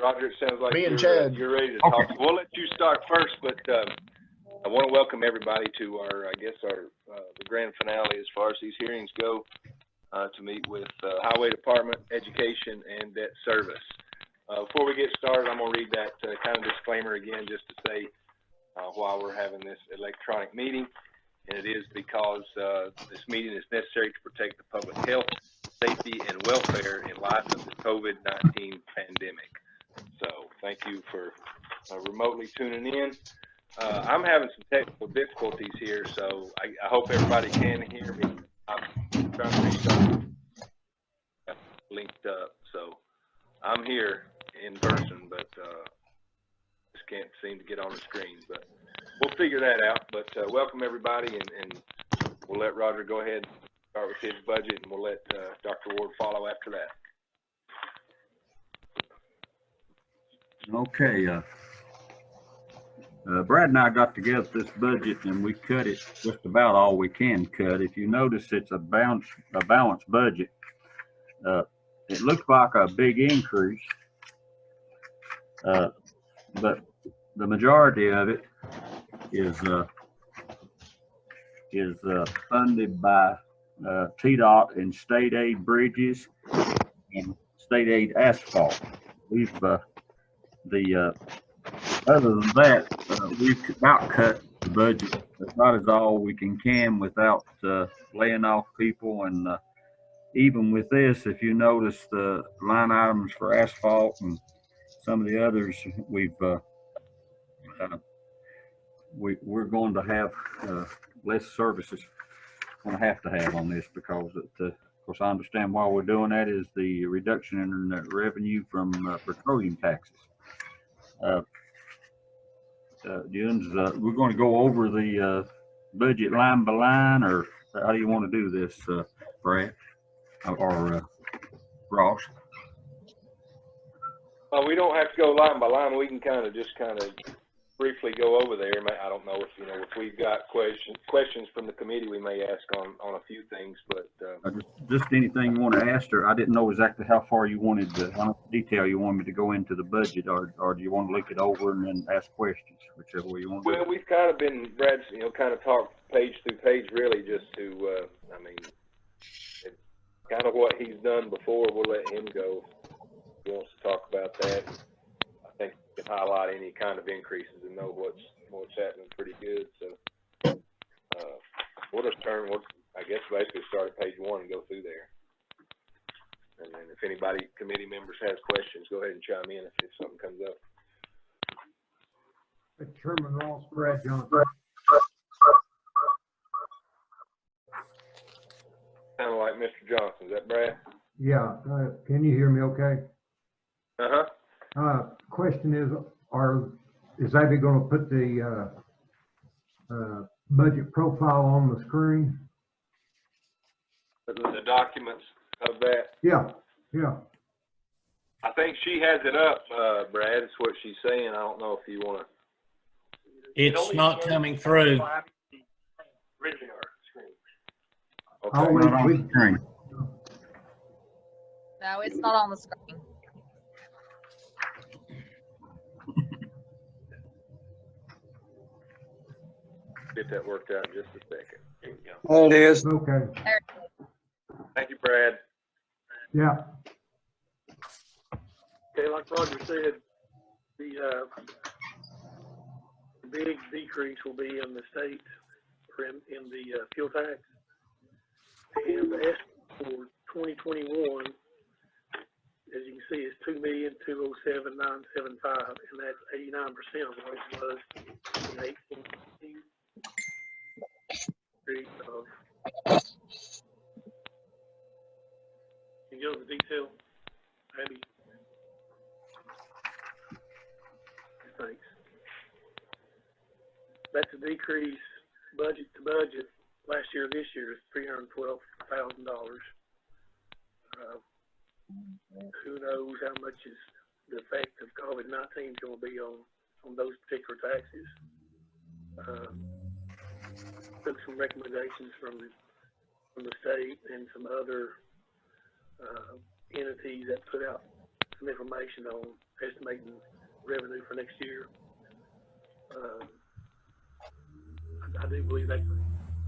Roger, it sounds like Me and Chad. you're ready to talk. We'll let you start first, but I want to welcome everybody to our, the grand finale as far as these hearings go, to meet with Highway Department, Education, and Debt Service. Before we get started, I'm going to read that kind of disclaimer again, just to say why we're having this electronic meeting. And it is because this meeting is necessary to protect the public health, safety, and welfare in light of the COVID-19 pandemic. So thank you for remotely tuning in. I'm having some technical difficulties here, so I hope everybody can hear me. I'm trying to restart, linked up. So I'm here in person, but just can't seem to get on the screen. But we'll figure that out. But welcome everybody, and we'll let Roger go ahead and start with his budget, and we'll let Dr. Ward follow after that. Okay, Brad and I got together this budget and we cut it just about all we can cut. If you notice, it's a balanced budget. It looks like a big increase, but the majority of it is funded by TDOT and state aid bridges and state aid asphalt. We've other than that, we've about cut the budget about as all we can without laying off people. And even with this, if you notice the line items for asphalt and some of the others, we're going to have less services. Going to have on this because of course I understand why we're doing that is the reduction in revenue from petroleum taxes. We're going to go over the budget line by line, or how do you want to do this, Brad or Ross? Well, we don't have to go line by line. We can kind of briefly go over there. I don't know if we've got questions from the committee, we may ask on a few things, but just anything you want to ask, or I didn't know exactly how far you wanted how much detail you want me to go into the budget, or do you want to look it over and then ask questions, whichever way you want to well, we've kind of been, Brad, kind of talked page through page, really, just to it's kind of what he's done before. We'll let him go if he wants to talk about that. I think you can highlight any kind of increases and know what's happening pretty good. So we'll just basically start at page 1 and go through there. And then if anybody, committee members, has questions, go ahead and chime in if something comes up. Chairman Ross, Brad Johnson. Kind of like Mr. Johnson. Is that Brad? Yeah. Can you hear me okay? Uh-huh. Question is Abby going to put the budget profile on the screen? The documents of that? Yeah. I think she has it up, Brad. It's what she's saying. I don't know if you want to. It's not coming through. Okay. Oh, Not on the screen. No, it's not on the screen. Get that worked out in just a second. Here we go. There it is. Okay. Thank you, Brad. Yeah. Okay, like Roger said, the big decrease will be in the state in the fuel tax, and the estimate for 2021, as you can see, is $2,207,975, and that's 89% of what it was in 2018. Can you go into detail, Abby? Thanks. That's a decrease budget to budget. Last year, this year is $312,000. Who knows how much is the effect of COVID-19 going to be on those particular taxes? Took some recommendations from the state and some other entities that put out some information on estimating revenue for next year. I do believe that's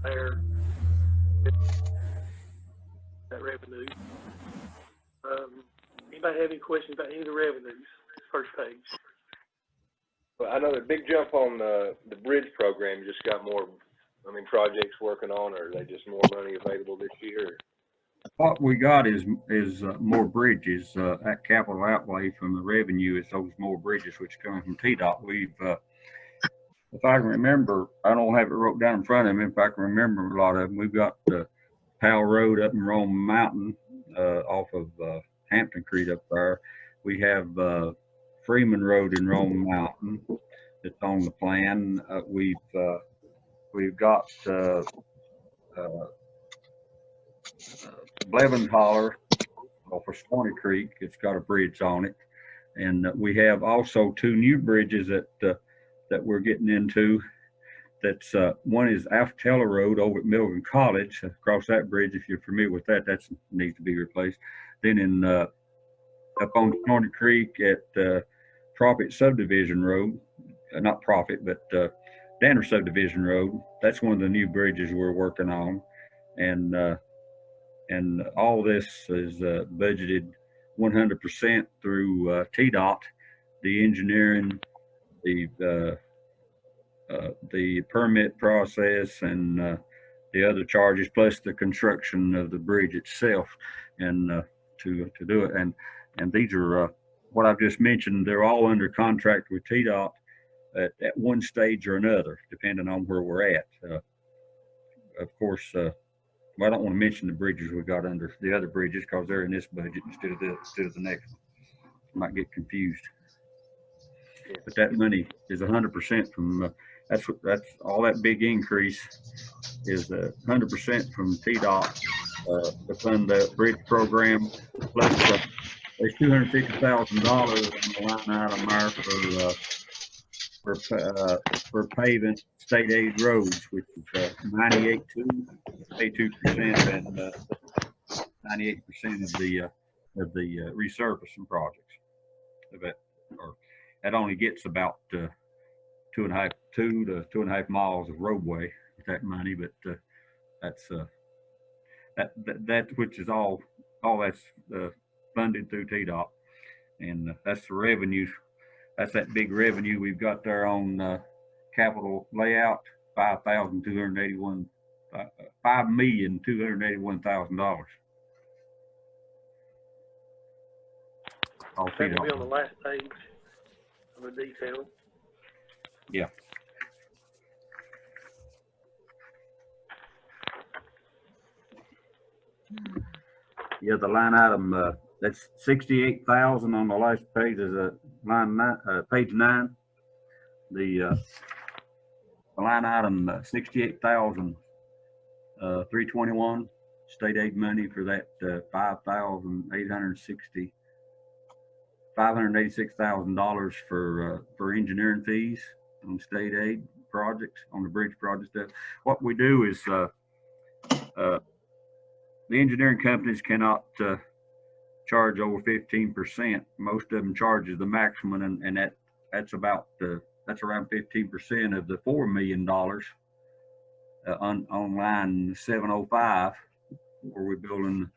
fair, that revenue. Anybody have any questions about any of the revenues? First page. Well, I know the big jump on the bridge program just got more, projects working on, or are they just more money available this year? What we got is more bridges, that capital outlay from the revenue is those more bridges which come from TDOT. We've, if I can remember, I don't have it wrote down in front of me, if I can remember a lot of them, we've got Powell Road up in Rome Mountain, off of Hampton Creek up there. We have Freeman Road in Rome Mountain that's on the plan. We've got Blevins Holler off of Stony Creek. It's got a bridge on it, and we have also two new bridges that we're getting into. That's one is Alftella Road over at Milton College. Across that bridge, if you're familiar with that, that needs to be replaced. Then in up on Stony Creek at Profit Subdivision Road, not Profit, but Danner Subdivision Road. That's one of the new bridges we're working on, and all this is budgeted 100% through TDOT, the engineering, the permit process, and the other charges, plus the construction of the bridge itself, and to do it. And these are what I've just mentioned. They're all under contract with TDOT at one stage or another, depending on where we're at. Of course, well, I don't want to mention the bridges we got under the other bridges because they're in this budget instead of the next one. Might get confused. But that money is 100% from. That's all that big increase is 100% from TDOT to fund the bridge program. Plus, there's $250,000 on the line item there for paving state aid roads, which is 98.2%, and 98% of the resurfacing projects. That only gets about 2 to 2.5 miles of roadway with that money, but that's that which is all that's funded through TDOT, and that's the revenue. That's that big revenue we've got there on capital layout, $5,281,000. All That will be on the last page of the detail. Yeah. Yeah, the line item that's 68,000 on the last page is line 9, page 9. The line item 68,321 state aid money for that $586,000 for engineering fees on state aid projects, on the bridge projects. What we do is the engineering companies cannot charge over 15%. Most of them charges the maximum, and that's about that's around 15% of the $4 million on line 705, where we're building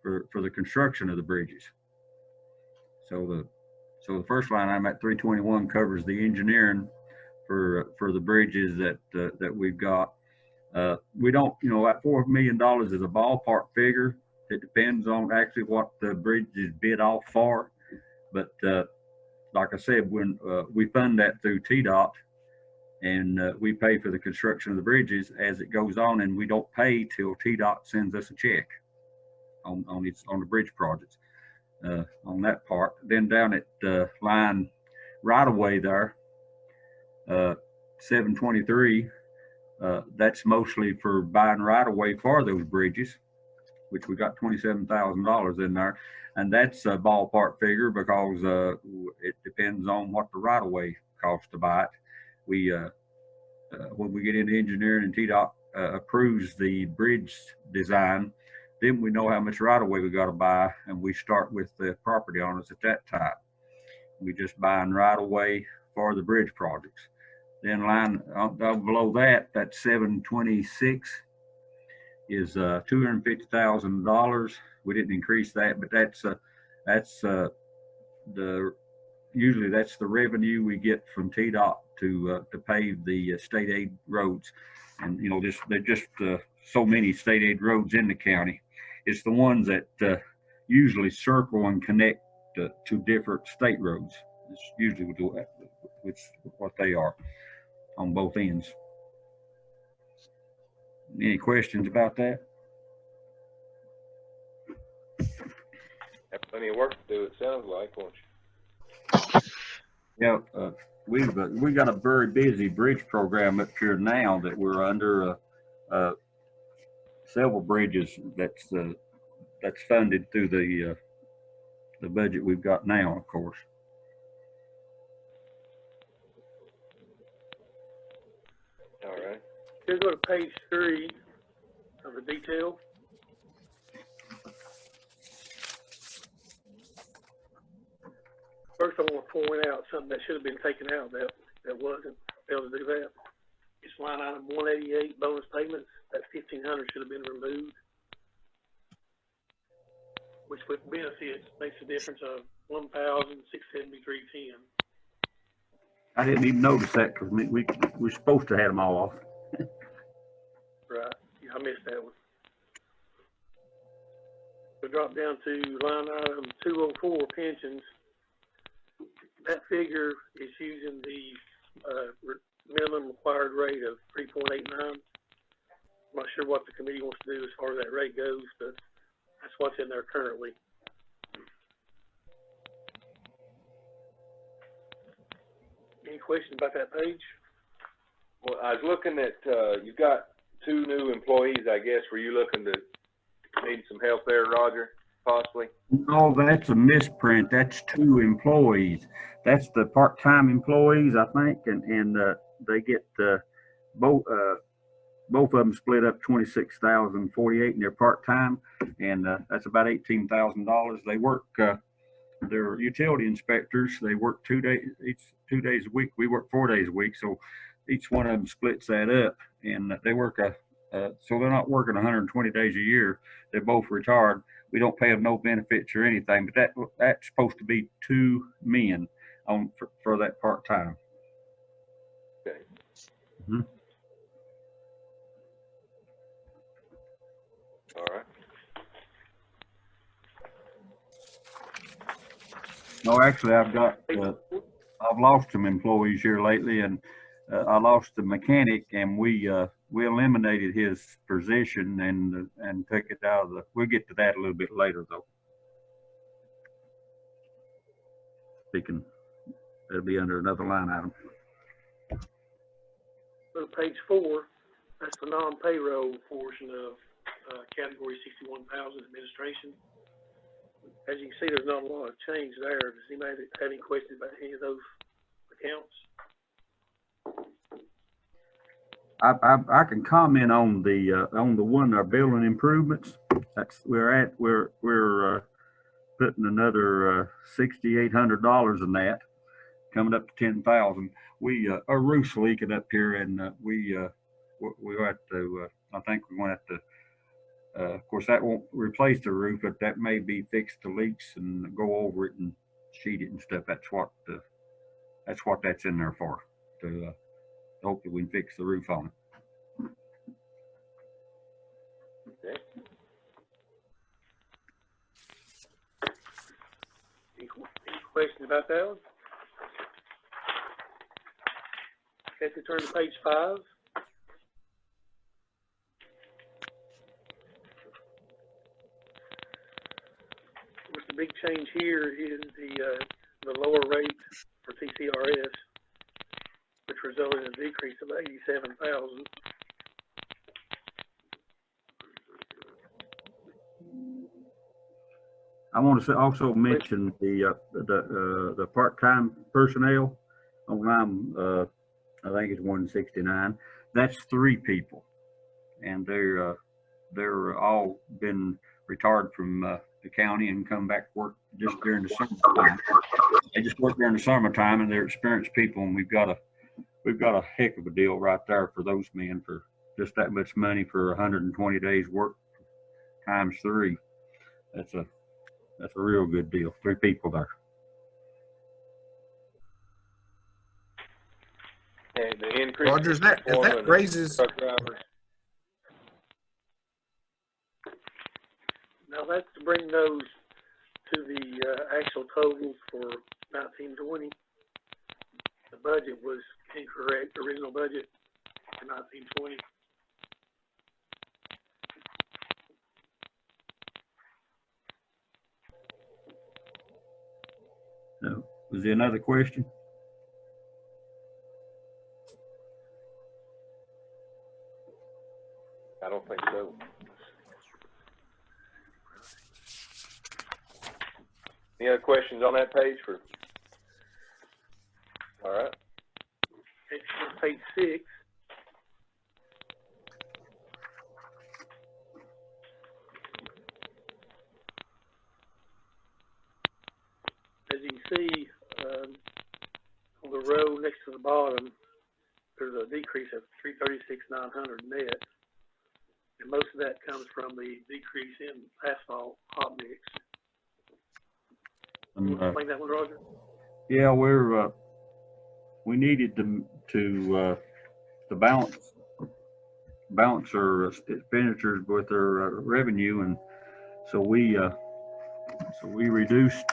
for the construction of the bridges. So the first line I'm at 321 covers the engineering for the bridges that we've got. We don't, that $4 million is a ballpark figure. It depends on actually what the bridge is bid off for. But like I said, when we fund that through TDOT, and we pay for the construction of the bridges as it goes on, and we don't pay till TDOT sends us a check on the bridge projects on that part. Then down at line right away there, 723. That's mostly for buying right away for those bridges, which we got $27,000 in there, and that's a ballpark figure because it depends on what the right away costs to buy it. We when we get into engineering and TDOT approves the bridge design, then we know how much right away we got to buy, and we start with the property owners at that time. We just buying right away for the bridge projects. Then line down below that, that 726 is $250,000. We didn't increase that, but that's the usually that's the revenue we get from TDOT to pave the state aid roads. And you know, there's just so many state aid roads in the county. It's the ones that usually circle and connect to different state roads. It's usually what they are on both ends. Any questions about that? Have plenty of work to do, it sounds like, won't you? Yeah, we got a very busy bridge program up here now that we're under several bridges that's funded through the budget we've got now, of course. All right. Here's go to page 3 of the detail. First, I want to point out something that should have been taken out that wasn't. Failed to do that. It's line item 188, bonus payments. That 1,500 should have been removed, which with benefits makes a difference of 1,673.10. I didn't even notice that because we're supposed to have them all off. Right. Yeah, I missed that one. We drop down to line item 204, pensions. That figure is using the minimum required rate of 3.89. I'm not sure what the committee wants to do as far as that rate goes, but that's what's in there currently. Any questions about that page? Well, I was looking at, you've got 2 new employees, I guess. Were you looking to need some help there, Roger, possibly? No, that's a misprint. That's 2 employees. That's the part-time employees, I think, and they get both of them split up $26,048, and they're part-time, and that's about $18,000. They work. They're utility inspectors. They work 2 days a week. We work 4 days a week, so each one of them splits that up, and they work so they're not working 120 days a year. They're both retired. We don't pay them no benefits or anything, but that's supposed to be 2 men for that part time. Okay. Mm-hmm. All right. No, actually, I've lost some employees here lately, and I lost the mechanic, and we eliminated his position and took it out of the. We'll get to that a little bit later, though. It'll be under another line item. Go to page 4. That's the non-payroll portion of category 61,000 administration. As you can see, there's not a lot of change there. Does anybody have any questions about any of those accounts? I can comment on the one, our building improvements. We're putting another $6,800 in that, coming up to 10,000. Our roof's leaking up here, and we have to. I think we're going to have to. Of course, that won't replace the roof, but that may be fixed the leaks and go over it and sheet it and stuff. That's what that's in there for. To hopefully we can fix the roof on it. Okay. Any questions about that one? Okay, so turn to page 5. The big change here is the lower rate for TCRS, which resulted in a decrease of 87,000. I want to also mention the part-time personnel on line, I think it's 169. That's 3 people, and they're all been retired from the county and come back to work just during the summertime. They just work during the summertime, and they're experienced people, and we've got a heck of a deal right there for those men for just that much money for 120 days work times 3. That's a real good deal. 3 people there. And the increase. Roger, if that raises, Truck drivers. Now that's to bring those to the actual totals for 1920. The budget was incorrect, the original budget for 1920. So, was there another question? I don't think so. Any other questions on that page for? All right. It's on page 6. As you can see, on the row next to the bottom, there's a decrease of $336,900 net. And most of that comes from the decrease in asphalt hot mix. You want to explain that one, Roger? Yeah, we needed to balance our expenditures with our revenue, and so we reduced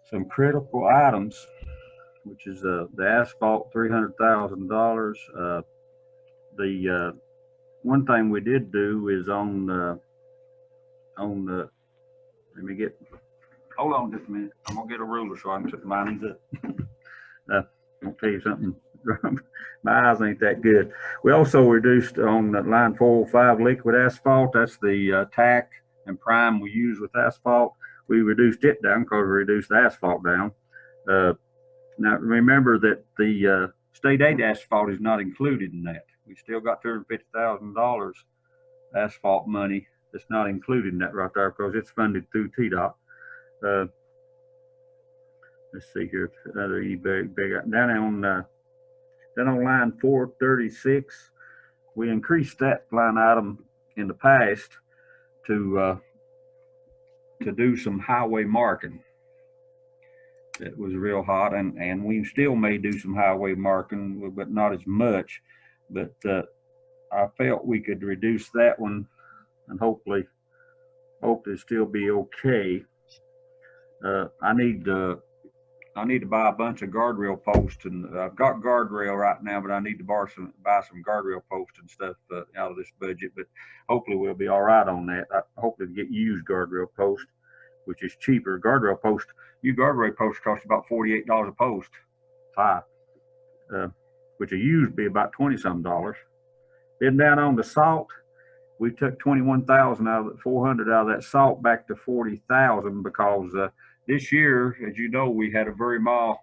some critical items, which is the asphalt, $300,000. The one thing we did do is on the let me get. Hold on just a minute. I'm gonna get a ruler so I can set mine up. I'm gonna tell you something. My eyes ain't that good. We also reduced on line 405 liquid asphalt. That's the tack and prime we use with asphalt. We reduced it down because we reduced the asphalt down. Now remember that the state aid asphalt is not included in that. We still got $250,000 asphalt money that's not included in that right there because it's funded through TDOT. Let's see here, another big down on line 436. We increased that line item in the past to do some highway marking. That was real hot, and we still may do some highway marking, but not as much. But I felt we could reduce that one, and hopefully still be okay. I need to buy a bunch of guardrail posts, and I've got guardrail right now, but I need to buy some guardrail posts and stuff out of this budget. But hopefully we'll be all right on that. Hopefully to get used guardrail post, which is cheaper. Guardrail post, new guardrail posts cost about $48 a post, 5, which a used be about $20-some. Then down on the salt, we took 21,000 out of 400 out of that salt back to 40,000 because this year, as you know, we had a very mild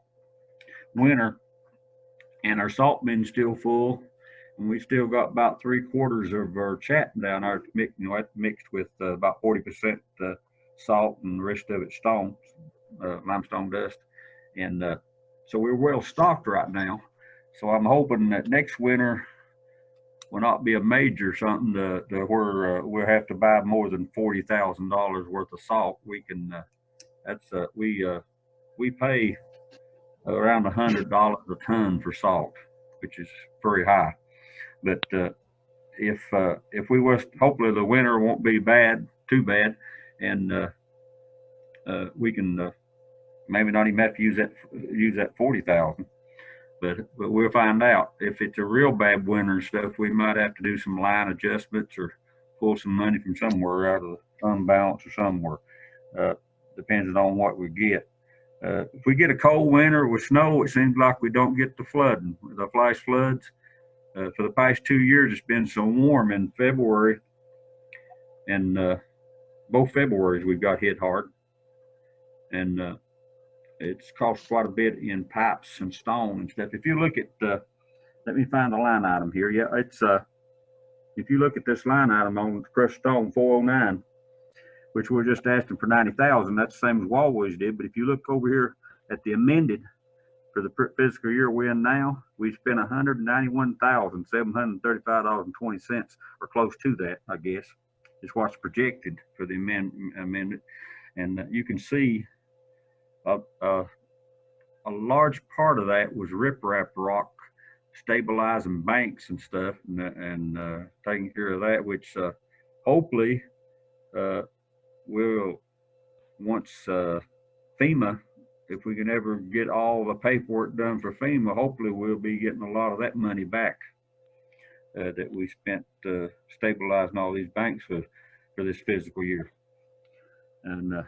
winter, and our salt bin's still full, and we still got about 3/4 of our chat down there, mixed with about 40% salt and the rest of it stone, limestone dust, and so we're well stocked right now. So I'm hoping that next winter will not be a major something to where we'll have to buy more than $40,000 worth of salt. We can. That's we pay around $100 a ton for salt, which is very high. But if we was, hopefully the winter won't be too bad, and we can maybe not even have to use that 40,000. But we'll find out. If it's a real bad winter and stuff, we might have to do some line adjustments or pull some money from somewhere out of the fund balance or somewhere. Depending on what we get. If we get a cold winter with snow, it seems like we don't get the flooding, the flash floods. For the past 2 years, it's been so warm in February, and both Februarys we've got hit hard, and it's cost quite a bit in pipes and stone and stuff. If you look at, let me find the line item here. Yeah, it's if you look at this line item on crushed stone 409, which we're just asking for 90,000, that's the same as Walways did. But if you look over here at the amended for the fiscal year we're in now, we spent $191,735.20, or close to that, I guess, is what's projected for the amendment. And you can see a large part of that was riprap rock, stabilizing banks and stuff, and taking care of that, which hopefully will, once FEMA, if we can ever get all the paperwork done for FEMA, hopefully we'll be getting a lot of that money back that we spent stabilizing all these banks for this fiscal year. And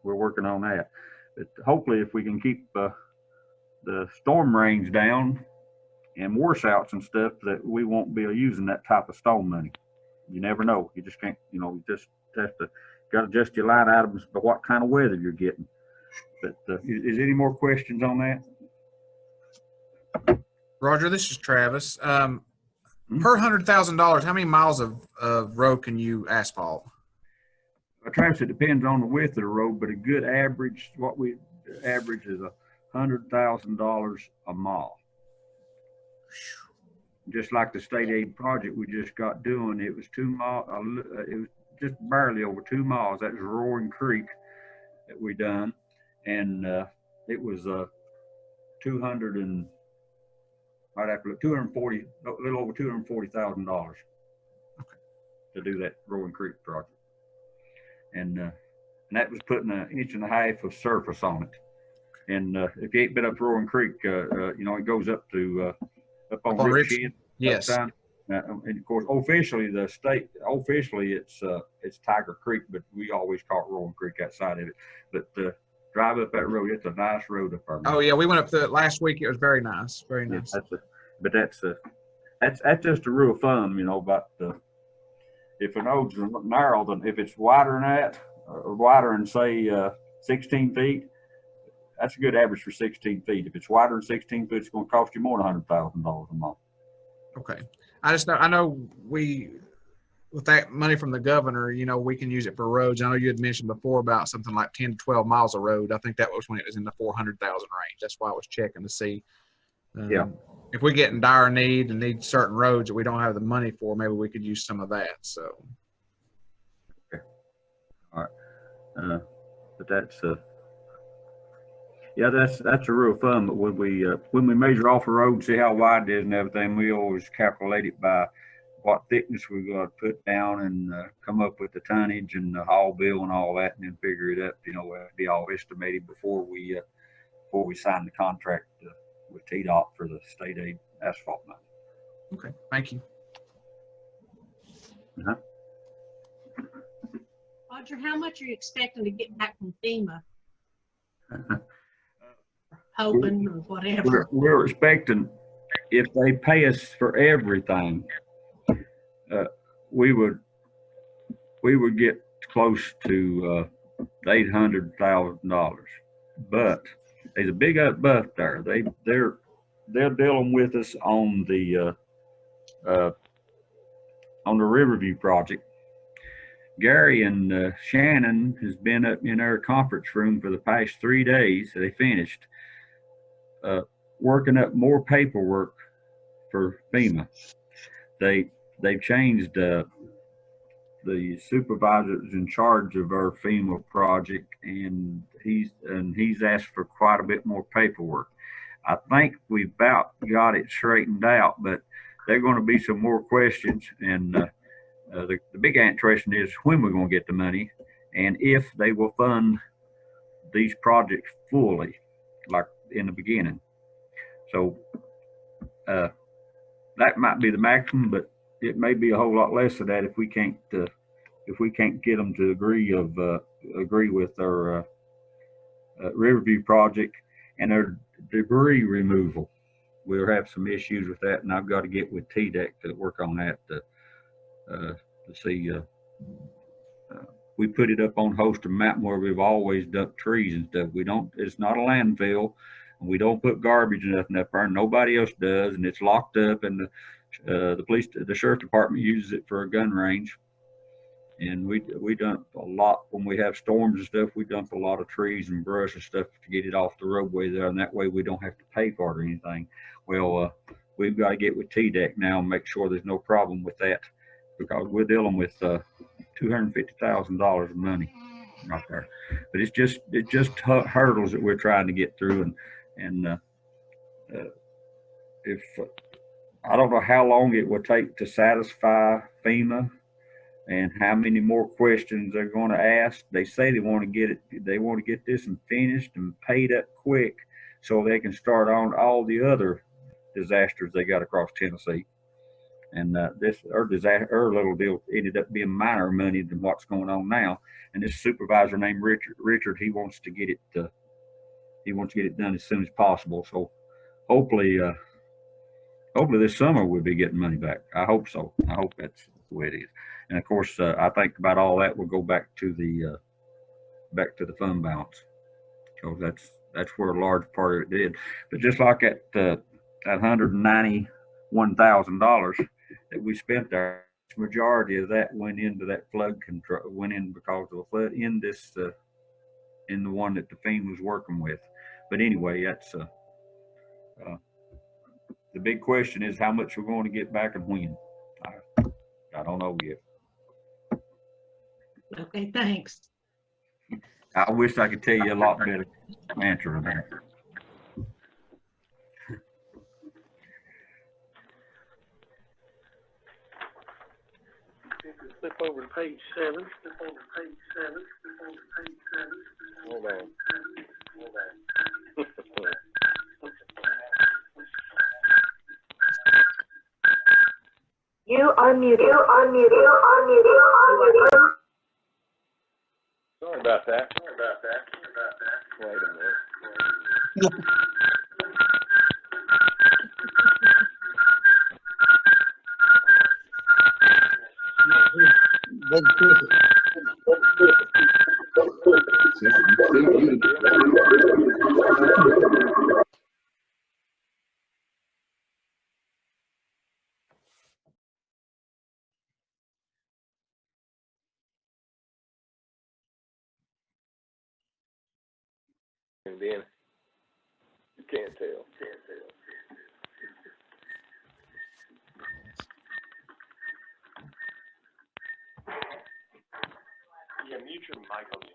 we're working on that. But hopefully if we can keep the storm rains down and washouts and stuff, that we won't be using that type of stone money. You never know. You just can't, you just have to, got to adjust your line items by what kind of weather you're getting. But is any more questions on that? Roger, this is Travis. Per $100,000, how many miles of road can you asphalt? Travis, it depends on the width of the road, but a good average, what we average is $100,000 a mile. Just like the state aid project we just got doing, it was 2 miles. It was just barely over 2 miles. That was Roaring Creek that we done, and it was 200 and right after 240, a little over $240,000 to do that Roaring Creek project, and that was putting 1.5 inches of surface on it. And if you ain't been up Roaring Creek, it goes up to up on Ripshed. Yes. And of course, officially it's Tiger Creek, but we always call it Roaring Creek outside of it. But drive up that road, it's a nice road up there. Oh yeah, we went up the last week. It was very nice, very nice. That's just a rule of thumb, about if an road's narrow, then if it's wider than that, or wider than say 16 feet, that's a good average for 16 feet. If it's wider than 16 feet, it's going to cost you more than $100,000 a month. Okay. I know with that money from the governor, we can use it for roads. I know you had mentioned before about something like 10 to 12 miles of road. I think that was when it was in the 400,000 range. That's why I was checking to see. If we get in dire need and need certain roads that we don't have the money for, maybe we could use some of that. So. Okay. All right. But that's that's a rule of thumb. But when we measure off a road, see how wide it is and everything, we always calculate it by what thickness we got to put down and come up with the tonnage and the haul bill and all that, and then figure it up. It'd be all estimated before we sign the contract with TDOT for the state aid asphalt money. Okay, thank you. Roger, how much are you expecting to get back from FEMA? Hoping or whatever. We're expecting, if they pay us for everything, we would get close to $800,000. But there's a big but there. They're dealing with us on the Riverview project. Gary and Shannon has been up in our conference room for the past 3 days. They finished working up more paperwork for FEMA. They've changed the supervisors in charge of our FEMA project, and he's asked for quite a bit more paperwork. I think we've about got it straightened out, but there are going to be some more questions, and the big question is when we're going to get the money and if they will fund these projects fully, like in the beginning. So that might be the maximum, but it may be a whole lot less of that if we can't get them to agree with our Riverview project and their debris removal. We'll have some issues with that, and I've got to get with TDEC to work on that to see. We put it up on Holston Mountain where we've always dumped trees and stuff. It's not a landfill, and we don't put garbage and nothing up there. Nobody else does, and it's locked up, and The sheriff department uses it for a gun range. And we dump a lot when we have storms and stuff. We dump a lot of trees and brush and stuff to get it off the roadway there, and that way we don't have to pay for it or anything. Well, we've got to get with TDEC now and make sure there's no problem with that, because we're dealing with $250,000 of money right there. But it's just hurdles that we're trying to get through, and if I don't know how long it will take to satisfy FEMA and how many more questions they're going to ask. They say they want to get this and finished and paid up quick so they can start on all the other disasters they got across Tennessee. And our little deal ended up being minor money than what's going on now. And this supervisor named Richard, he wants to get it done as soon as possible. So hopefully this summer we'll be getting money back. I hope so. I hope that's the way it is. And of course, I think about all that will go back to the fund balance, because that's where a large part of it did. But just like that $191,000 that we spent there, the majority of that went into that flood control, went in because of a flood in this in the one that the FEMA was working with. But anyway, that's the big question is how much we're going to get back and when. I don't know yet. Okay, thanks. I wish I could tell you a lot better answer than that. Flip over to page 7. Hold on. You are muted. Sorry about that. Wait a minute. And then you can't tell. Yeah, mute your mic on the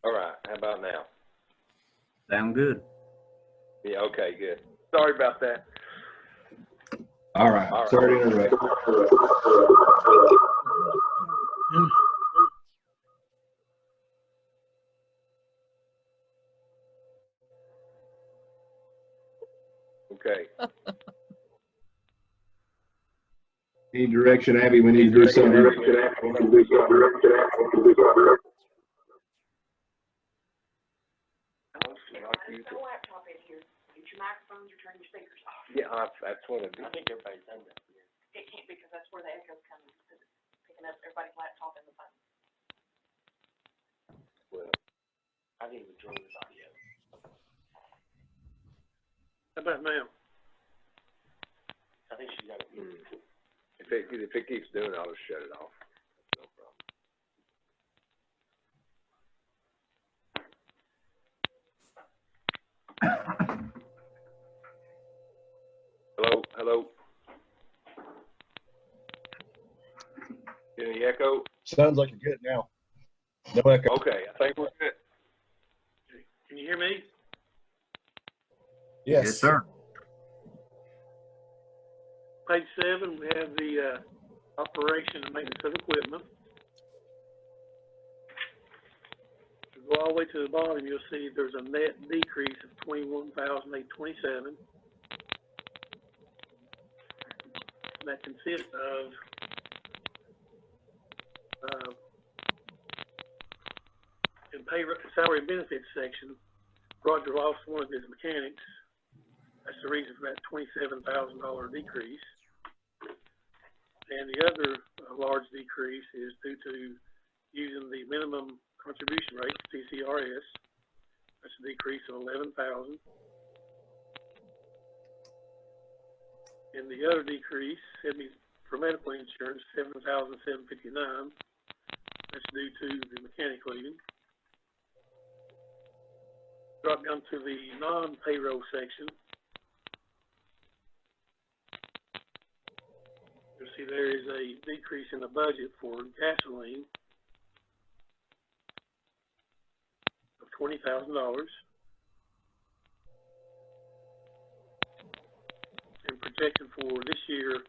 All right, how about now? Sound good? Yeah, okay, good. Sorry about that. All right. Sorry to interrupt. Okay. Need direction, Abby? We need to do something. Your laptop in here. Get your microphones or turn your speakers off. Yeah, that's what I do. I think everybody's done that. It can't be, because that's where the echo's coming, because it's picking up everybody's laptop in the phone. Well, I didn't even join this audio. How about now? I think she's got it. If it keeps doing it, I'll just shut it off. No problem. Hello? Any echo? Sounds like you're good now. No echo. Okay, I think we're good. Can you hear me? Yes, sir. Page 7, we have the operation and maintenance of equipment. We're go all the way to the bottom, you'll see there's a net decrease of $21,827. That consists of in salary and benefits section, Roger lost one of his mechanics. That's the reason for that $27,000 decrease. And the other large decrease is due to using the minimum contribution rate, TCRS. That's a decrease of $11,000. And the other decrease, for medical insurance, $7,759. That's due to the mechanic leaving. Drop down to the non-payroll section. You'll see there is a decrease in the budget for gasoline of $20,000. And projected for this year,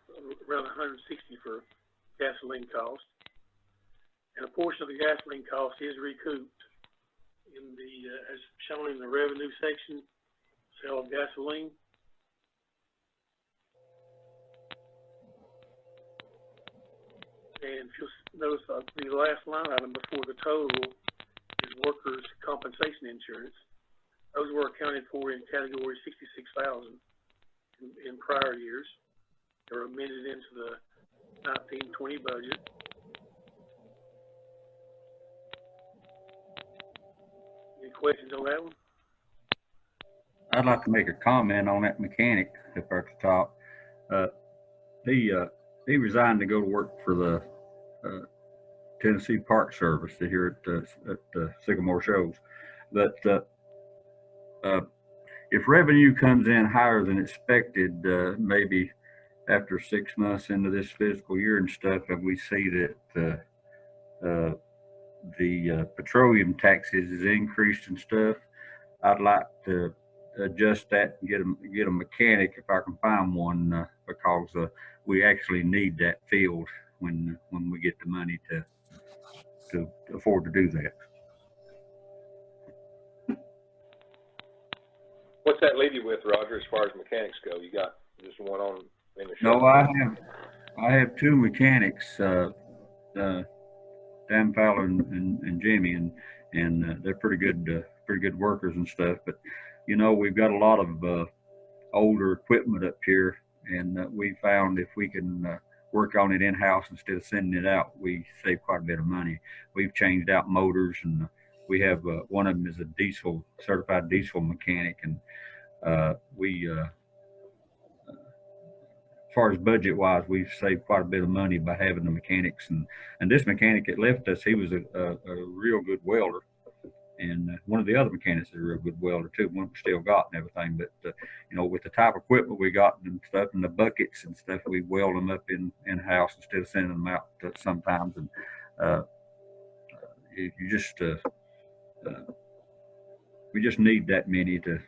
around $160 for gasoline cost. And a portion of the gasoline cost is recouped in the, as shown in the revenue section, sale of gasoline. And if you'll notice the last line item before the total is workers' compensation insurance. Those were accounted for in category 66,000 in prior years. They were amended into the 1920 budget. Any questions on that one? I'd like to make a comment on that mechanic up there at the top. He resigned to go to work for the Tennessee Park Service here at Sycamore Shows. But if revenue comes in higher than expected, maybe after 6 months into this fiscal year and stuff, and we see that the petroleum taxes is increased and stuff, I'd like to adjust that and get a mechanic if I can find one, because we actually need that field when we get the money to afford to do that. What's that leave you with, Roger, as far as mechanics go? You got just one on in the shop? No, I have 2 mechanics, Dan Fowler and Jimmy, and they're pretty good workers and stuff. But you know, we've got a lot of older equipment up here, and we found if we can work on it in-house instead of sending it out, we save quite a bit of money. We've changed out motors, and we have one of them is a certified diesel mechanic, and as far as budget wise, we've saved quite a bit of money by having the mechanics. And this mechanic that left us, he was a real good welder, and one of the other mechanics is a real good welder too. One we still got and everything, but you know, with the type of equipment we got and stuff, and the buckets and stuff, we weld them up in house instead of sending them out sometimes. And we just need that many to,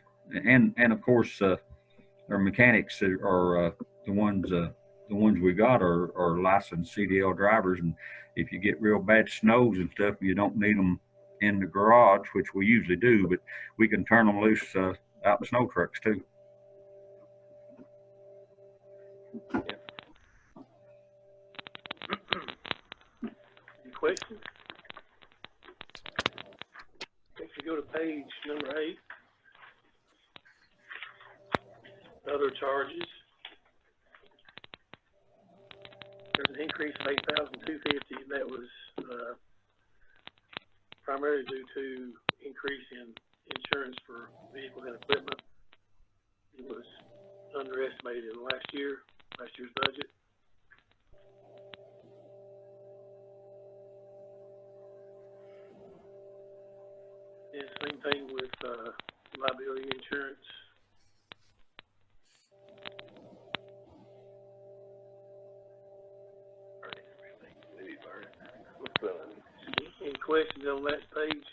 and of course our mechanics are the ones we got are licensed CDL drivers, and if you get real bad snows and stuff, you don't need them in the garage, which we usually do, but we can turn them loose out in snow trucks too. Any questions? If you go to page number 8, other charges, there's an increase of $8,250. That was primarily due to increase in insurance for vehicles and equipment. It was underestimated in last year's budget. And same thing with liability insurance. Any questions on that page?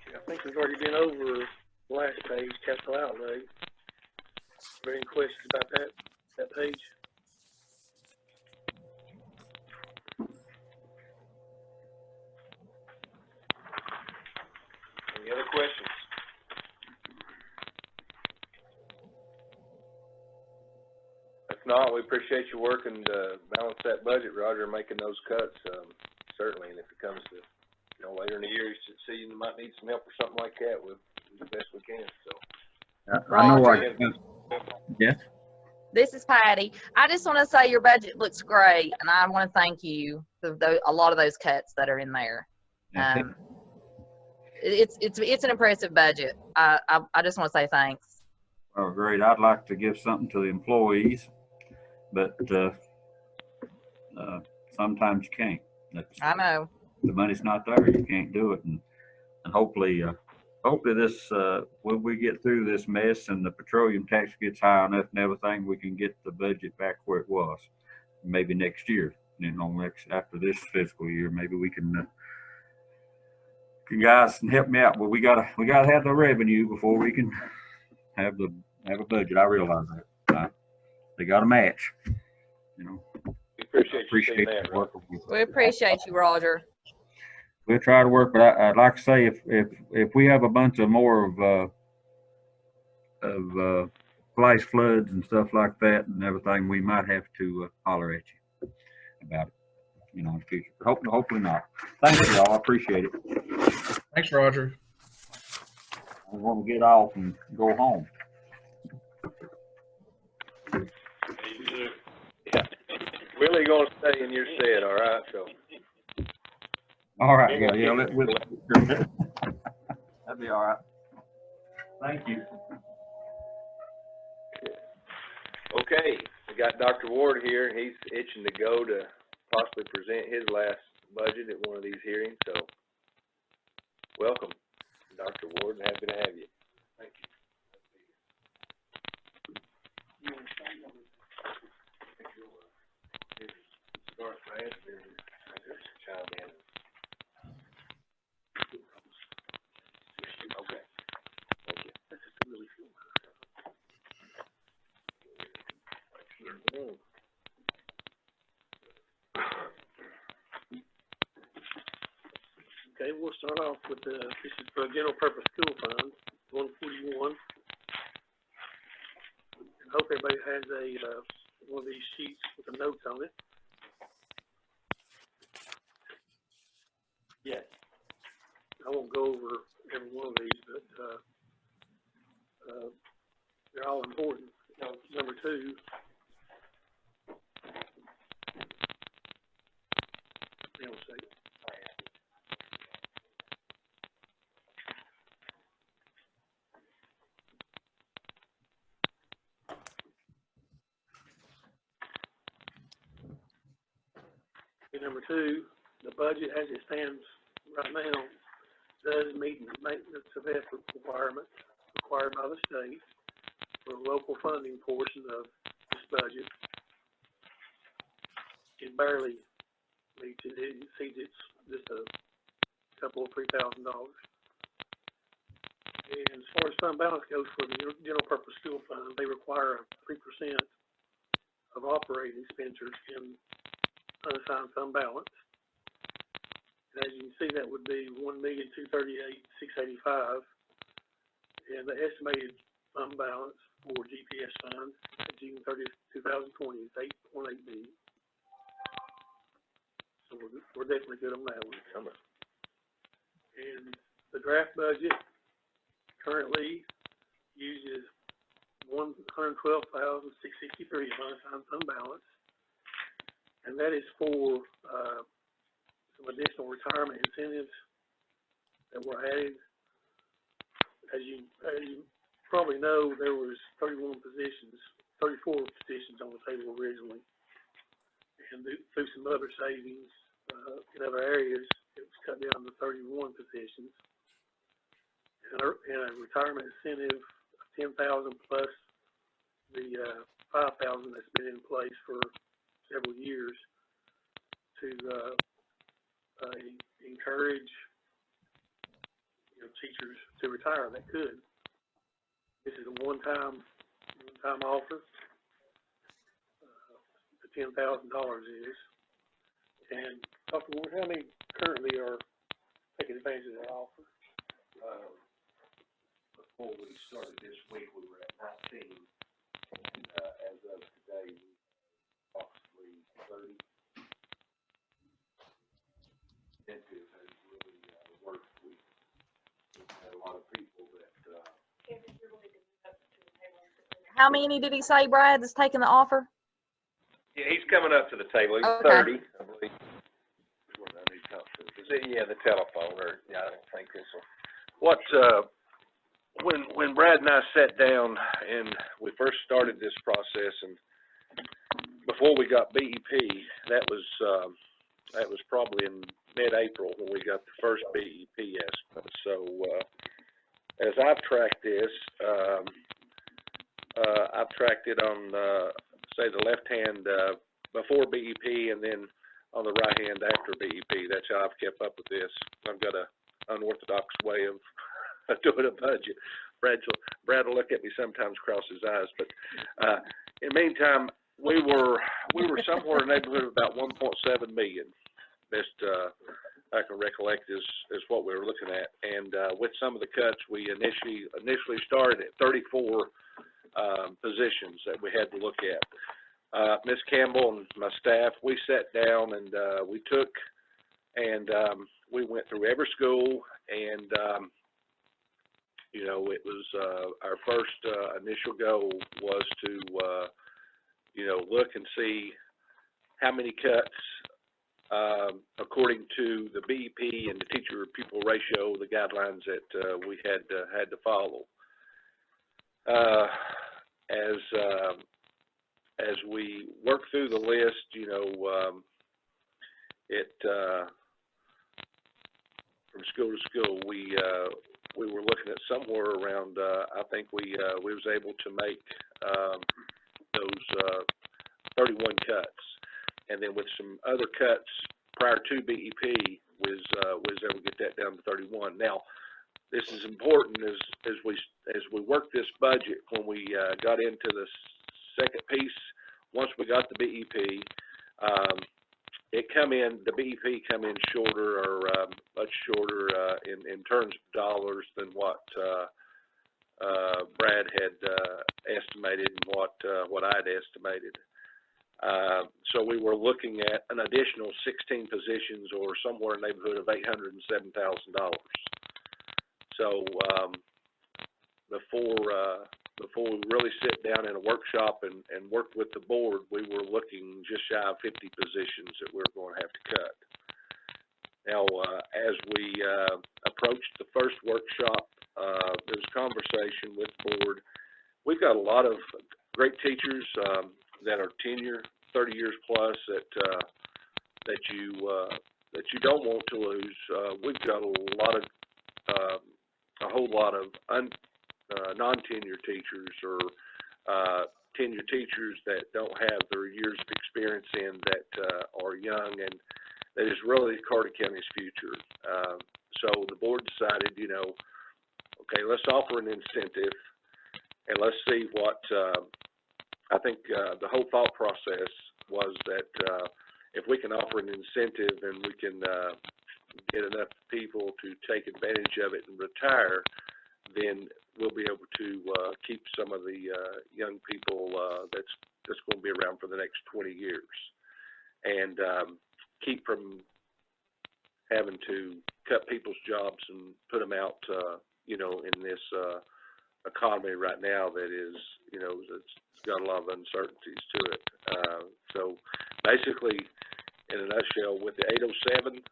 I think we've already been over the last page, capital outlay. Are there any questions about that page? Any other questions? If not, we appreciate you working to balance that budget, Roger, and making those cuts, certainly. And if it comes to, later in the year, you should see you might need some help or something like that, we'll do the best we can, so. I know Roger. yes. This is Patty. I just want to say your budget looks great, and I want to thank you for a lot of those cuts that are in there. It's an impressive budget. I just want to say thanks. Oh, great. I'd like to give something to the employees, but sometimes you can't. I know. The money's not there. You can't do it. And hopefully this, when we get through this mess and the petroleum tax gets high enough and everything, we can get the budget back where it was. Maybe next year, after this fiscal year, maybe we can, you guys can help me out, but we gotta have the revenue before we can have a budget. I realize that. They got to match, We appreciate you work. We appreciate you, Roger. We'll try to work, but I'd like to say if we have a bunch of more of flash floods and stuff like that and everything, we might have to holler at you about it, in the future. Hopefully not. Thank you all. I appreciate it. Thanks, Roger. I want to get off and go home. Yeah. Willie gonna stay in your set, all right, so. All right, yeah, that'd be all right. Thank you. Okay, we got Dr. Ward here, and he's itching to go to possibly present his last budget at one of these hearings, so welcome, Dr. Ward, and happy to have you. Thank you. Start fast, then chime in. Okay. Thank you. That's just a really cool. Okay, we'll start off with this is for general purpose school fund, 141. I hope everybody has one of these sheets with the notes on it. Yes. I won't go over every one of these, but they're all important. Number 2. Hang on a second. Number 2, the budget as it stands right now does meet the maintenance of effort requirements required by the state for the local funding portion of this budget. It barely meets it. It exceeds it's just a couple of $3,000. And as far as fund balance goes for the general purpose school fund, they require 3% of operating expenditures in unassigned fund balance. And as you can see, that would be $1,238,685, and the estimated fund balance for GPS funds at June 30th, 2020 is $8.8 million. So we're definitely good on that one. And the draft budget currently uses $112,663 unassigned fund balance. And that is for some additional retirement incentives that were added. As you probably know, there was 34 positions on the table originally. And through some other savings in other areas, it was cut down to 31 positions. And a retirement incentive of $10,000 plus the $5,000 that's been in place for several years to encourage teachers to retire that could. This is a one-time offer. The $10,000 is. And Dr. Ward, how many currently are taking advantage of that offer? Before we started this week, we were at 19, and as of today, we approximately 30. Incentive has really worked. We've had a lot of people that. How many did he say, Brad, that's taking the offer? Yeah, he's coming up to the table. He's Okay. 30, I believe. What I need to talk to. Is it, yeah, the telephone, or yeah, I don't think this will. When Brad and I sat down and we first started this process, and before we got BEP, that was probably in mid-April when we got the first BEP estimate. So as I've tracked this, I've tracked it on say the left hand before BEP, and then on the right hand after BEP. That's how I've kept up with this. I've got an unorthodox way of doing a budget. Brad will look at me sometimes, cross his eyes, but in the meantime, we were somewhere in the neighborhood of about 1.7 million. Best I can recollect is what we were looking at, and with some of the cuts, we initially started at 34 positions that we had to look at. Ms. Campbell and my staff, we sat down and we took and we went through every school, and you know, it was our first initial goal was to you know, look and see how many cuts according to the BEP and the teacher-pupil ratio, the guidelines that we had to follow. As we work through the list, you know, from school to school, we were looking at somewhere around. I think we was able to make those 31 cuts, and then with some other cuts prior to BEP, was able to get that down to 31. Now, this is important as we work this budget. When we got into the second piece, once we got the BEP, the BEP come in shorter, or much shorter in terms of dollars than what Brad had estimated and what I'd estimated. So we were looking at an additional 16 positions, or somewhere in the neighborhood of $807,000. So before we really sit down in a workshop and work with the board, we were looking just shy of 50 positions that we were going to have to cut. Now, as we approached the first workshop, there was conversation with the board. We've got a lot of great teachers that are tenure, 30 years plus, that you don't want to lose. We've got a whole lot of non-tenure teachers, or tenure teachers that don't have their years of experience in, that are young, and that is really Carter County's future. So the board decided, you know, okay, let's offer an incentive, and let's see what, I think the whole thought process was that if we can offer an incentive and we can get enough people to take advantage of it and retire, then we'll be able to keep some of the young people that's going to be around for the next 20 years, and keep from having to cut people's jobs and put them out, you know, in this economy right now that is, you know, it's got a lot of uncertainties to it. So basically, in a nutshell, with the 807,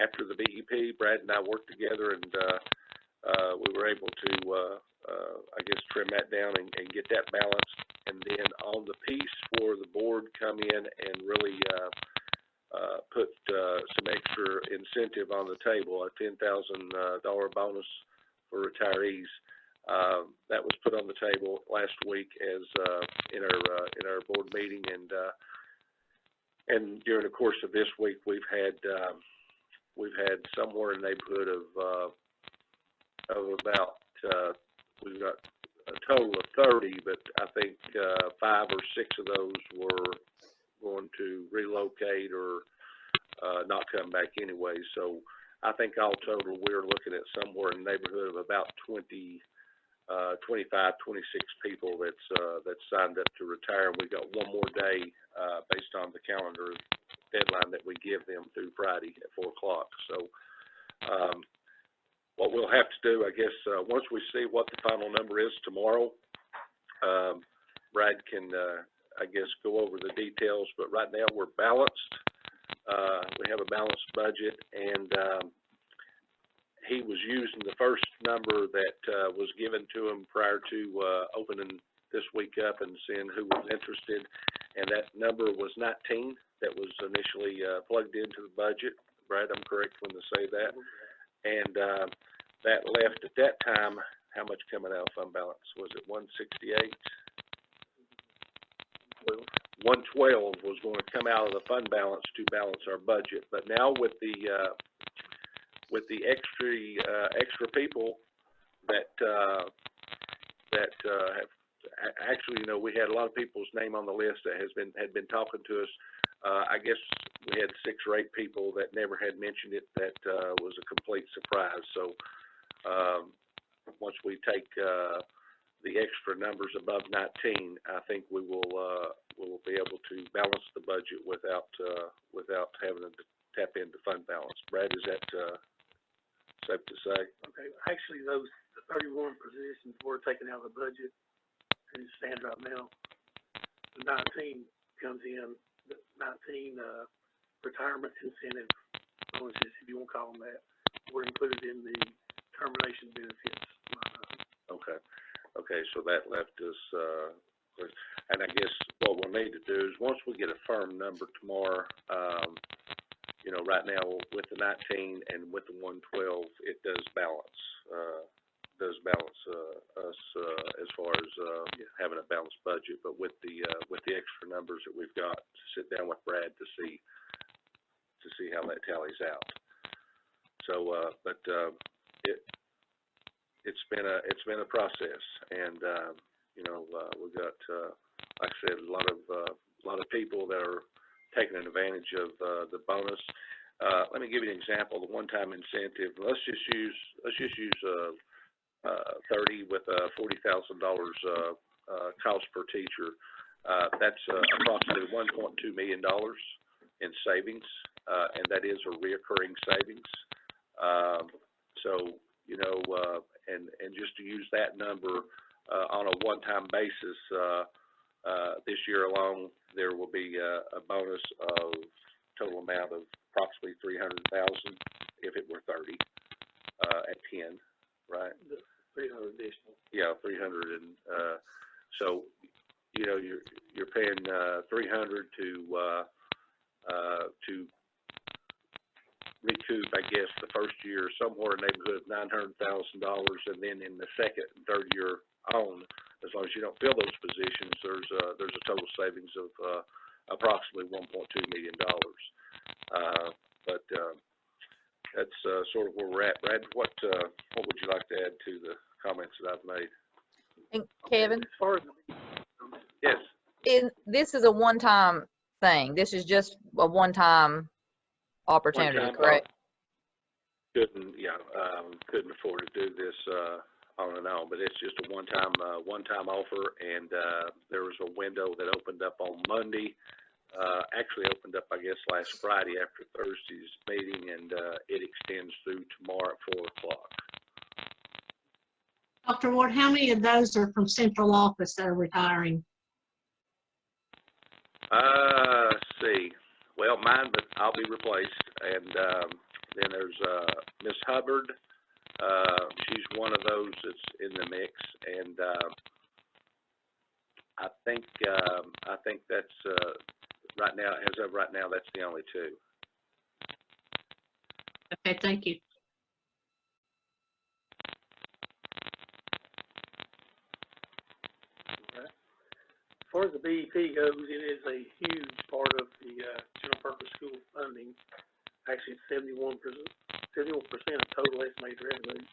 after the BEP, Brad and I worked together, and we were able to, I guess, trim that down and get that balanced. And then on the piece for the board come in and really put some extra incentive on the table, a $10,000 bonus for retirees. That was put on the table last week as in our board meeting, and during the course of this week, we've had somewhere in the neighborhood of about we've got a total of 30, but I think 5 or 6 of those were going to relocate or not come back anyway. So I think all total, we're looking at somewhere in the neighborhood of about 25, 26 people that's signed up to retire. We got one more day based on the calendar deadline that we give them through Friday at 4 o'clock. So what we'll have to do, I guess, once we see what the final number is tomorrow, Brad can, I guess, go over the details. But right now we're balanced. We have a balanced budget, and he was using the first number that was given to him prior to opening this week up and seeing who was interested, and that number was 19 that was initially plugged into the budget. Brad, I'm correct when I say that. And that left at that time, how much coming out of fund balance? Was it 168? 112 was going to come out of the fund balance to balance our budget. But now with the extra people that have actually, you know, we had a lot of people's name on the list that had been talking to us. I guess we had 6 or 8 people that never had mentioned it. That was a complete surprise. So once we take the extra numbers above 19, I think we will be able to balance the budget without having to tap into fund balance. Brad, is that safe to say? Okay, actually, the 31 positions were taken out of the budget, and it stands right now. The 19 comes in, the 19 retirement incentive bonuses, if you want to call them that, were included in the termination benefits. Okay, so that left us, and I guess what we'll need to do is once we get a firm number tomorrow, you know, right now with the 19 and with the 112, it does balance us as far as having a balanced budget. But with the extra numbers that we've got, to sit down with Brad to see how that tallies out. So, it's been a process, and you know, we've got, like I said, a lot of people that are taking advantage of the bonus. Let me give you an example. The one-time incentive. Let's just use 30 with $40,000 cost per teacher. That's approximately $1.2 million in savings, and that is a reoccurring savings. So, you know, and just to use that number on a one-time basis, this year alone, there will be a bonus of total amount of approximately $300,000 if it were 30 at 10, right? 300 additional. Yeah, 300, and so you know you're paying 300 to recoup, I guess, the first year somewhere in the neighborhood of $900,000, and then in the second and third year on, as long as you don't fill those positions, there's a total savings of approximately $1.2 million. But that's sort of where we're at. Brad, what would you like to add to the comments that I've made? And Kevin, As far as Yes. this is a one-time thing. This is just a one-time opportunity, One-time, correct? Couldn't afford to do this on and on, but it's just a one-time offer, and there was a window that opened up on Monday. Actually opened up, I guess, last Friday after Thursday's meeting, and it extends through tomorrow at 4 o'clock. Dr. Ward, how many of those are from central office that are retiring? Let's see. Well, mine, but I'll be replaced. And then there's Miss Hubbard. She's one of those that's in the mix, and I think that's right now, as of right now, that's the only 2. Okay, thank you. As far as the BEP goes, it is a huge part of the general purpose school funding. Actually, it's 71% of total estimated revenue.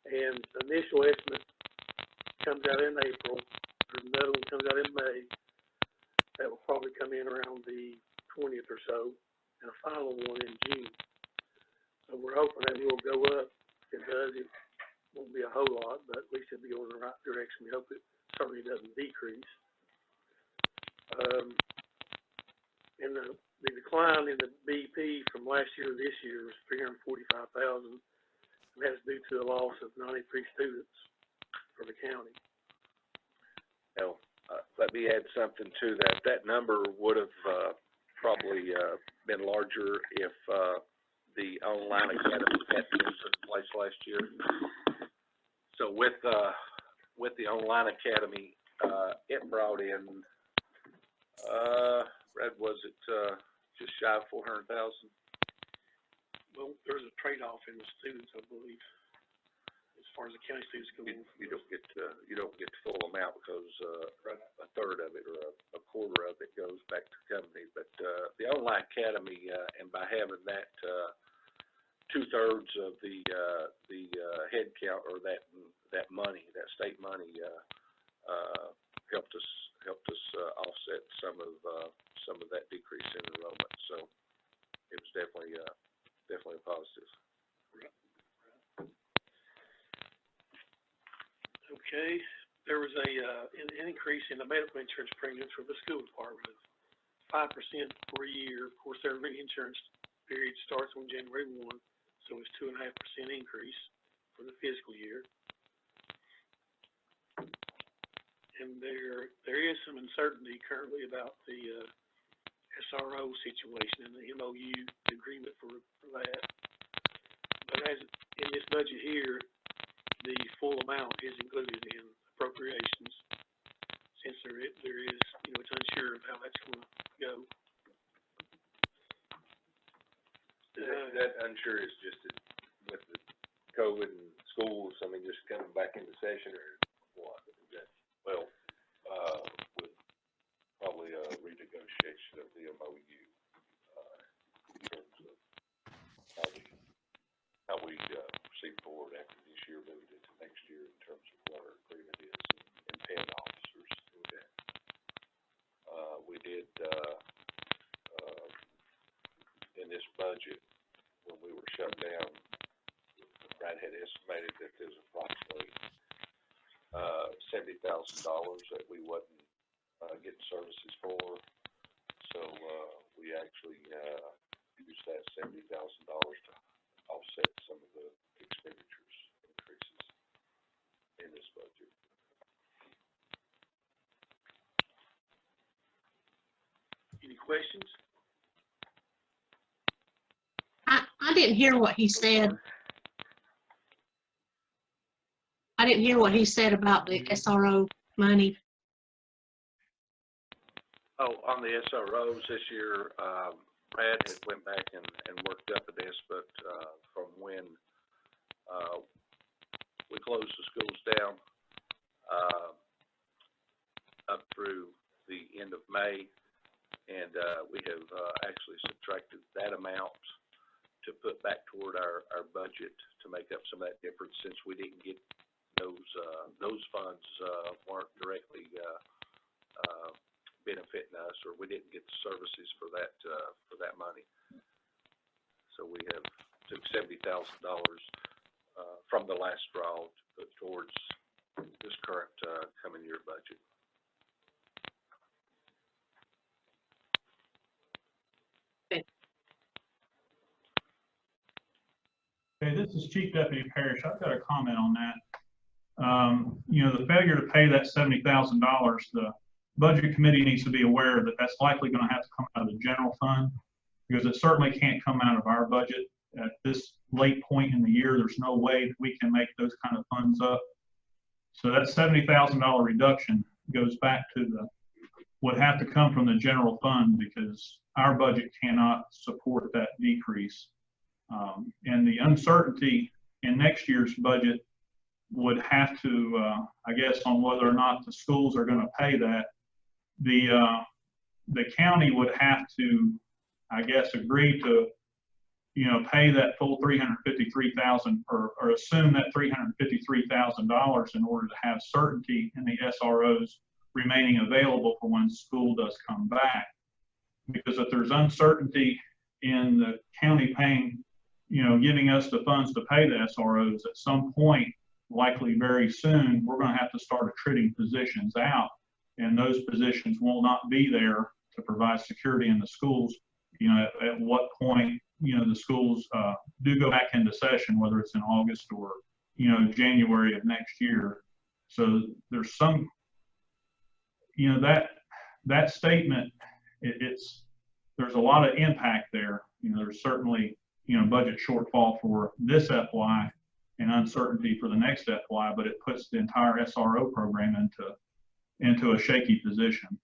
And the initial estimate comes out in April, or another one comes out in May. That will probably come in around the 20th or so, and a final one in June. So we're hoping that will go up. If it does, it won't be a whole lot, but at least it'll be going in the right direction. We hope it certainly doesn't decrease. And the decline in the BP from last year to this year was 345,000, and that's due to the loss of 93 students for the county. Now, let me add something to that. That number would have probably been larger if the online academy had been in place last year. So with the online academy, it brought in, Red, was it just shy of 400,000? Well, there's a trade-off in the students, I believe, as far as the county students go. You don't get the full amount because a third of it or a quarter of it goes back to the company. But the online academy, and by having that 2/3 of the head count or that money, that state money, helped us offset some of that decrease in enrollment. So it was definitely a positive. Okay, there was an increase in the medical insurance premiums for the school department of 5% for a year. Of course, their reinsurance period starts on January 1, so it's 2.5% increase for the fiscal year. And there is some uncertainty currently about the SRO situation and the MOU agreement for that. But as in this budget here, the full amount is included in appropriations, since there is, it's unsure of how that's going to go. That unsure is just with the COVID and schools, I mean, just coming back into session or what? Well, with probably a renegotiation of the MOU in terms of how we proceed forward after this year, moving into next year in terms of what our agreement is and paying officers. Okay. We did in this budget when we were shut down, Brad had estimated that there's approximately $70,000 that we wasn't getting services for. So we actually used that $70,000 to offset some of the expenditures increases in this budget. Any questions? I didn't hear what he said. I didn't hear what he said about the SRO money. Oh, on the SROs this year, Brad had went back and worked up an estimate from when we closed the schools down up through the end of May, and we have actually subtracted that amount to put back toward our budget to make up some of that difference, since we didn't get those funds weren't directly benefiting us, or we didn't get the services for that money. So we have took $70,000 from the last draw to put towards this current coming year budget. Okay, this is Chief Deputy Parrish. I've got a comment on that. The failure to pay that $70,000, the Budget Committee needs to be aware that that's likely going to have to come out of the general fund, because it certainly can't come out of our budget. At this late point in the year, there's no way that we can make those kind of funds up. So that $70,000 reduction goes back to would have to come from the general fund, because our budget cannot support that decrease. And the uncertainty in next year's budget would have to, I guess, on whether or not the schools are going to pay that. The county would have to, I guess, agree to, pay that full $353,000 or assume that $353,000 in order to have certainty in the SROs remaining available for when school does come back. Because if there's uncertainty in the county paying, giving us the funds to pay the SROs. At some point, likely very soon, we're going to have to start attriting positions out, and those positions will not be there to provide security in the schools. At what point, the schools do go back into session, whether it's in August or, January of next year. So there's some, that statement, there's a lot of impact there. There's certainly, budget shortfall for this FY and uncertainty for the next FY, but it puts the entire SRO program into a shaky position.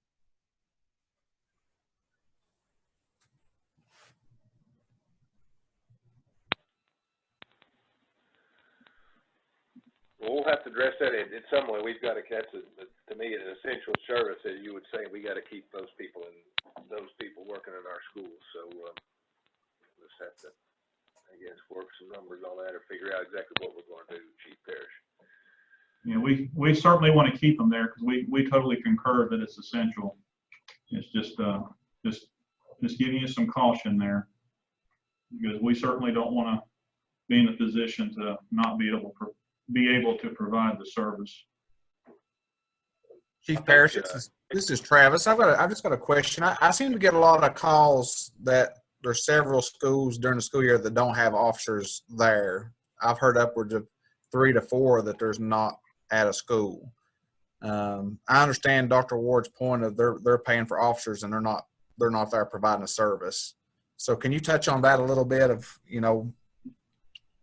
Well, we'll have to address that in some way. We've got to, to me, an essential service, as you would say. We got to keep those people working in our schools. So let's have to, I guess, work some numbers on that or figure out exactly what we're going to do, Chief Parrish. We certainly want to keep them there because we totally concur that it's essential. It's just giving you some caution there, because we certainly don't want to be in a position to not be able to provide the service. Chief Parrish, this is Travis. I've just got a question. I seem to get a lot of calls that there's several schools during the school year that don't have officers there. I've heard upwards of 3 to 4 that there's not at a school. I understand Dr. Ward's point of they're paying for officers and they're not there providing a service. So can you touch on that a little bit of,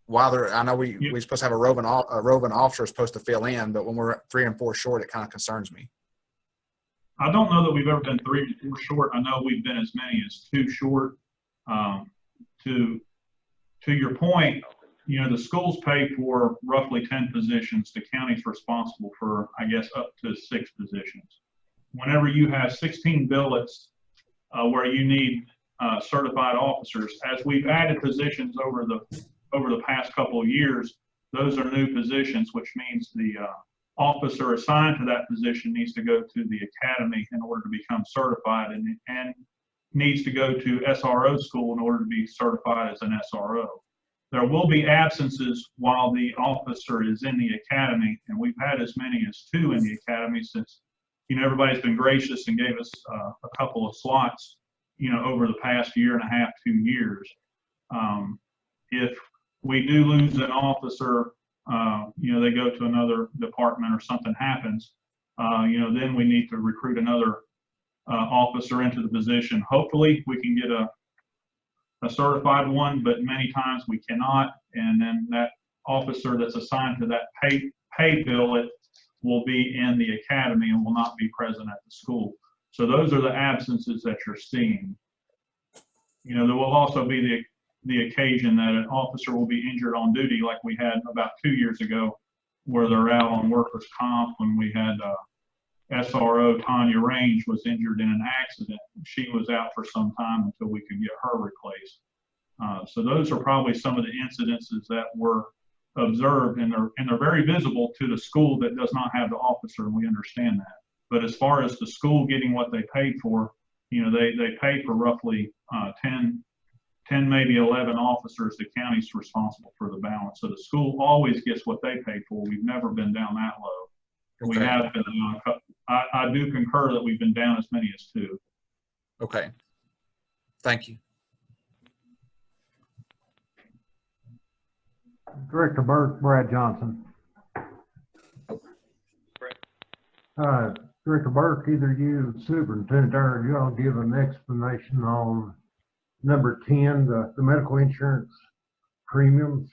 while I know we're supposed to have a roving officer supposed to fill in, but when we're 3 and 4 short, it kind of concerns me. I don't know that we've ever been 3 to 4 short. I know we've been as many as 2 short. To your point, the schools pay for roughly 10 positions. The county's responsible for, I guess, up to 6 positions. Whenever you have 16 billets where you need certified officers, as we've added positions over the past couple of years, those are new positions, which means the officer assigned to that position needs to go to the academy in order to become certified and needs to go to SRO school in order to be certified as an SRO. There will be absences while the officer is in the academy, and we've had as many as 2 in the academy since, everybody's been gracious and gave us a couple of slots, over the past year and a half, 2 years. If we do lose an officer, they go to another department or something happens, then we need to recruit another officer into the position. Hopefully we can get a certified one, but many times we cannot. And then that officer that's assigned to that pay billet will be in the academy and will not be present at the school. So those are the absences that you're seeing. There will also be the occasion that an officer will be injured on duty, like we had about 2 years ago, where they're out on workers' comp when we had SRO Tanya Range was injured in an accident. She was out for some time until we could get her replaced. So those are probably some of the incidences that were observed, and they're very visible to the school that does not have the officer, and we understand that. But as far as the school getting what they paid for, they pay for roughly 10, maybe 11 officers. The county's responsible for the balance. So the school always gets what they pay for. We've never been down that low. Okay. We have been, I do concur that we've been down as many as 2. Okay. Thank you. Director Burke, Brad Johnson. Director Burke, either you, Superintendent, or you all give an explanation on number 10, the medical insurance premiums.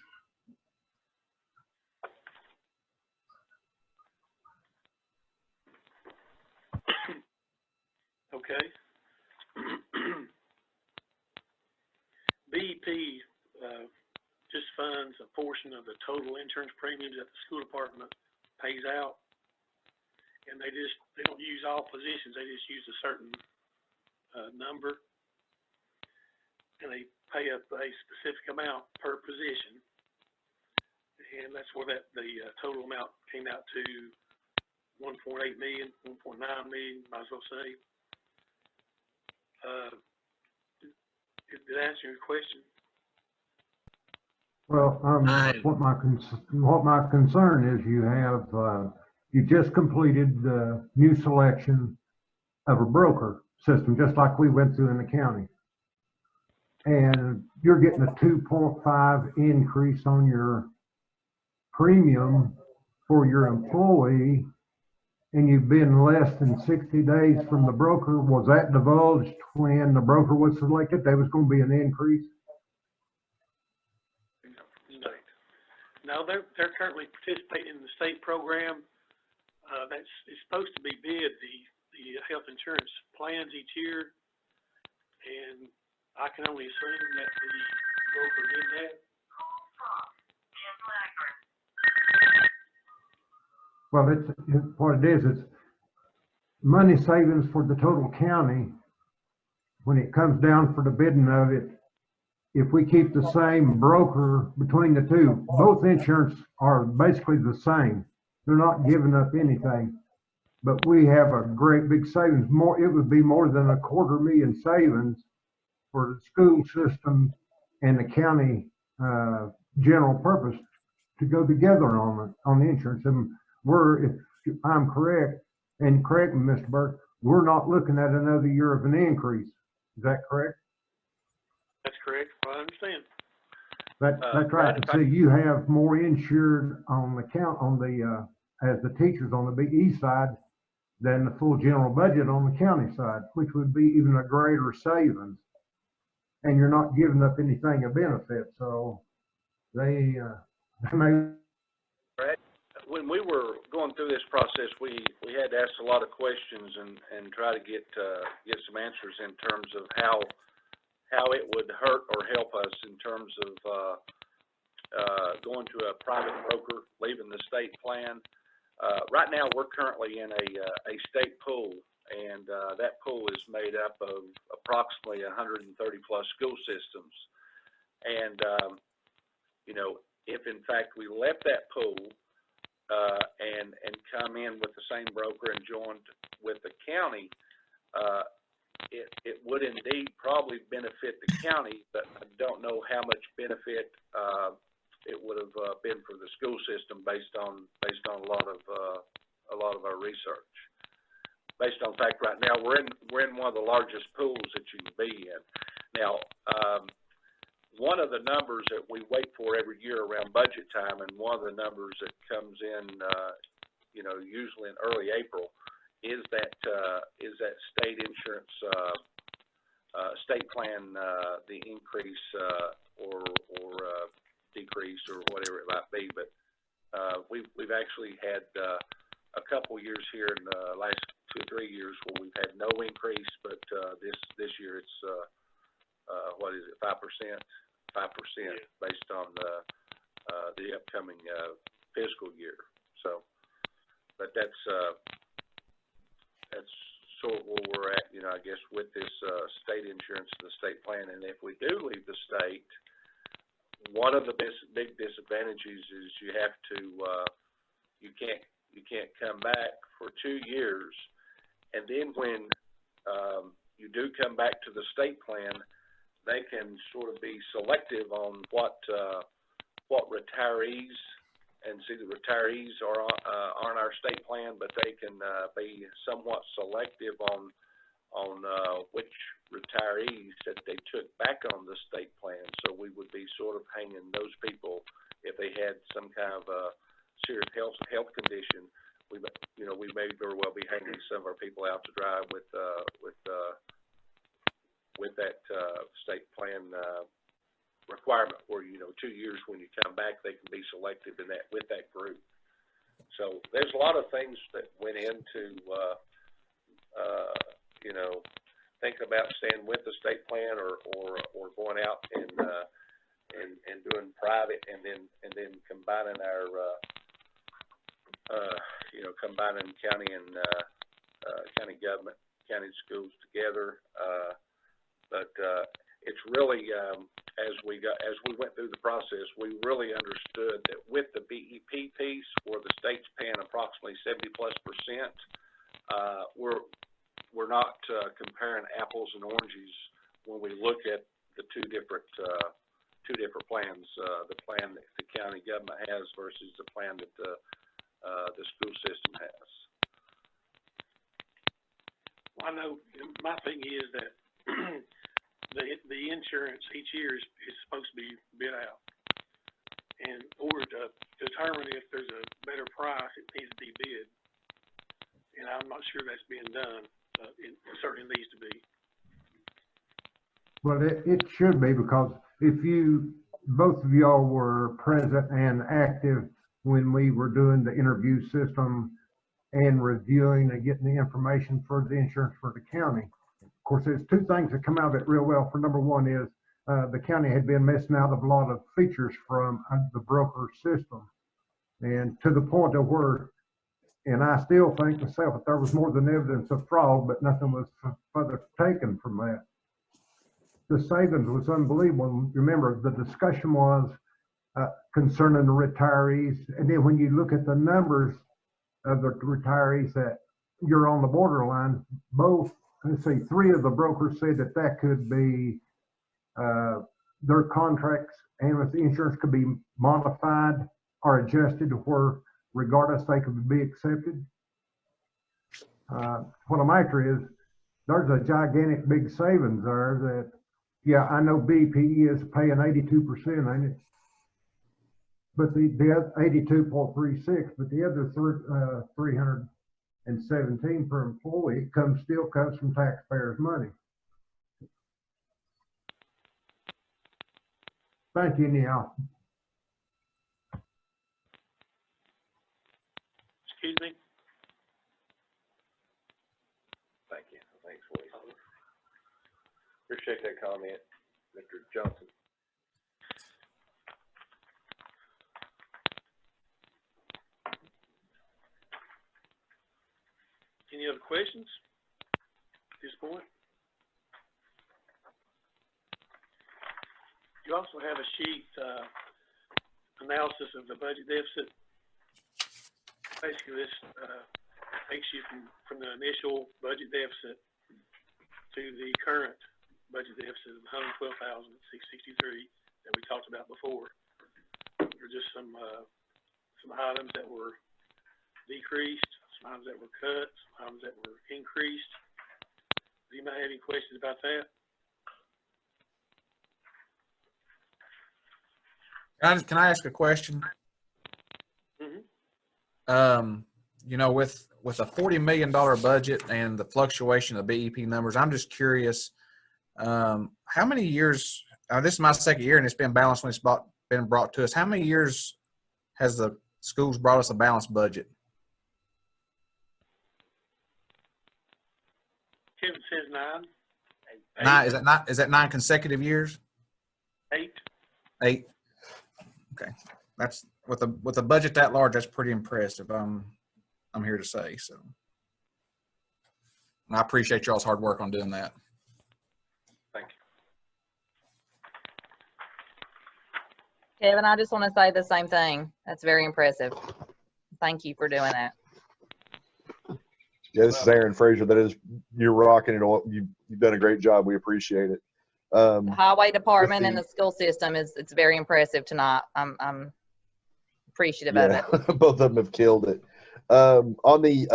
Okay. BEP just funds a portion of the total insurance premiums that the school department pays out, and they don't use all positions. They just use a certain number, and they pay up a specific amount per position, and that's where the total amount came out to 1.8 million, 1.9 million, might as well say. Did that answer your question? Well, what my concern is, you just completed the new selection of a broker system, just like we went through in the county. And you're getting a 2.5 increase on your premium for your employee, and you've been less than 60 days from the broker. Was that divulged when the broker was selected? There was going to be an increase? State. No, they're currently participating in the state program. It's supposed to be bid, the health insurance plans each year, and I can only assume that the broker did that. Well, it's what it is. It's money savings for the total county. When it comes down for the bidding of it, if we keep the same broker between the two, both insurance are basically the same. They're not giving up anything, but we have a great big savings. It would be more than $250,000 savings for the school system and the county general purpose to go together on the insurance. And if I'm correct, and correct me, Mr. Burke, we're not looking at another year of an increase. Is that correct? That's correct. I understand. That's right. So you have more insured on the as the teachers on the BE side than the full general budget on the county side, which would be even a greater savings. And you're not giving up anything of benefit, so they may. When we were going through this process, we had to ask a lot of questions and try to get some answers in terms of how it would hurt or help us in terms of going to a private broker, leaving the state plan. Right now, we're currently in a state pool, and that pool is made up of approximately 130 plus school systems. And if in fact we left that pool and come in with the same broker and joined with the county, it would indeed probably benefit the county, but I don't know how much benefit it would have been for the school system based on a lot of our research. Based on fact, right now we're in one of the largest pools that you can be in. Now, one of the numbers that we wait for every year around budget time, and one of the numbers that comes in, usually in early April, is that state insurance, state plan, the increase or decrease or whatever it might be. But we've actually had a couple years here in the last 2 or 3 years where we've had no increase, but this year it's 5%, based on the upcoming fiscal year. So, but that's sort of where we're at, I guess, with this state insurance and the state plan. And if we do leave the state, one of the big disadvantages is you have to you can't come back for 2 years, and then when you do come back to the state plan, they can sort of be selective on what retirees, and see the retirees aren't our state plan, but they can be somewhat selective on which retirees that they took back on the state plan. So we would be sort of hanging those people if they had some kind of a serious health condition. We may very well be hanging some of our people out to dry with that state plan requirement, where 2 years when you come back, they can be selective in that with that group. So there's a lot of things that went into thinking about staying with the state plan or going out and doing private, and then combining our combining county and county government, county schools together. But it's really as we went through the process, we really understood that with the BEP piece, where the state's paying approximately 70+%, we're not comparing apples and oranges when we look at the two different two different plans, the plan that the county government has versus the plan that the school system has. Well, I know, my thing is that the insurance each year is supposed to be bid out. And in order to determine if there's a better price, it needs to be bid. And I'm not sure that's being done. It certainly needs to be. Well, it should be, because if both of y'all were present and active when we were doing the interview system and reviewing and getting the information for the insurance for the county. Of course, there's two things that come out of it real well. For number one is the county had been missing out of a lot of features from the broker system. And to the point of where, and I still think myself that there was more than evidence of fraud, but nothing was further taken from that. The savings was unbelievable. Remember, the discussion was concerning the retirees. And then when you look at the numbers of the retirees that you're on the borderline, both, let's see, 3 of the brokers said that could be their contracts and with the insurance could be modified or adjusted to where regardless they could be accepted. What I'm after is there's a gigantic big savings there that, yeah, I know BP is paying 82%, ain't it? But the 82.36, but the other 317 per employee still comes from taxpayers' money. Thank you, Neil. Excuse me? Thank you. Thanks, Willie. Appreciate that comment, Mr. Johnson. Any other questions at this point? You also have a sheet, analysis of the budget deficit. Basically, this takes you from the initial budget deficit to the current budget deficit of $112,663 that we talked about before. There are just some items that were decreased, some items that were cut, some items that were increased. Do you have any questions about that? Can I ask a question? Mm-hmm. You know, with a $40 million budget and the fluctuation of BEP numbers, I'm just curious, how many years, this is my second year and it's been balanced when it's been brought to us. How many years has the schools brought us a balanced budget? Kevin says 9. 9, is that 9 consecutive years? 8. 8. Okay. That's with a budget that large, that's pretty impressive. I'm here to say so. And I appreciate y'all's hard work on doing that. Thank you. Kevin, I just want to say the same thing. That's very impressive. Thank you for doing that. Yeah, this is Aaron Frazier. You're rocking it all. You've done a great job. We appreciate it. The highway department and the school system it's very impressive tonight. I'm appreciative of it. Both of them have killed it. On the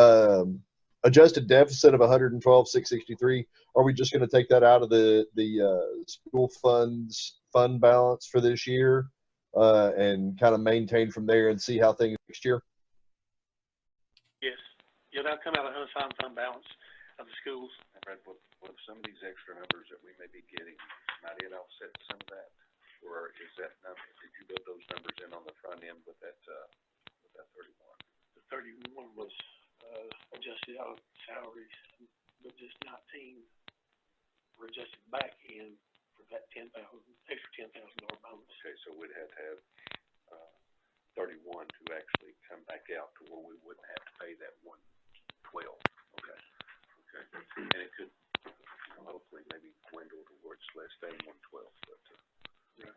adjusted deficit of 112,663, are we just going to take that out of the school fund balance for this year and kind of maintain from there and see how things next year? Yes. Yeah, that'll come out of the unassigned fund balance of the schools. Brad, with some of these extra numbers that we may be getting, might it offset some of that? Or is that number, did you build those numbers in on the front end with that 31? The 31 was adjusted out of salaries, but just 19 were adjusted back in for that extra $10,000 bonus. Okay, so we'd have to have 31 to actually come back out to where we wouldn't have to pay that 112. Okay. And it could hopefully maybe dwindle towards less than 112. But yeah.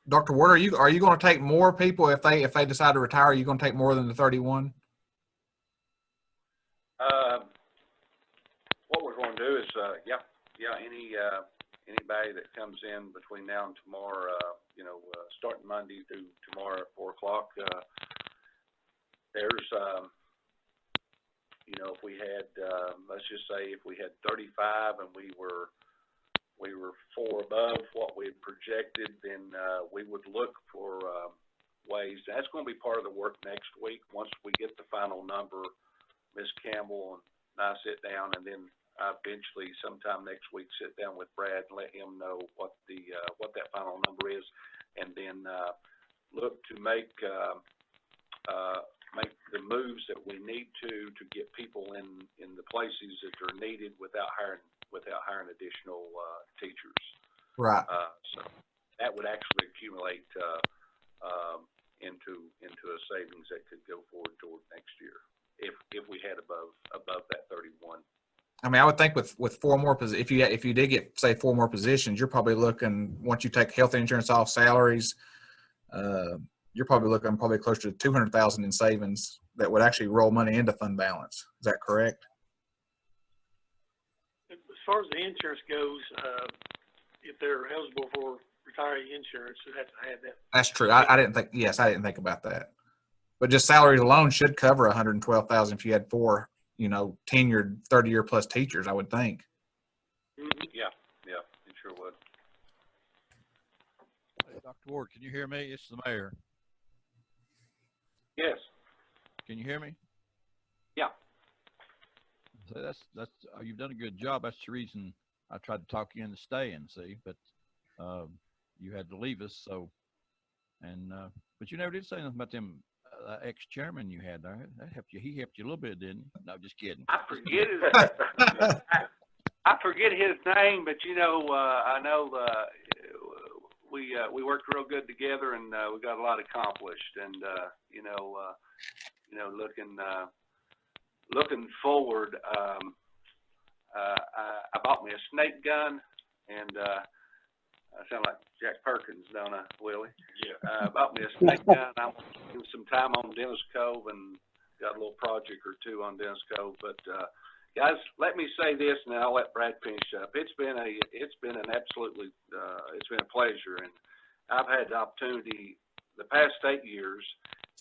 Dr. Ward, are you going to take more people if they decide to retire? Are you going to take more than the 31? What we're going to do is, anybody that comes in between now and tomorrow, starting Monday through tomorrow at 4 o'clock, there's, if we had, let's just say if we had 35 and we were 4 above what we had projected, then we would look for ways. That's going to be part of the work next week. Once we get the final number, Ms. Campbell and I sit down, and then I eventually sometime next week sit down with Brad and let him know what that final number is, and then look to make the moves that we need to get people in the places that are needed without hiring additional teachers. Right. So that would actually accumulate into a savings that could go forward toward next year if we had above that 31. I mean, I would think with 4 more positions, if you did get, say, 4 more positions, you're probably looking, once you take health insurance off, salaries, you're probably looking close to $200,000 in savings that would actually roll money into fund balance. Is that correct? As far as the insurance goes, if they're eligible for retiree insurance, they have to have that. That's true. I didn't think about that. But just salaries alone should cover $112,000 if you had 4, tenured 30-year plus teachers, I would think. Yeah, it sure would. Hey, Dr. Ward, can you hear me? It's the mayor. Yes. Can you hear me? Yeah. So that's you've done a good job. That's the reason I tried to talk you into staying. See, but you had to leave us. So, but you never did say anything about them ex-chairman you had there. That helped you. He helped you a little bit, didn't he? No, just kidding. I forget I forget his name, but I know we worked real good together, and we got a lot accomplished. And looking forward, I bought me a snake gun, and I sound like Jack Perkins, don't I, Willie? Yeah. Bought me a snake gun. I'm going to do some time on Dennis Cove, and got a little project or 2 on Dennis Cove. But guys, let me say this, and then I'll let Brad finish up. It's been a pleasure, and I've had the opportunity the past 8 years,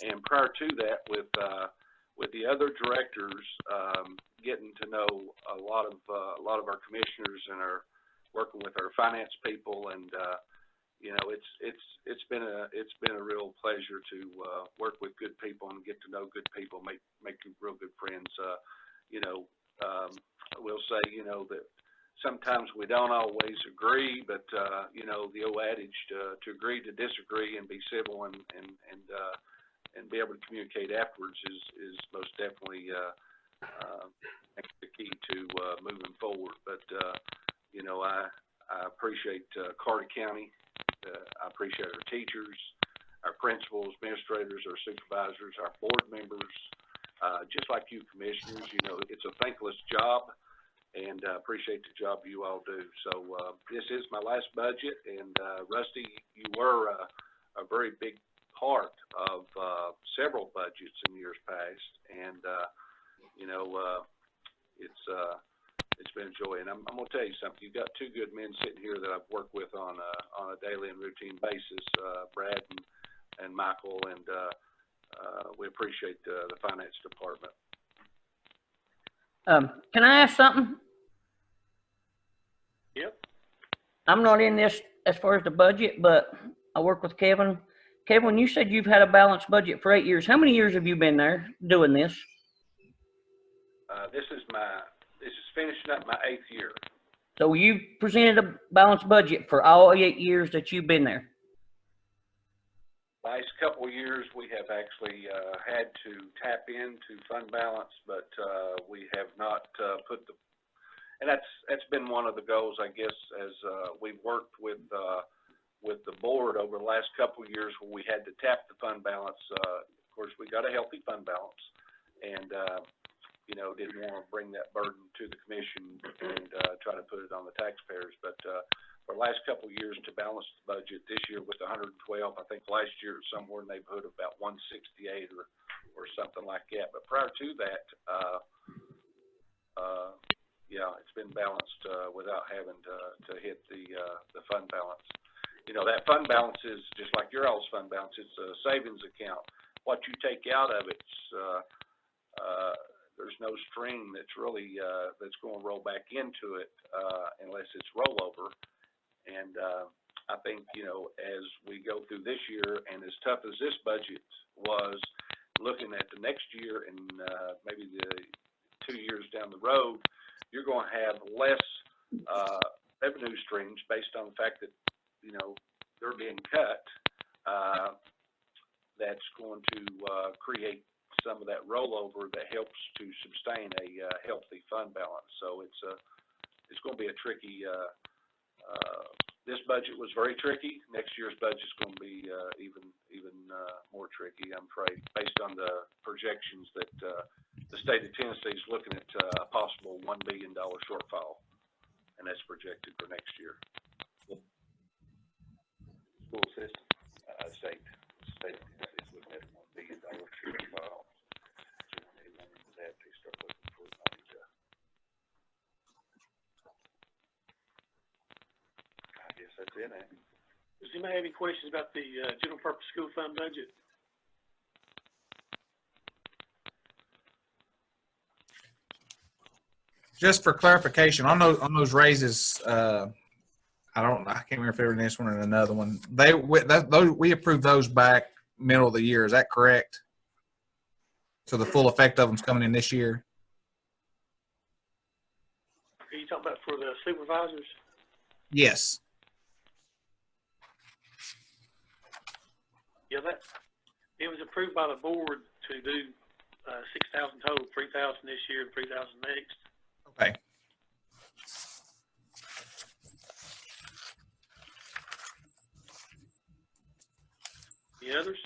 and prior to that with the other directors, getting to know a lot of our commissioners and working with our finance people, and it's been a real pleasure to work with good people and get to know good people, make real good friends. We'll say that sometimes we don't always agree, but the old adage to agree to disagree and be civil and be able to communicate afterwards is most definitely the key to moving forward. But I appreciate Carter County. I appreciate our teachers, our principals, administrators, our supervisors, our board members, just like you commissioners. It's a thankless job, and I appreciate the job you all do. So this is my last budget, and Rusty, you were a very big part of several budgets in years past, and it's been a joy. And I'm going to tell you something. You've got 2 good men sitting here that I've worked with on a daily and routine basis, Brad and Michael, and we appreciate the finance department. Can I ask something? Yep. I'm not in this as far as the budget, but I work with Kevin. Kevin, you said you've had a balanced budget for 8 years. How many years have you been there doing this? This is finishing up my 8th year. So you've presented a balanced budget for all 8 years that you've been there? Last couple of years, we have actually had to tap into fund balance, but we have not and that's been one of the goals, I guess, as we've worked with the board over the last couple of years where we had to tap the fund balance. Of course, we got a healthy fund balance, and didn't want to bring that burden to the commission and try to put it on the taxpayers. But for the last couple of years, to balance the budget this year with 112, I think last year it was somewhere in the neighborhood of about 168 or something like that. But prior to that, yeah, it's been balanced, without having to hit the fund balance. You know, that fund balance is just like your all's fund balance. It's a savings account. What you take out of it's, there's no string that's really, that's going to roll back into it, unless it's rollover. And, I think, you know, as we go through this year, and as tough as this budget was, looking at the next year and, maybe the 2 years down the road, you're going to have less, revenue streams based on the fact that, you know, they're being cut. That's going to, create some of that rollover that helps to sustain a, healthy fund balance. So it's going to be a tricky, this budget was very tricky. Next year's budget is going to be, even more tricky, I'm afraid, based on the projections that, the state of Tennessee is looking at a possible $1 billion shortfall, and that's projected for next year. School system, state of Tennessee is looking at $1 billion shortfall. That they start looking for money to. I guess that's it, Andy. Does anybody have any questions about the general purpose school fund budget? Just for clarification, on those raises, I can't remember if they were in this one or another one. We approved those back middle of the year. Is that correct? So the full effect of them's coming in this year? Are you talking about for the supervisors? Yes. Yeah, it was approved by the board to do 6,000 total, 3,000 this year and 3,000 next. Okay. The others?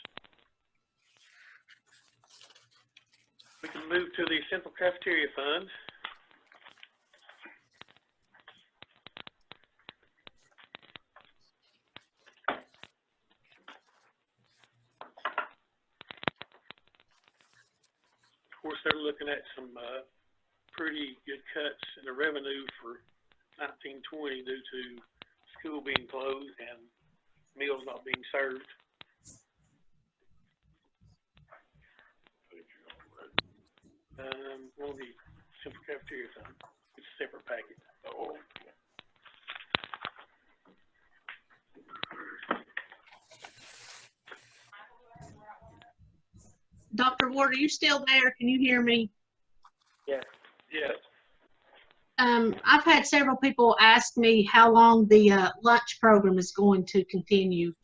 We can move to the central cafeteria fund. Of course, they're looking at some pretty good cuts in the revenue for 1920 due to school being closed and meals not being served. On the central cafeteria fund, it's a separate packet. Oh. Dr. Ward, are you still there? Can you hear me? Yes. Yes. I've had several people ask me how long the lunch program is going to continue.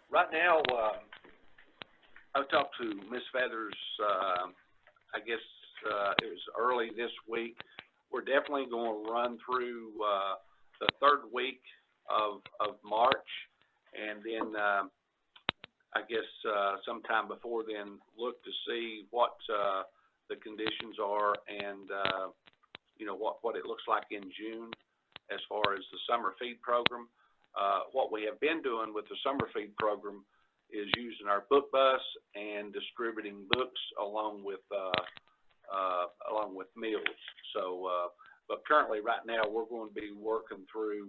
Right now, I talked to Ms. Feathers, I guess it was early this week. We're definitely going to run through the third week of March, and then I guess sometime before then look to see what the conditions are and you know what it looks like in June as far as the summer feed program. What we have been doing with the summer feed program is using our book bus and distributing books along with meals. So, but currently right now we're going to be working through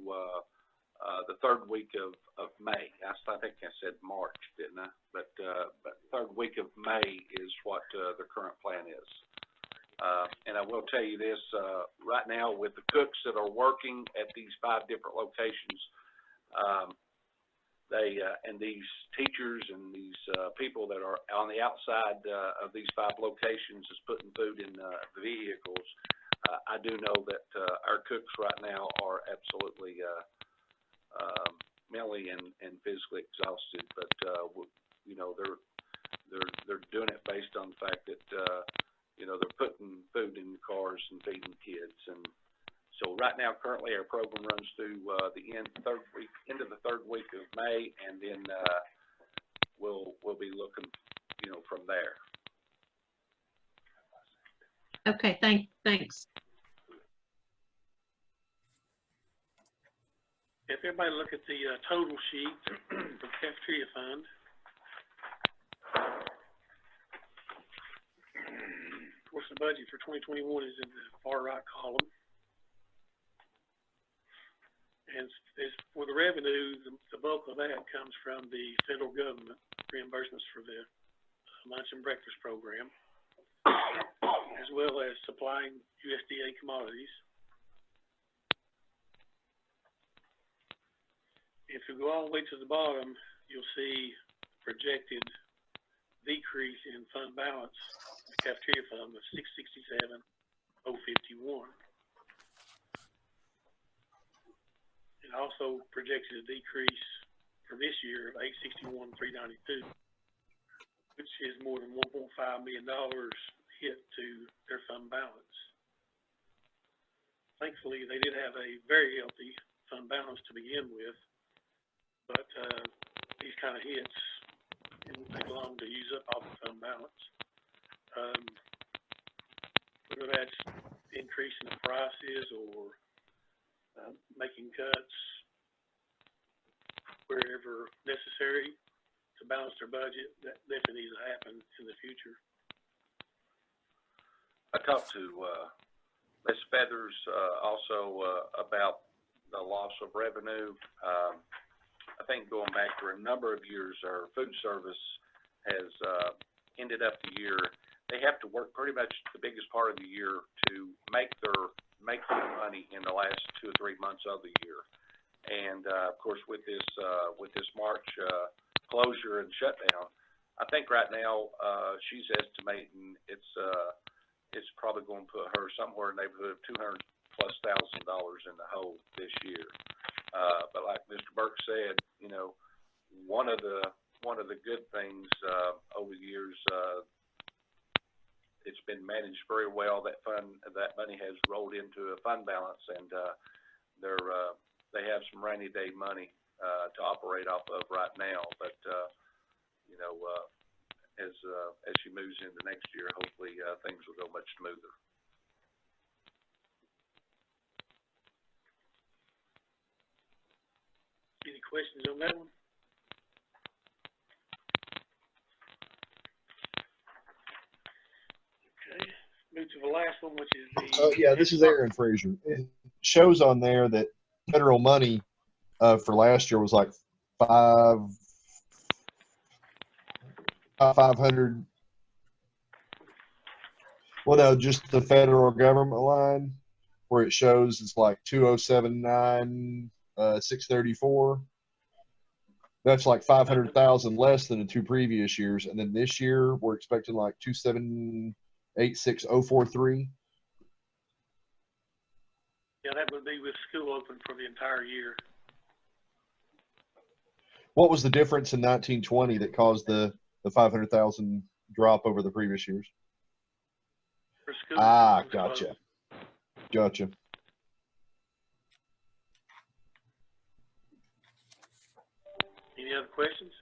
the third week of May. I think I said March, didn't I? But third week of May is what the current plan is. And I will tell you this, right now with the cooks that are working at these 5 different locations, they and these teachers and these people that are on the outside of these 5 locations is putting food in the vehicles. I do know that our cooks right now are absolutely mentally and physically exhausted, but you know they're doing it based on the fact that you know they're putting food in the cars and feeding kids. And so right now, currently, our program runs through the end of the third week of May, and then we'll be looking, you know, from there. Okay, thanks. If everybody look at the total sheet for cafeteria fund. Of course, the budget for 2021 is in the far right column. And as for the revenue, the bulk of that comes from the federal government reimbursements for the lunch and breakfast program, as well as supplying USDA commodities. If you go all the way to the bottom, you'll see projected decrease in fund balance, the cafeteria fund of 667,051. It also projected a decrease for this year of 861,392, which is more than $1.5 million hit to their fund balance. Thankfully, they did have a very healthy fund balance to begin with, but these kind of hits, it won't take long to use up all the fund balance. Whether that's increasing the prices or making cuts wherever necessary to balance their budget, that definitely needs to happen in the future. I talked to Ms. Feathers also about the loss of revenue. I think going back for a number of years, our food service has ended up the year. They have to work pretty much the biggest part of the year to make their money in the last 2 or 3 months of the year. And of course, with this March closure and shutdown, I think right now she's estimating it's probably going to put her somewhere in the neighborhood of $200,000+ in the hole this year. But like Mr. Burke said, you know, one of the good things over the years, it's been managed very well. That money has rolled into a fund balance, and they have some rainy day money to operate off of right now. But you know, as she moves into next year, hopefully things will go much smoother. Any questions on that one? Okay, move to the last one, which is the. Oh yeah, this is Aaron Frazier. It shows on there that federal money for last year was like 500. Well, no, just the federal government line where it shows it's like 207,900. 634. That's like 500,000 less than the 2 previous years, and then this year we're expecting like 2786043. Yeah, that would be with school open for the entire year. What was the difference in 1920 that caused the 500,000 drop over the previous years? For school. Gotcha. Gotcha. Any other questions?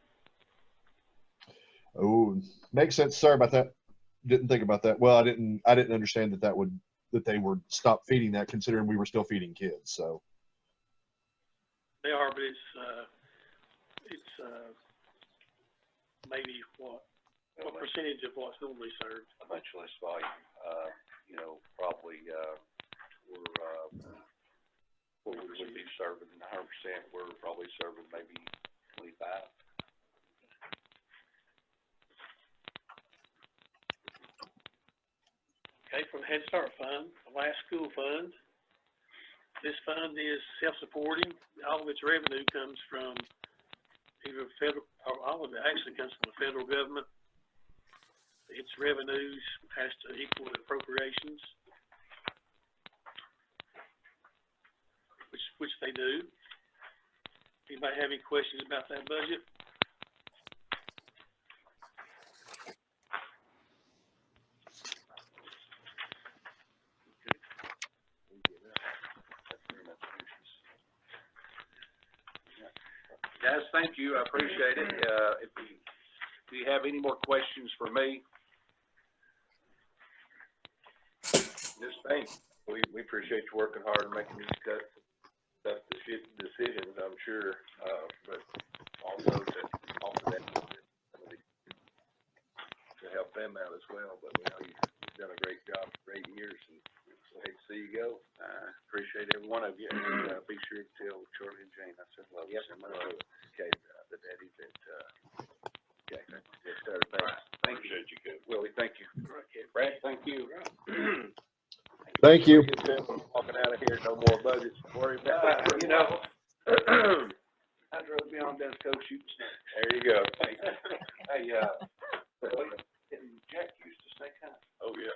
Oh, makes sense. Sorry about that. Didn't think about that. Well, I didn't understand that they would stop feeding that, considering we were still feeding kids. So they are, but it's maybe what percentage of what's normally served? A much less volume. You know, probably what we would be serving 100%. We're probably serving maybe 25. Okay, from the Head Start Fund, the last school fund. This fund is self-supporting. All of its revenue comes from either federal, or all of it actually comes from the federal government. Its revenues has to equal the appropriations, which they do. Anybody have any questions about that budget? Guys, thank you. I appreciate it. If you have any more questions for me, just think. We appreciate you working hard and making these tough decisions, I'm sure, but also to offer that to help them out as well. But we know you done a great job for 8 years, and so hate to see you go. Appreciate every one of you, and be sure to tell Charlie and Jane I said hello. Yes, Send my hello. love. Okay, the daddy that, okay, yes, sir, thanks. Thank you. Appreciate you, good. Willie, thank you. Okay, Brad, thank you. Thank you. Walking out of here, no more budgets to worry about. You know, I drove beyond Dennis Cove shooting snakes. There you go. Hey, Jack used to snake hunt. Oh, yeah.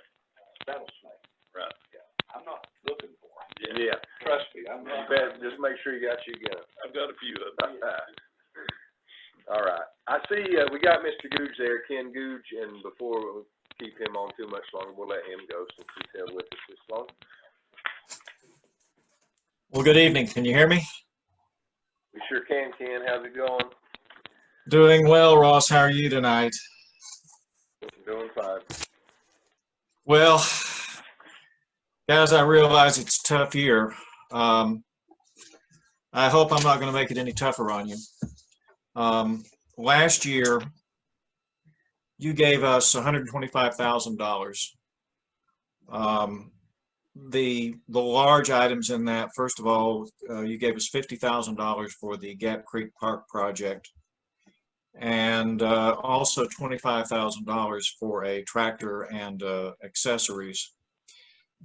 Rattlesnake. Right. Yeah. I'm not looking for it. Yeah. Trust me, I'm not. Just make sure you got your gun. I've got a few of them. All right. I see, we got Mr. Googe there, Ken Googe, and before we keep him on too much longer, we'll let him go since he's held with us this long. Well, good evening. Can you hear me? We sure can, Ken. How's it going? Doing well, Ross. How are you tonight? Doing fine. Well, guys, I realize it's a tough year. I hope I'm not going to make it any tougher on you. Last year, you gave us $125,000. The large items in that, first of all, you gave us $50,000 for the Gap Creek Park project, and also $25,000 for a tractor and accessories.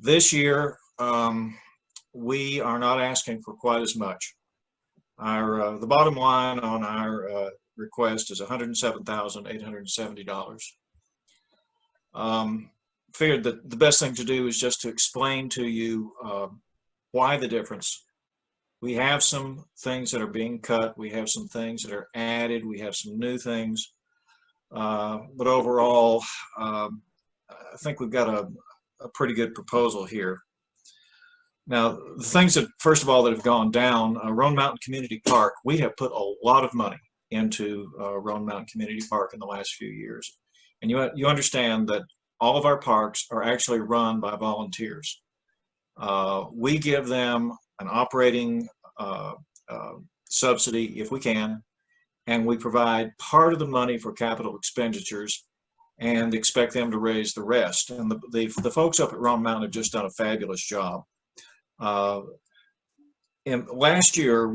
This year, we are not asking for quite as much. Our the bottom line on our request is $107,870. Figured that the best thing to do is just to explain to you why the difference. We have some things that are being cut. We have some things that are added. We have some new things. But overall, I think we've got a pretty good proposal here. Now, the things that, first of all, that have gone down, Roan Mountain Community Park, we have put a lot of money into Roan Mountain Community Park in the last few years. And you understand that all of our parks are actually run by volunteers. We give them an operating subsidy if we can, and we provide part of the money for capital expenditures and expect them to raise the rest. And the folks up at Roan Mountain have just done a fabulous job. Last year,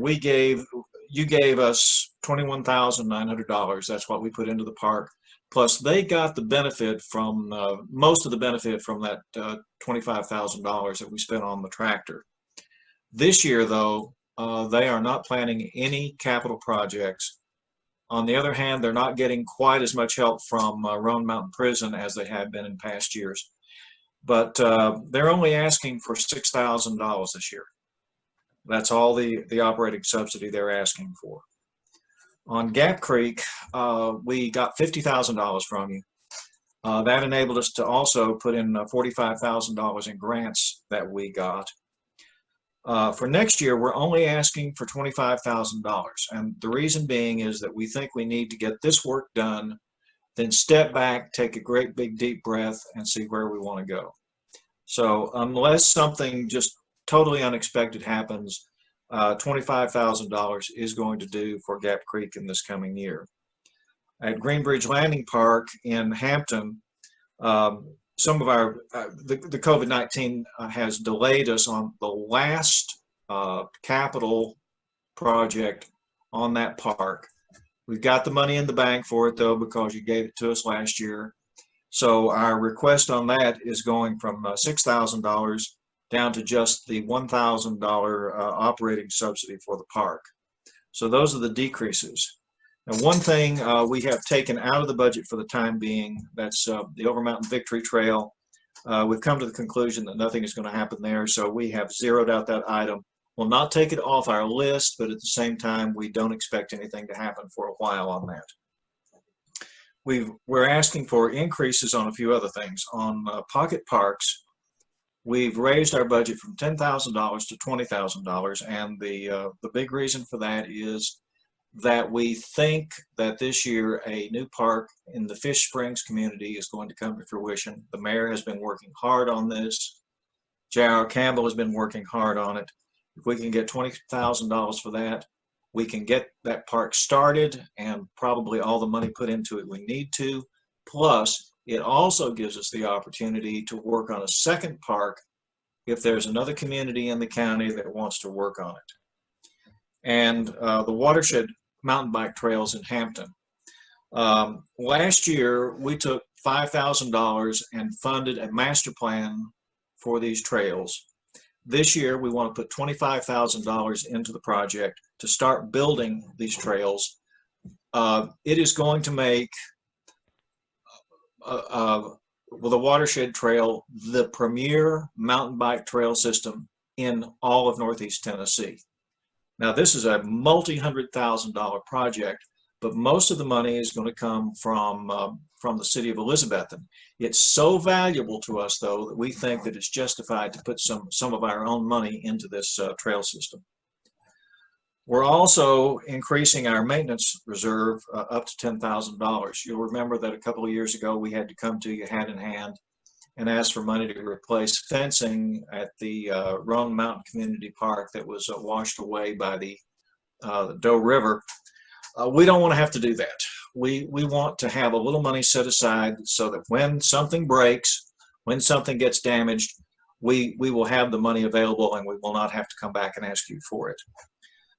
you gave us $21,900. That's what we put into the park. Plus, they got the benefit from, most of the benefit from that $25,000 that we spent on the tractor. This year, though, they are not planning any capital projects. On the other hand, they're not getting quite as much help from Roan Mountain Prison as they have been in past years. But they're only asking for $6,000 this year. That's all the operating subsidy they're asking for. On Gap Creek, we got $50,000 from you. That enabled us to also put in $45,000 in grants that we got. For next year, we're only asking for $25,000. And the reason being is that we think we need to get this work done, then step back, take a great big deep breath, and see where we want to go. So unless something just totally unexpected happens, $25,000 is going to do for Gap Creek in this coming year. At Greenbridge Landing Park in Hampton, some of our, the COVID-19 has delayed us on the last capital project on that park. We've got the money in the bank for it though, because you gave it to us last year. So our request on that is going from $6,000 down to just the $1,000 operating subsidy for the park. So those are the decreases. Now, one thing we have taken out of the budget for the time being, that's the Over Mountain Victory Trail. We've come to the conclusion that nothing is going to happen there, so we have zeroed out that item. We'll not take it off our list, but at the same time, we don't expect anything to happen for a while on that. We're asking for increases on a few other things. On pocket parks, we've raised our budget from $10,000 to $20,000, and the big reason for that is that we think that this year a new park in the Fish Springs community is going to come to fruition. The mayor has been working hard on this. J.R. Campbell has been working hard on it. If we can get $20,000 for that, we can get that park started and probably all the money put into it we need to. Plus, It also gives us the opportunity to work on a second park if there's another community in the county that wants to work on it. And the watershed mountain bike trails in Hampton. Last year, we took $5,000 and funded a master plan for these trails. This year, we want to put $25,000 into the project to start building these trails. It is going to make the watershed trail the premier mountain bike trail system in all of Northeast Tennessee. Now, this is a multi-$100,000 project, but most of the money is going to come from the city of Elizabethton. It's so valuable to us, though, that we think that it's justified to put some of our own money into this trail system. We're also increasing our maintenance reserve up to $10,000. You'll remember that a couple of years ago we had to come to you hand in hand and ask for money to replace fencing at the Roan Mountain Community Park that was washed away by the Doe River. We don't want to have to do that. We want to have a little money set aside so that when something breaks, when something gets damaged, we will have the money available and we will not have to come back and ask you for it.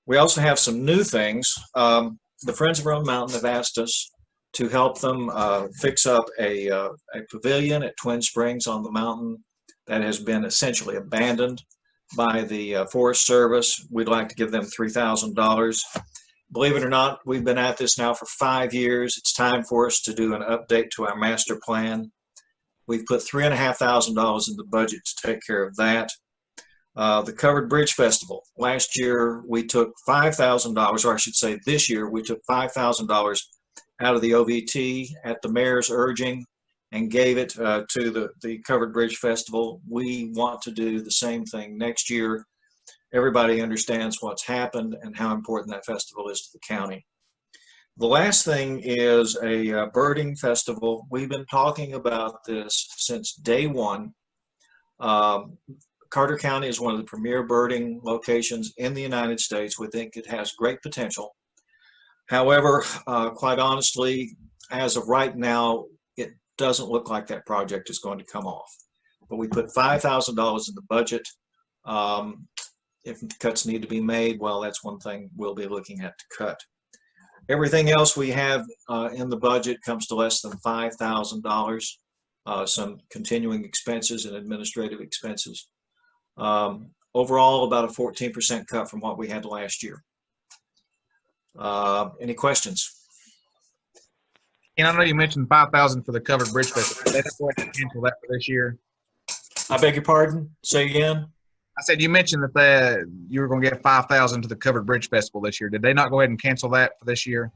We also have some new things. The Friends of Roan Mountain have asked us to help them fix up a pavilion at Twin Springs on the mountain that has been essentially abandoned by the Forest Service. We'd like to give them $3,000. Believe it or not, we've been at this now for 5 years. It's time for us to do an update to our master plan. We've put $3,500 in the budget to take care of that. The Covered Bridge Festival. Last year, we took $5,000, or I should say this year, we took $5,000 out of the OVT at the mayor's urging and gave it to the Covered Bridge Festival. We want to do the same thing next year. Everybody understands what's happened and how important that festival is to the county. The last thing is a birding festival. We've been talking about this since day one. Carter County is one of the premier birding locations in the United States. We think it has great potential. However, quite honestly, as of right now, it doesn't look like that project is going to come off. But we put $5,000 in the budget. If cuts need to be made, well, that's one thing we'll be looking at to cut. Everything else we have in the budget comes to less than $5,000. Some continuing expenses and administrative expenses. Overall, about a 14% cut from what we had last year. Any questions? And I know you mentioned $5,000 for the Covered Bridge Festival. They don't go ahead and cancel that for this year. I beg your pardon? Say again? I said you mentioned that you were going to get $5,000 to the Covered Bridge Festival this year. Did they not go ahead and cancel that for this year?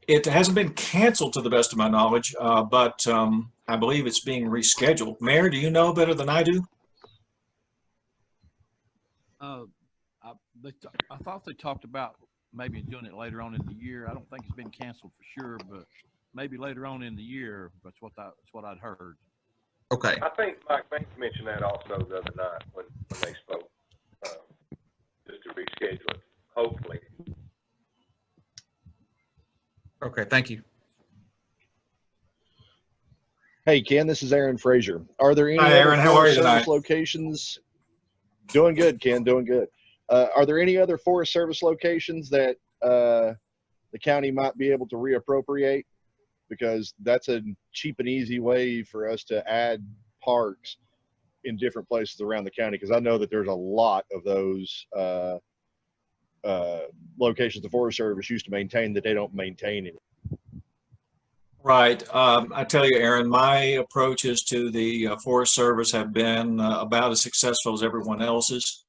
It hasn't been canceled to the best of my knowledge, but I believe it's being rescheduled. Mayor, do you know better than I do? I thought they talked about maybe doing it later on in the year. I don't think it's been canceled for sure, but maybe later on in the year. That's what I'd heard. Okay. I think Mike Banks mentioned that also the other night when they spoke, just to reschedule it, hopefully. Okay, thank you. Hey, Ken, this is Aaron Frazier. Are there any Hi, Aaron. How are you Service tonight? locations? Doing good, Ken, doing good. Are there any other Forest Service locations that the county might be able to reappropriate? Because that's a cheap and easy way for us to add parks in different places around the county. Because I know that there's a lot of those locations the Forest Service used to maintain that they don't maintain anymore. Right. I tell you, Aaron, my approaches to the Forest Service have been about as successful as everyone else's.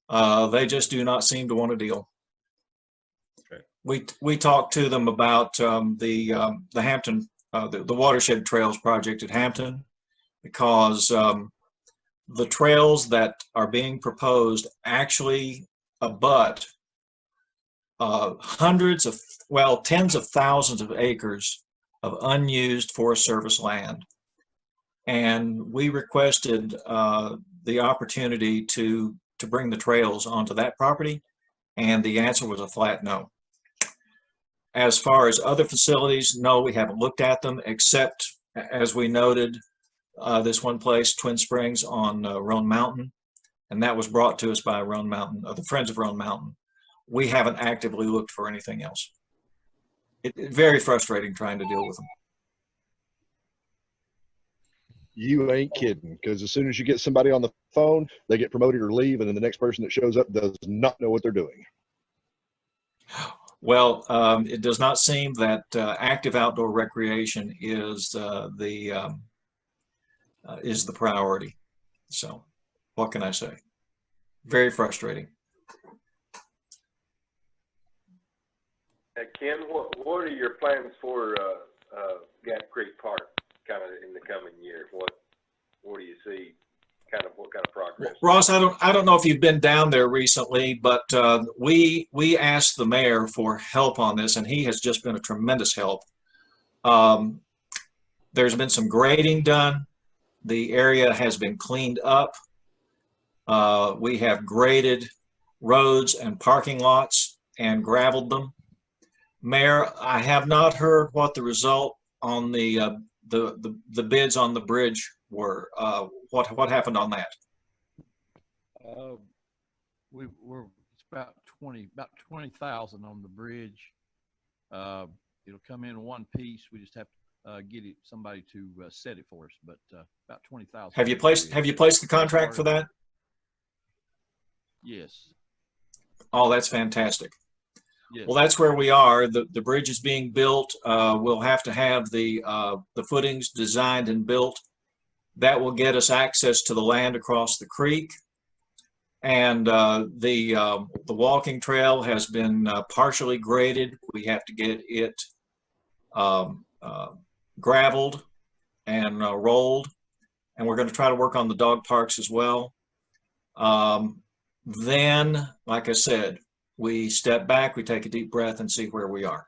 They just do not seem to want to deal. We talked to them about the Hampton, the Watershed Trails project at Hampton, because the trails that are being proposed actually abut tens of thousands of acres of unused Forest Service land. And we requested the opportunity to bring the trails onto that property, and the answer was a flat no. As far as other facilities, no, we haven't looked at them, except, as we noted, this one place, Twin Springs on Roan Mountain, and that was brought to us by Roan Mountain, the Friends of Roan Mountain. We haven't actively looked for anything else. It's very frustrating trying to deal with them. You ain't kidding, because as soon as you get somebody on the phone, they get promoted or leave, and then the next person that shows up does not know what they're doing. Well, it does not seem that active outdoor recreation is the priority. So, what can I say? Very frustrating. Ken, what are your plans for Gap Creek Park kind of in the coming year? What do you see? What kind of progress? Ross, I don't know if you've been down there recently, but we asked the mayor for help on this, and he has just been a tremendous help. There's been some grading done. The area has been cleaned up. We have graded roads and parking lots and gravelled them. Mayor, I have not heard what the result on the bids on the bridge were. What happened on that? It's about 20,000 on the bridge. It'll come in one piece. We just have to get somebody to set it for us. But about 20,000. Have you placed the contract for that? Yes. Oh, that's fantastic. Yes. Well, that's where we are. The bridge is being built. We'll have to have the footings designed and built. That will get us access to the land across the creek. And the walking trail has been partially graded. We have to get it gravelled and rolled. And we're going to try to work on the dog parks as well. Then, like I said, we step back, we take a deep breath, and see where we are.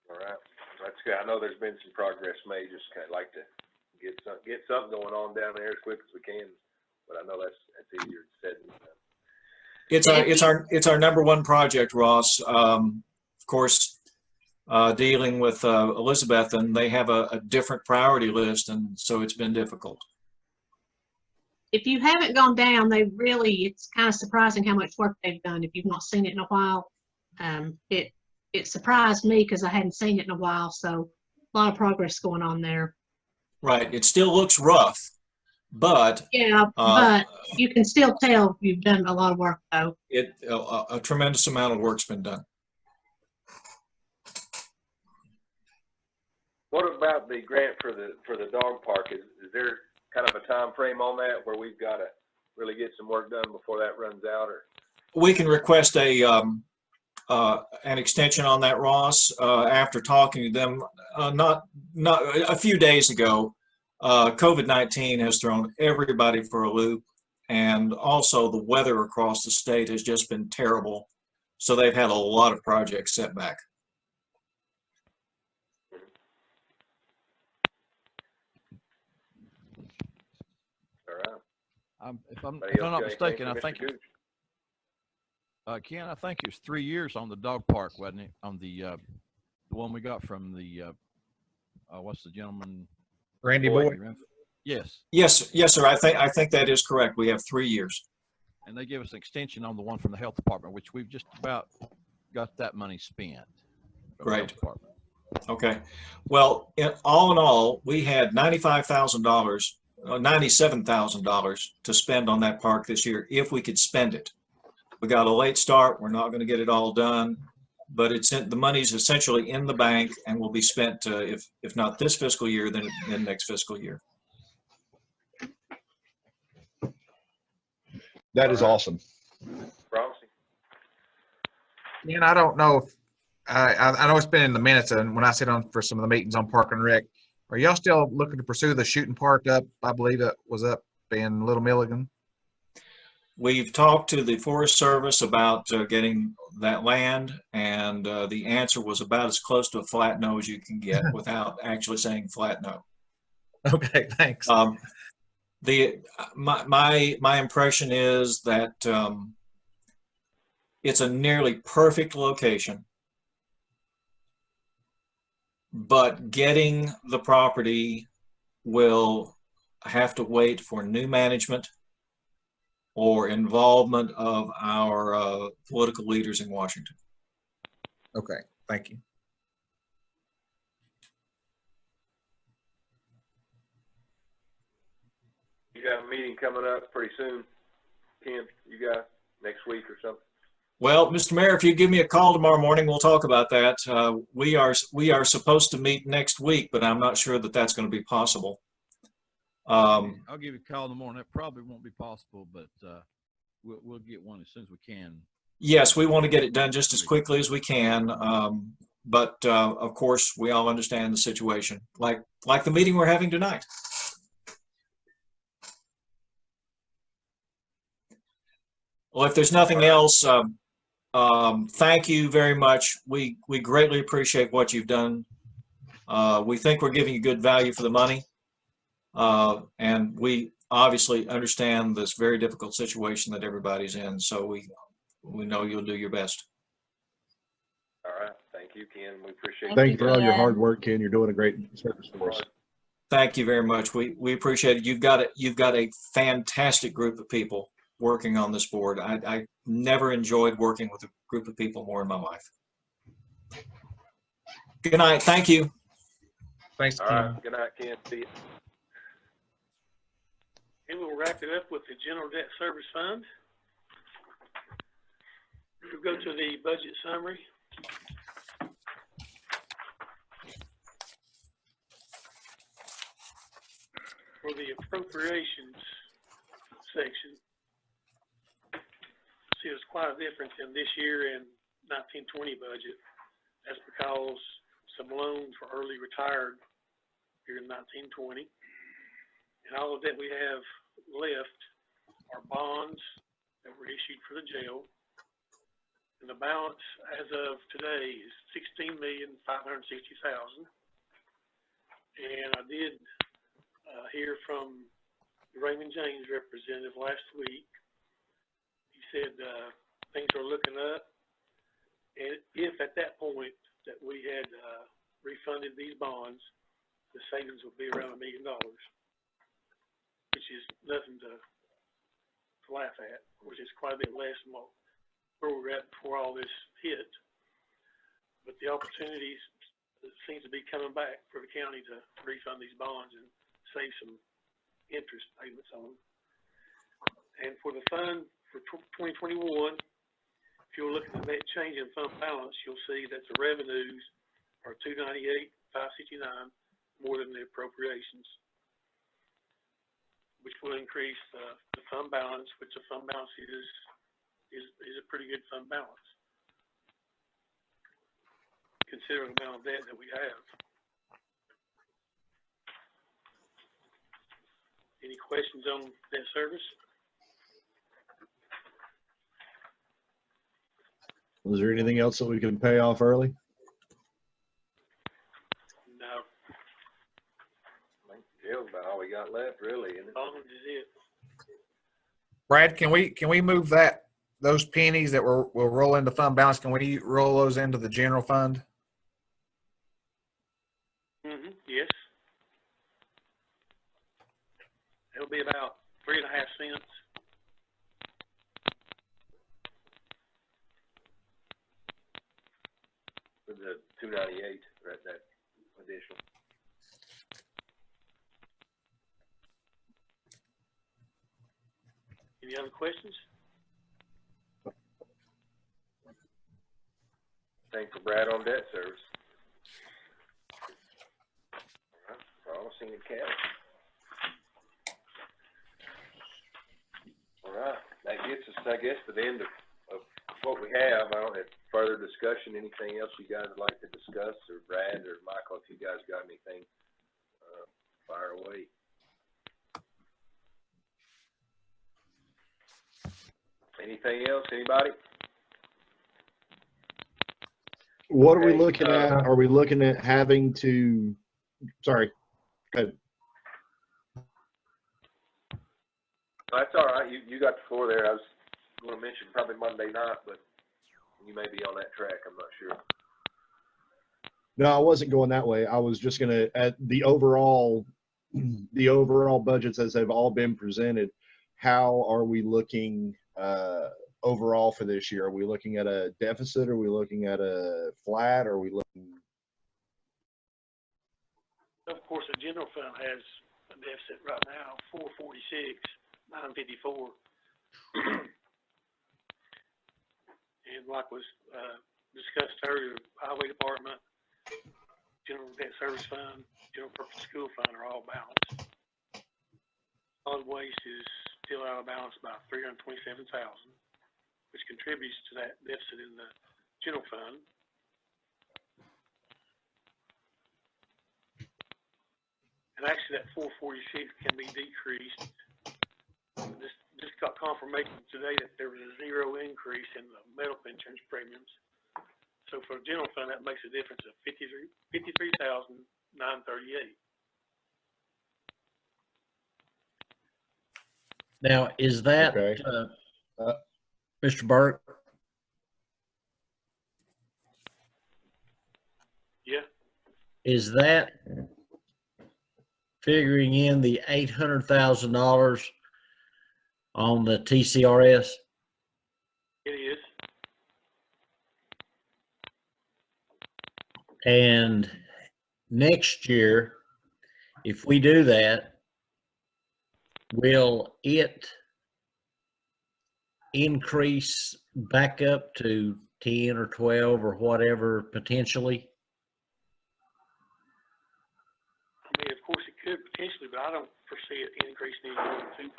All right, that's good. I know there's been some progress made. Just kind of like to get something going on down there as quick as we can. But I know that's easier said than done. It's our number one project, Ross. Of course, dealing with Elizabeth, and they have a different priority list, and so it's been difficult. If you haven't gone down, it's kind of surprising how much work they've done. If you've not seen it in a while, it surprised me because I hadn't seen it in a while. So a lot of progress going on there. Right. It still looks rough, but but you can still tell you've done a lot of work, though. A tremendous amount of work's been done. What about the grant for the dog park? Is there kind of a time frame on that where we've got to really get some work done before that runs out? Or we can request an extension on that, Ross. After talking to them, not a few days ago, COVID-19 has thrown everybody for a loop, and also the weather across the state has just been terrible. So they've had a lot of projects set back. If I'm not mistaken, I think Ken, I think it was 3 years on the dog park, wasn't it? On the one we got from the what's the gentleman? Randy Boyd. Yes. Yes, sir. I think that is correct. We have 3 years. And they gave us an extension on the one from the health department, which we've just about got that money spent. Great. Okay. Well, all in all, we had $95,000. $97,000 to spend on that park this year if we could spend it. We got a late start. We're not going to get it all done, but the money's essentially in the bank and will be spent if not this fiscal year, then next fiscal year. That is awesome. Promising. And I don't know if I know it's been in the minutes, and when I sit on for some of the meetings on Park and Rec, are y'all still looking to pursue the shooting park up? I believe it was up in Little Milligan. We've talked to the Forest Service about getting that land, and the answer was about as close to a flat no as you can get without actually saying flat no. Okay, thanks. My impression is that it's a nearly perfect location, but getting the property will have to wait for new management or involvement of our political leaders in Washington. Okay, thank you. You got a meeting coming up pretty soon, Ken, you got next week or something? Well, Mr. Mayor, if you give me a call tomorrow morning, we'll talk about that. We are supposed to meet next week, but I'm not sure that that's going to be possible. I'll give you a call in the morning. That probably won't be possible, but we'll get one as soon as we can. Yes, we want to get it done just as quickly as we can. But of course, we all understand the situation, like the meeting we're having tonight. Well, if there's nothing else, thank you very much. We greatly appreciate what you've done. We think we're giving you good value for the money. And we obviously understand this very difficult situation that everybody's in. So we know you'll do your best. All right. Thank you, Ken. We appreciate it. Thank you for all your hard work, Ken. You're doing a great service for us. Thank you very much. We appreciate it. You've got a fantastic group of people working on this board. I never enjoyed working with a group of people more in my life. Good night. Thank you. Thanks, All Ken. right. Good night, Ken. See you. And we'll wrap it up with the General Debt Service Fund. We'll go to the budget summary. For the appropriations section, see there's quite a difference in this year and 1920 budget. That's because some loans were early retired here in 1920. And all of that we have left are bonds that were issued for the jail. And the balance as of today is $16,560,000. And I did hear from the Raymond James representative last week. He said things are looking up. And if at that point that we had refunded these bonds, the savings would be around $1 million. Which is nothing to laugh at, which is quite a bit less than where we were at before all this hit. But the opportunities seems to be coming back for the county to refund these bonds and save some interest payments on them. And for the fund for 2021, if you're looking at that change in fund balance, you'll see that the revenues are $298,569 more than the appropriations, which will increase the fund balance, which the fund balance is a pretty good fund balance, considering the amount of debt that we have. Any questions on debt service? Was there anything else that we can pay off early? No. Jail's about all we got left, really, isn't it? Bonds is it. Brad, can we move those pennies that will roll into fund balance? Can we roll those into the general fund? Yes. It'll be about 3.5 cents. For the 298, right, that additional. Any other questions? Thanks for Brad on debt service. All right, promising account. All right, that gets us, I guess, to the end of what we have. I don't have further discussion. Anything else you guys would like to discuss, or Brad or Michael, if you guys got anything, fire away. Anything else, anybody? What are we looking at? Are we looking at having to, sorry, go ahead. That's all right. You got the floor there. I was going to mention probably Monday night, but you may be on that track, I'm not sure. No, I wasn't going that way. I was just gonna, at the overall budgets as they've all been presented, how are we looking overall for this year? Are we looking at a deficit? Are we looking at a flat? Are we looking? Of course, the general fund has a deficit right now, 446, 954. And like was discussed earlier, highway department, general debt service fund, general purpose school fund are all balanced. Solid waste is still out of balance by 327,000, which contributes to that deficit in the general fund. And actually, that 446 can be decreased. Just got confirmation today that there was a 0 increase in the medical insurance premiums. So for the general fund, that makes a difference of $53,938. Now, is that, Okay. Mr. Burke? Yeah. Is that figuring in the $800,000 on the TCRS? It is. And next year, if we do that, will it increase back up to 10 or 12 or whatever potentially? I mean, of course, it could potentially, but I don't foresee it increasing any more than 2%.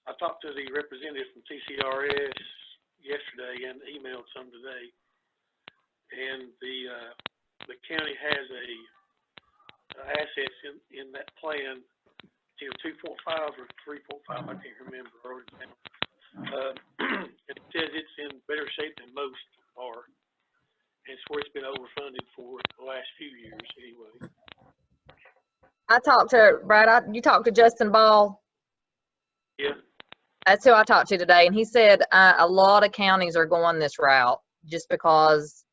I talked to the representative from TCRS yesterday and emailed some today, and the county has assets in that plan, either 2.5 or 3.5, I can't remember. It says it's in better shape than most are. And it's where it's been overfunded for the last few years anyway. I talked to Brad. You talked to Justin Ball. Yeah. That's who I talked to today, and he said a lot of counties are going this route just because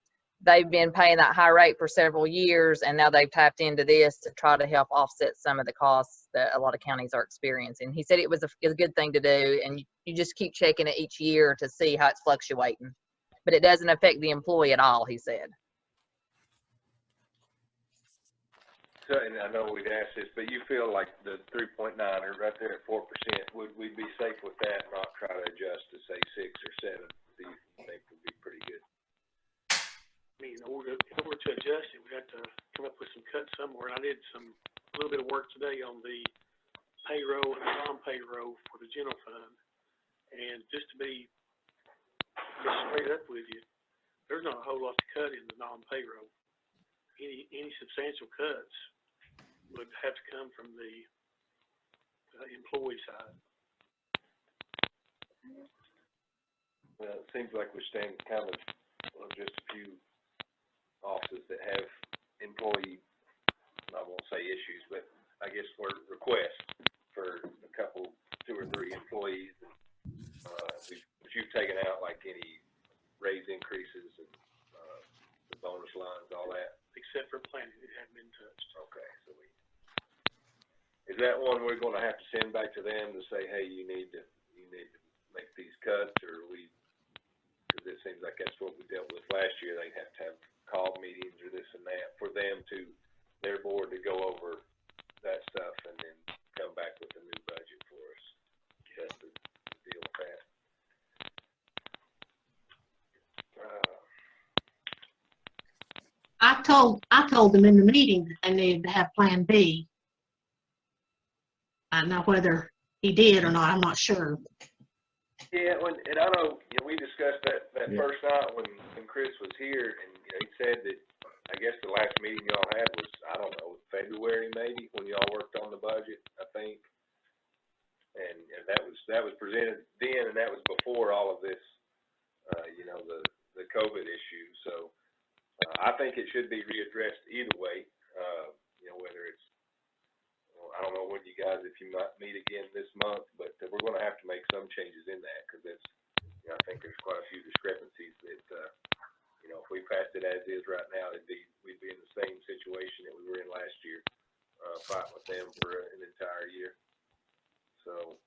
they've been paying that high rate for several years, and now they've tapped into this to try to help offset some of the costs that a lot of counties are experiencing. He said it was a good thing to do, and you just keep checking it each year to see how it's fluctuating. But it doesn't affect the employee at all, he said. So, and I know we'd ask this, but you feel like the 3.9 or right there at 4%, would we be safe with that, not try to adjust to say 6 or 7? Do you think would be pretty good? I mean, in order to adjust it, we have to come up with some cuts somewhere. And I did a little bit of work today on the payroll and the non-payroll for the general fund. And just to be straight up with you, there's not a whole lot to cut in the non-payroll. Any substantial cuts would have to come from the employee side. Well, it seems like we're staying kind of just a few offices that have employee, I won't say issues, but I guess for requests for a couple, 2 or 3 employees. But you've taken out like any raise increases and the bonus lines, all that. Except for planning, it hadn't been touched. Okay, so is that one we're going to have to send back to them to say, hey, you need to make these cuts, or because it seems like that's what we dealt with last year. They have to have call meetings or this and that for them to their board to go over that stuff and then come back with a new budget for us. That's the deal with that. I told them in the meeting that they needed to have Plan B. I don't know whether he did or not. I'm not sure. Yeah, and I know we discussed that first night when Chris was here, and he said that I guess the last meeting y'all had was, I don't know, February maybe, when y'all worked on the budget, I think. And that was presented then, and that was before all of this, the COVID issue. So I think it should be readdressed either way. Whether it's, I don't know if you might meet again this month, but we're going to have to make some changes in that because you know, I think there's quite a few discrepancies that, you know, if we passed it as is right now, we'd be in the same situation that we were in last year, fighting with them for an entire year. So,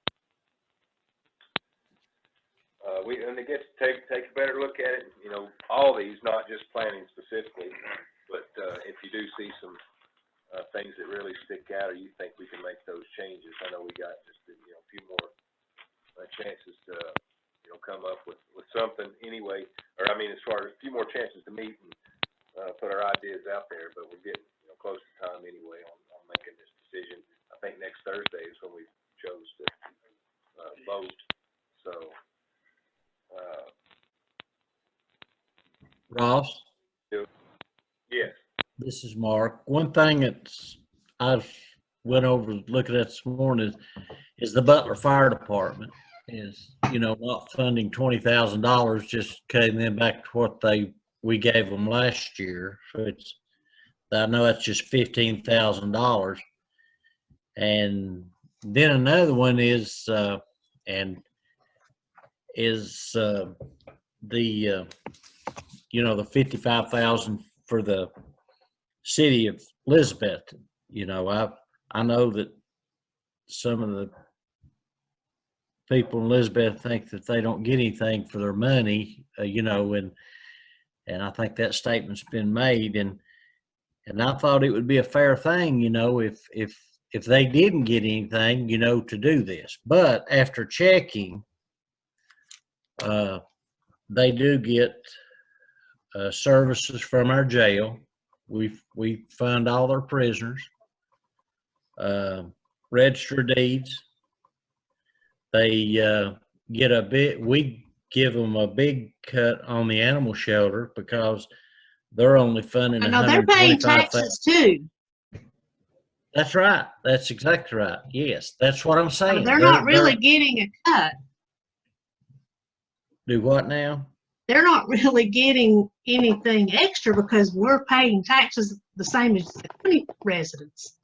and I guess take a better look at it, you know, all these, not just planning specifically, but, if you do see some, things that really stick out, or you think we can make those changes. I know we got just, you know, a few more chances to, you know, come up with something anyway, or I mean, as far as a few more chances to meet and put our ideas out there, but we're getting, you know, close to time anyway on making this decision. I think next Thursday is when we chose to vote. So, Ross, yes. this is Mark. One thing that's I've went over looking at this morning is the Butler Fire Department is, you know, not funding $20,000, just cutting them back to what we gave them last year. So it's, I know that's just $15,000. And then another one is the you know, the 55,000 for the city of Elizabeth. You know, I know that some of the people in Elizabeth think that they don't get anything for their money, you know, and I think that statement's been made, and I thought it would be a fair thing, you know, if they didn't get anything, you know, to do this. But after checking, they do get services from our jail. We fund all their prisoners, register deeds. They get a bit. We give them a big cut on the animal shelter because they're only funding. I know they're paying taxes too. That's right. That's exactly right. Yes, that's what I'm saying. They're not really getting a cut. Do what now? They're not really getting anything extra because we're paying taxes the same as the county residents.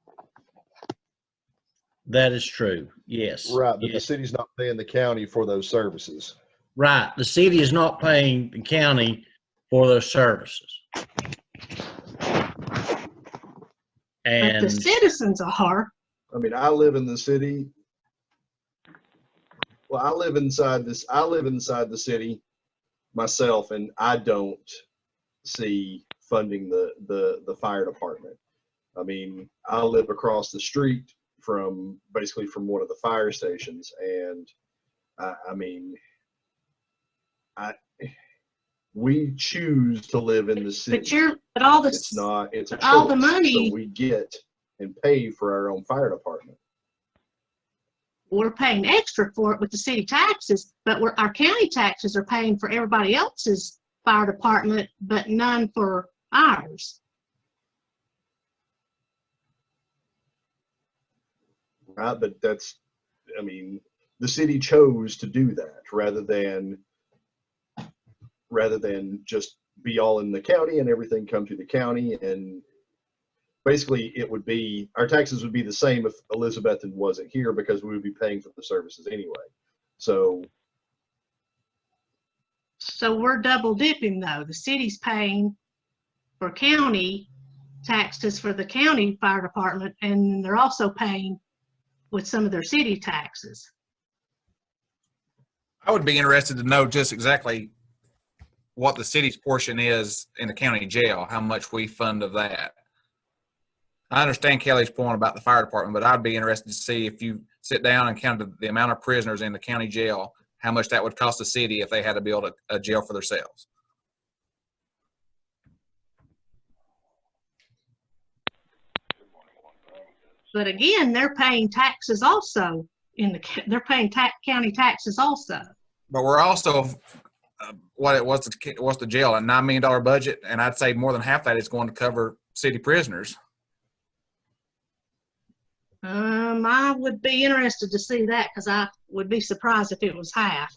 That is true. Yes. Right, but yes. the city's not paying the county for those services. Right. The city is not paying the county for those services. But the citizens are. I mean, I live in the city. Well, I live inside the city myself, and I don't see funding the fire department. I mean, I live across the street from one of the fire stations, and we choose to live in the city. But all this, it's not, it's a choice. all the money so we get and pay for our own fire department. We're paying extra for it with the city taxes, but our county taxes are paying for everybody else's fire department, but none for ours. Right, but that's, I mean, the city chose to do that rather than just be all in the county and everything come to the county. And basically it would be, our taxes would be the same if Elizabethton wasn't here because we would be paying for the services anyway. So we're double dipping though. The city's paying for county taxes for the county fire department, and they're also paying with some of their city taxes. I would be interested to know just exactly what the city's portion is in the county jail, how much we fund of that. I understand Kelly's point about the fire department, but I'd be interested to see if you sit down and count the amount of prisoners in the county jail, how much that would cost the city if they had to build a jail for themselves. But again, they're paying taxes also they're paying county taxes also. But we're also what's the jail, a $9 million budget, and I'd say more than half that is going to cover city prisoners. I would be interested to see that because I would be surprised if it was half.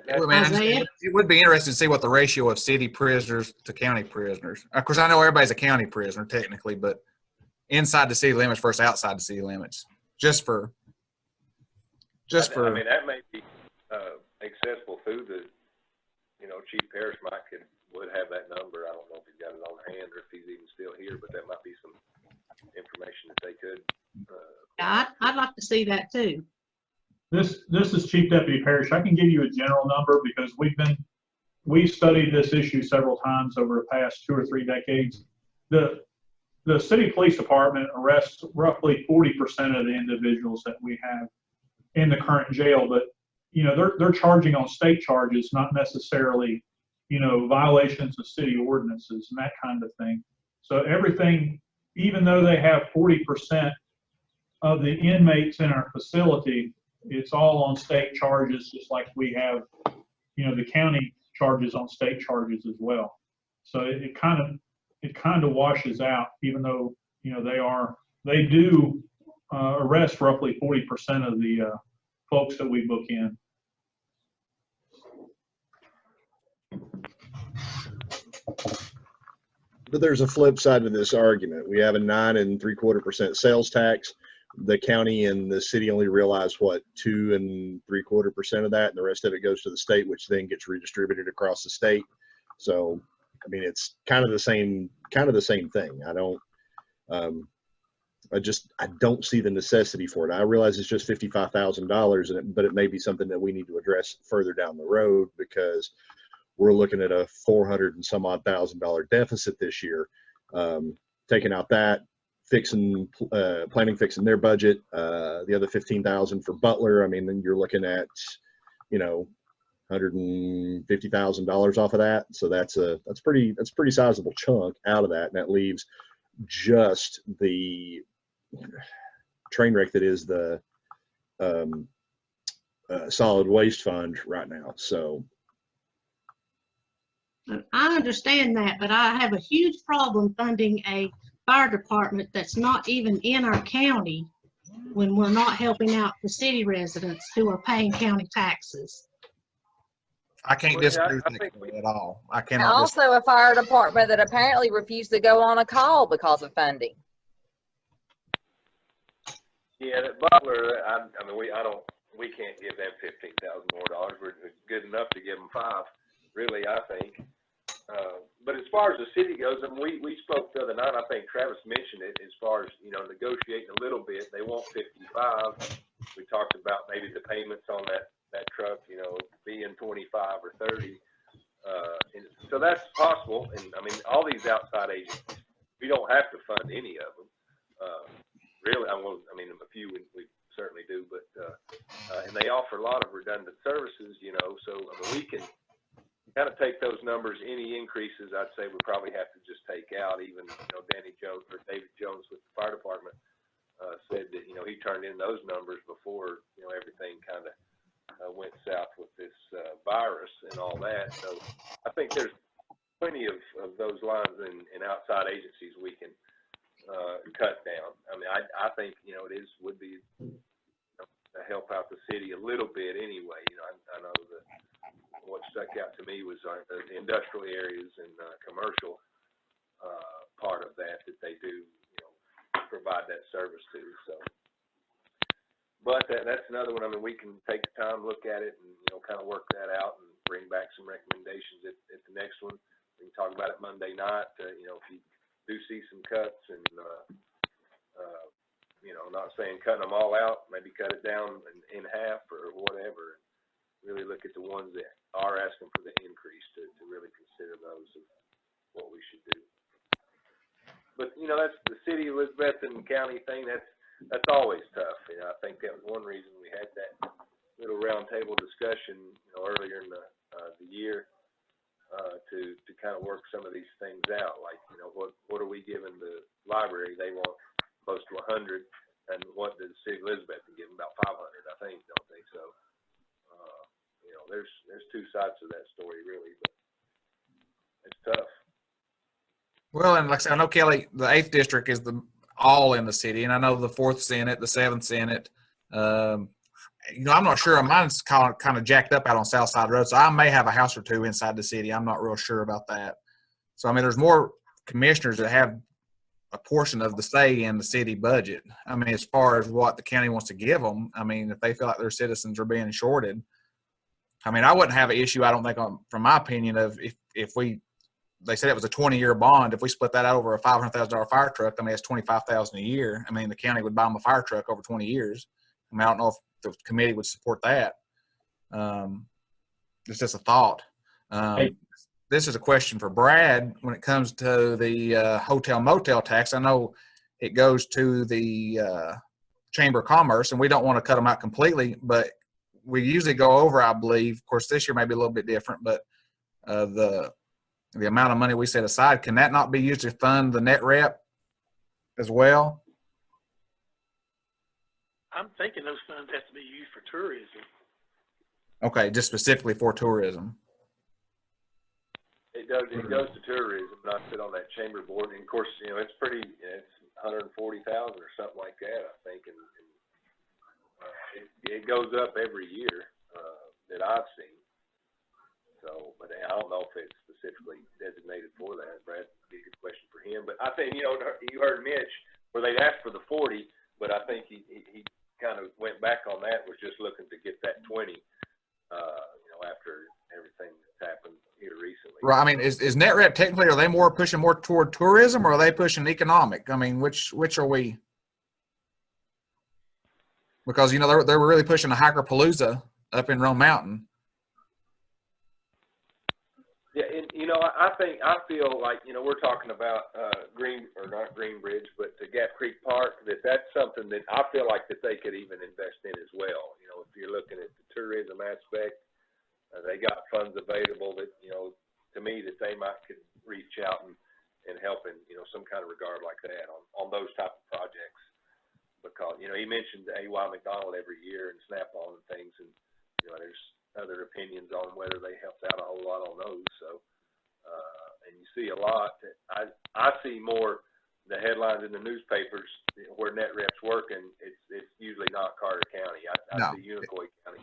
It would be interesting to see what the ratio of city prisoners to county prisoners. Of course, I know everybody's a county prisoner technically, but inside the city limits versus outside the city limits, just for Just for. I mean, that may be, accessible through the, Chief Parrish would have that number. I don't know if he's got it on hand or if he's even still here, but that might be some information that they could. Yeah, I'd like to see that too. This is Chief Deputy Parrish. I can give you a general number because we've studied this issue several times over the past 2 or 3 decades. The city police department arrests roughly 40% of the individuals that we have in the current jail, but they're charging on state charges, not necessarily violations of city ordinances and that kind of thing. So everything, even though they have 40% of the inmates in our facility, it's all on state charges, just like we have, the county charges on state charges as well. So it kind of washes out, even though they do arrest roughly 40% of the folks that we book in. But there's a flip side to this argument. We have a 9 3/4% sales tax. The county and the city only realize what 2 3/4% of that, and the rest of it goes to the state, which then gets redistributed across the state. So, I mean, it's kind of the same thing. I don't see the necessity for it. I realize it's just $55,000, but it may be something that we need to address further down the road, because we're looking at a $400 and some odd thousand deficit this year. Taking out that, planning fixing their budget, the other $15,000 for Butler. I mean, then you're looking at, $150,000 off of that. So that's pretty sizable chunk out of that, and that leaves just the train wreck that is the solid waste fund right now. So I understand that, but I have a huge problem funding a fire department that's not even in our county when we're not helping out the city residents who are paying county taxes. I can't disagree with Nick at all. I And cannot. also a fire department that apparently refused to go on a call because of funding. Yeah, that Butler, we can't give them $15,000 more. We're good enough to give them 5, really, I think. But as far as the city goes, I mean, we spoke the other night, I think Travis mentioned it, as far as, negotiating a little bit. They want 55. We talked about maybe the payments on that truck, being 25 or 30. And so that's possible. And I mean, all these outside agencies, we don't have to fund any of them. Really, I mean, a few we certainly do, but, and they offer a lot of redundant services, so I mean, we can kind of take those numbers. Any increases, I'd say we probably have to just take out. Even, Danny Jones or David Jones with the fire department said that, he turned in those numbers before, everything kind of went south with this virus and all that. So I think there's plenty of those lines in outside agencies we can cut down. I mean, I think, would be to help out the city a little bit anyway. I know that what stuck out to me was the industrial areas and commercial part of that they do, provide that service to. So, but that's another one. I mean, we can take the time, look at it, and kind of work that out and bring back some recommendations at the next one. We can talk about it Monday night. If you do see some cuts, and not saying cutting them all out, maybe cut it down in half or whatever. Really look at the ones that are asking for the increase to really consider those of what we should do. But that's the city of Elizabeth and county thing. That's always tough. I think that was one reason we had that little roundtable discussion earlier in the year to kind of work some of these things out. Like what are we giving the library? They want close to 100, and what does the city of Elizabeth give them? About 500, I think, don't they? So. There's two sides to that story, really, but it's tough. Well, and like I said, I know, Kelly, the 8th district is all in the city, and I know the 4th's in it, the 7th's in it. I'm not sure. Mine's kind of jacked up out on Southside Road, so I may have a house or two inside the city. I'm not real sure about that. So, I mean, there's more commissioners that have a portion of the say in the city budget. I mean, as far as what the county wants to give them, I mean, if they feel like their citizens are being shorted, I mean, I wouldn't have an issue, I don't think, from my opinion, of if they said it was a 20-year bond. If we split that out over a $500,000 fire truck, I mean, it's $25,000 a year. I mean, the county would buy them a fire truck over 20 years. I mean, I don't know if the committee would support that. It's just a thought. This is a question for Brad when it comes to the hotel motel tax. I know it goes to the Chamber of Commerce, and we don't want to cut them out completely, but we usually go over, I believe. Of course, this year may be a little bit different, but the amount of money we set aside, can that not be used to fund the net rep as well? I'm thinking those funds have to be used for tourism. Okay, just specifically for tourism. It goes to tourism, and I sit on that chamber board, and of course, you know, it's 140,000 or something like that, I think, and it goes up every year that I've seen. So, but I don't know if it's specifically designated for that. Brad, would be a good question for him. But I think, you know, you heard Mitch where they asked for the 40, but I think he kind of went back on that, was just looking to get that 20, you know, after everything that's happened here recently. Right. I mean, is NetRep technically, are they pushing more toward tourism, or are they pushing economic? I mean, which are we? Because, you know, they were really pushing a Hikerpalooza up in Rome Mountain. Yeah, and you know, I feel like, you know, we're talking about not Greenbridge, but the Gap Creek Park. That's something that I feel like that they could even invest in as well. You know, if you're looking at the tourism aspect, they got funds available that, you know, to me, that they could reach out and help in, you know, some kind of regard like that on those type of projects. Because, you know, he mentioned the AY McDonald every year and Snap-on and things, and, you know, there's other opinions on whether they helped out a whole lot on those. So, and you see a lot. I see more the headlines in the newspapers where NetRep's working. It's usually not Carter County. I see Unicoi County.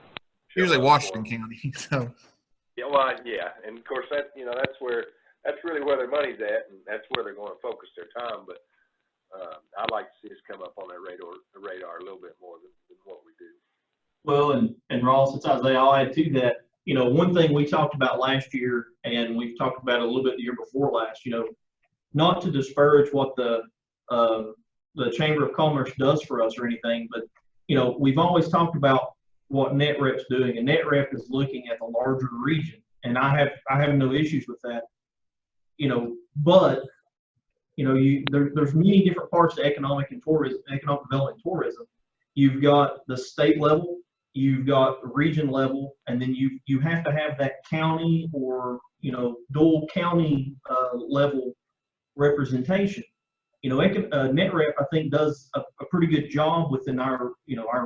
Usually Washington County. So. Yeah, well, yeah, and of course that's really where their money's at, and that's where they're going to focus their time. But I'd like to see us come up on that radar a little bit more than what we do. Well, and Ross, it's Isaiah, I'll add to that. You know, one thing we talked about last year, and we've talked about it a little bit the year before last, you know, not to disparage what the Chamber of Commerce does for us or anything, but, you know, we've always talked about what NetRep's doing, and NetRep is looking at the larger region, and I have no issues with that, you know, but, you know, there's many different parts to economic development and tourism. You've got the state level, you've got the region level, and then you have to have that county or, you know, dual county level representation. You know, NetRep, I think, does a pretty good job within our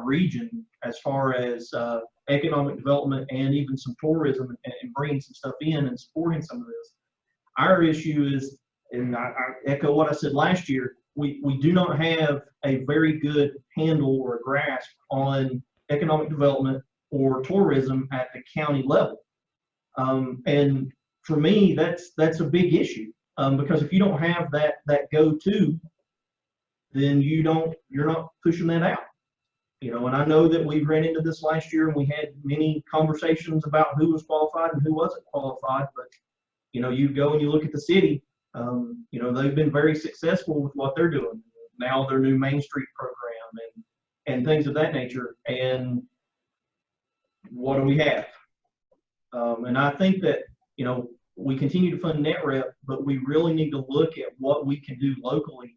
region as far as economic development and even some tourism and bringing some stuff in and supporting some of this. Our issue is, and I echo what I said last year, we do not have a very good handle or a grasp on economic development or tourism at the county level. And for me, that's a big issue, because if you don't have that go-to, then you're not pushing that out. You know, and I know that we ran into this last year, and we had many conversations about who was qualified and who wasn't qualified. But, you know, you go and you look at the city, you know, they've been very successful with what they're doing. Now their new Main Street program and things of that nature. And what do we have? And I think that, you know, we continue to fund NetRep, but we really need to look at what we can do locally,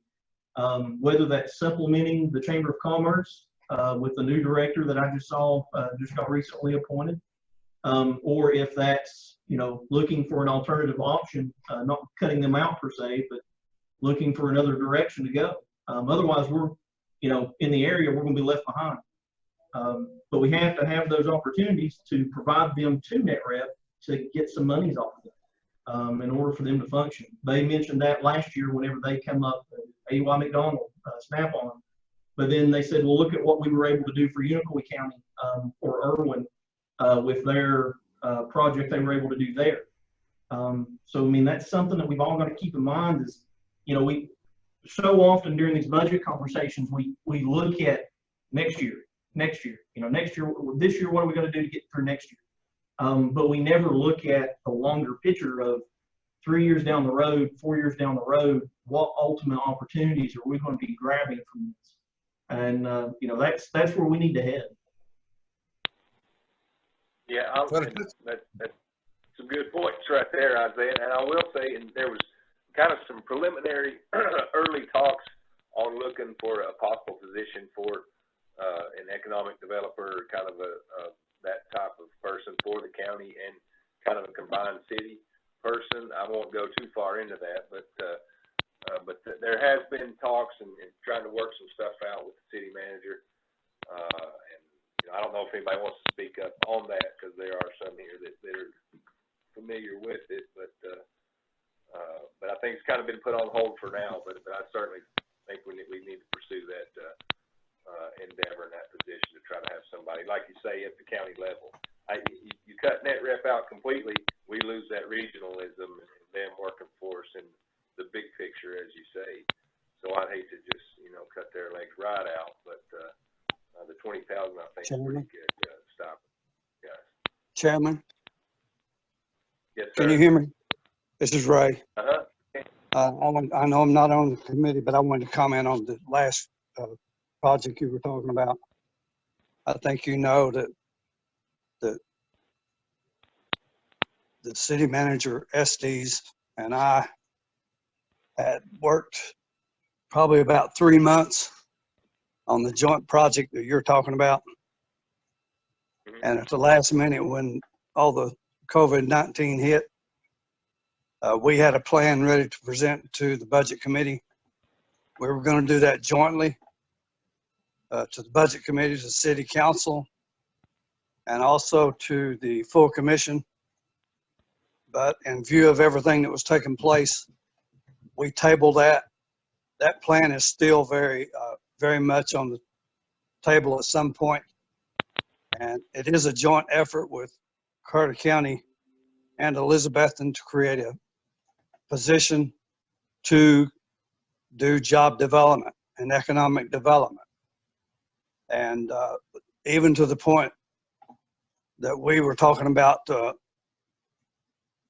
whether that's supplementing the Chamber of Commerce with the new director that I just saw just got recently appointed, or if that's, you know, looking for an alternative option, not cutting them out per se, but looking for another direction to go. Otherwise, we're, you know, in the area, we're going to be left behind. But we have to have those opportunities to provide them to NetRep to get some monies off of them in order for them to function. They mentioned that last year whenever they come up, AY McDonald, Snap-on. But then they said, well, look at what we were able to do for Unicoi County or Irwin with their project they were able to do there. So, I mean, that's something that we've all got to keep in mind is, you know, so often during these budget conversations, we look at next year, next year, this year, what are we going to do to get through next year? But we never look at the longer picture of 3 years down the road, 4 years down the road, what ultimate opportunities are we going to be grabbing from this? And, that's where we need to head. Yeah, that's some good points right there, Isaiah. And I will say, and there was kind of some preliminary early talks on looking for a possible position for an economic developer, kind of that type of person for the county, and kind of a combined city person. I won't go too far into that, but there has been talks and trying to work some stuff out with the city manager. And I don't know if anybody wants to speak up on that, because there are some here that are familiar with it, but I think it's kind of been put on hold for now. But I certainly think we need to pursue that endeavor in that position to try to have somebody, like you say, at the county level. You cut net rep out completely, we lose that regionalism and them working for us in the big picture, as you say. So I'd hate to just cut their legs right out, but the 20,000 I think is pretty good. Stop it, guys. Chairman, Yes, sir. can you hear me? This is Ray. Uh-huh. I know I'm not on the committee, but I wanted to comment on the last project you were talking about. I think you know that the city manager, Estes, and I had worked probably about 3 months on the joint project that you're talking about. And at the last minute, when all the COVID-19 hit, we had a plan ready to present to the budget committee. We were going to do that jointly to the budget committee, to the city council, and also to the full commission. But in view of everything that was taking place, we tabled that. That plan is still very much on the table at some point. And it is a joint effort with Carter County and Elizabethton to create a position to do job development and economic development. And even to the point that we were talking about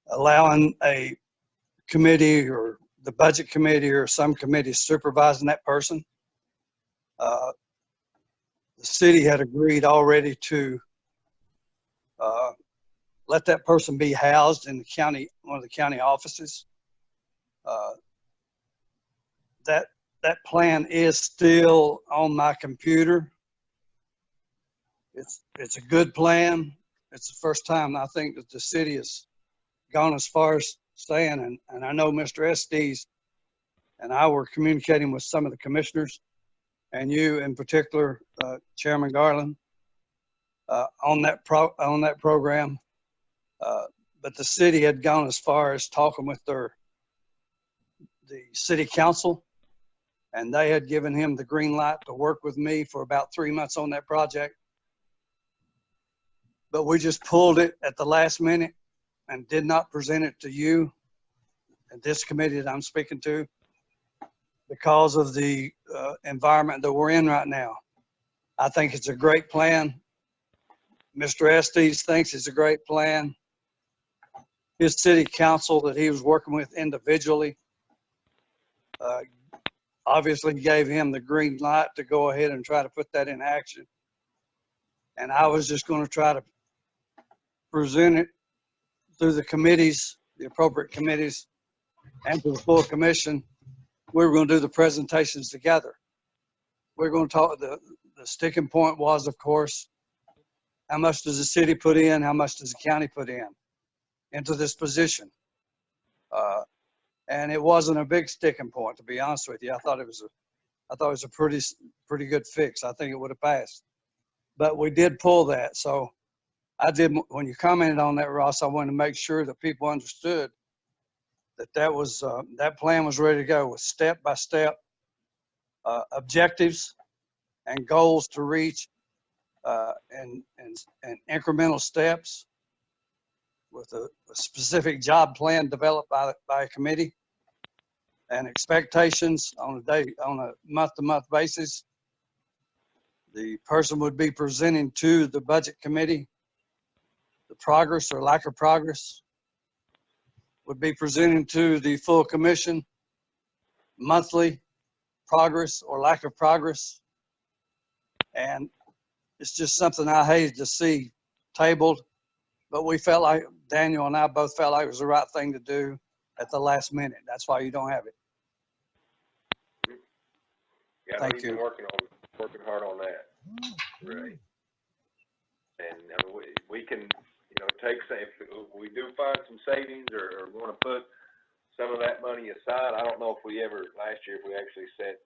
allowing a committee or the budget committee or some committee supervising that person. The city had agreed already to let that person be housed in the county, one of the county offices. That plan is still on my computer. It's a good plan. It's the first time I think that the city has gone as far as saying, and I know Mr. Estes and I were communicating with some of the commissioners, and you in particular, Chairman Garland, on that program. But the city had gone as far as talking with the city council, and they had given him the green light to work with me for about 3 months on that project. But we just pulled it at the last minute and did not present it to you and this committee that I'm speaking to because of the environment that we're in right now. I think it's a great plan. Mr. Estes thinks it's a great plan. His city council that he was working with individually obviously gave him the green light to go ahead and try to put that in action. And I was just going to try to present it through the committees, the appropriate committees, and to the full commission. We were going to do the presentations together. We're going to talk, the sticking point was, of course, how much does the city put in? How much does the county put in into this position? And it wasn't a big sticking point, to be honest with you. I thought it was a pretty good fix. I think it would have passed, but we did pull that. So I did, when you commented on that, Ross, I wanted to make sure that people understood that plan was ready to go with step-by-step objectives and goals to reach and incremental steps with a specific job plan developed by a committee. and expectations on a month-to-month basis. The person would be presenting to the budget committee the progress or lack of progress, would be presenting to the full commission monthly progress or lack of progress. And it's just something I hated to see tabled, but we felt like, Daniel and I both felt like it was the right thing to do at the last minute. That's why you don't have it. Yeah, I know Thank you've been you. working hard on that. Right. And we can, if we do find some savings or want to put some of that money aside, I don't know if last year, if we actually set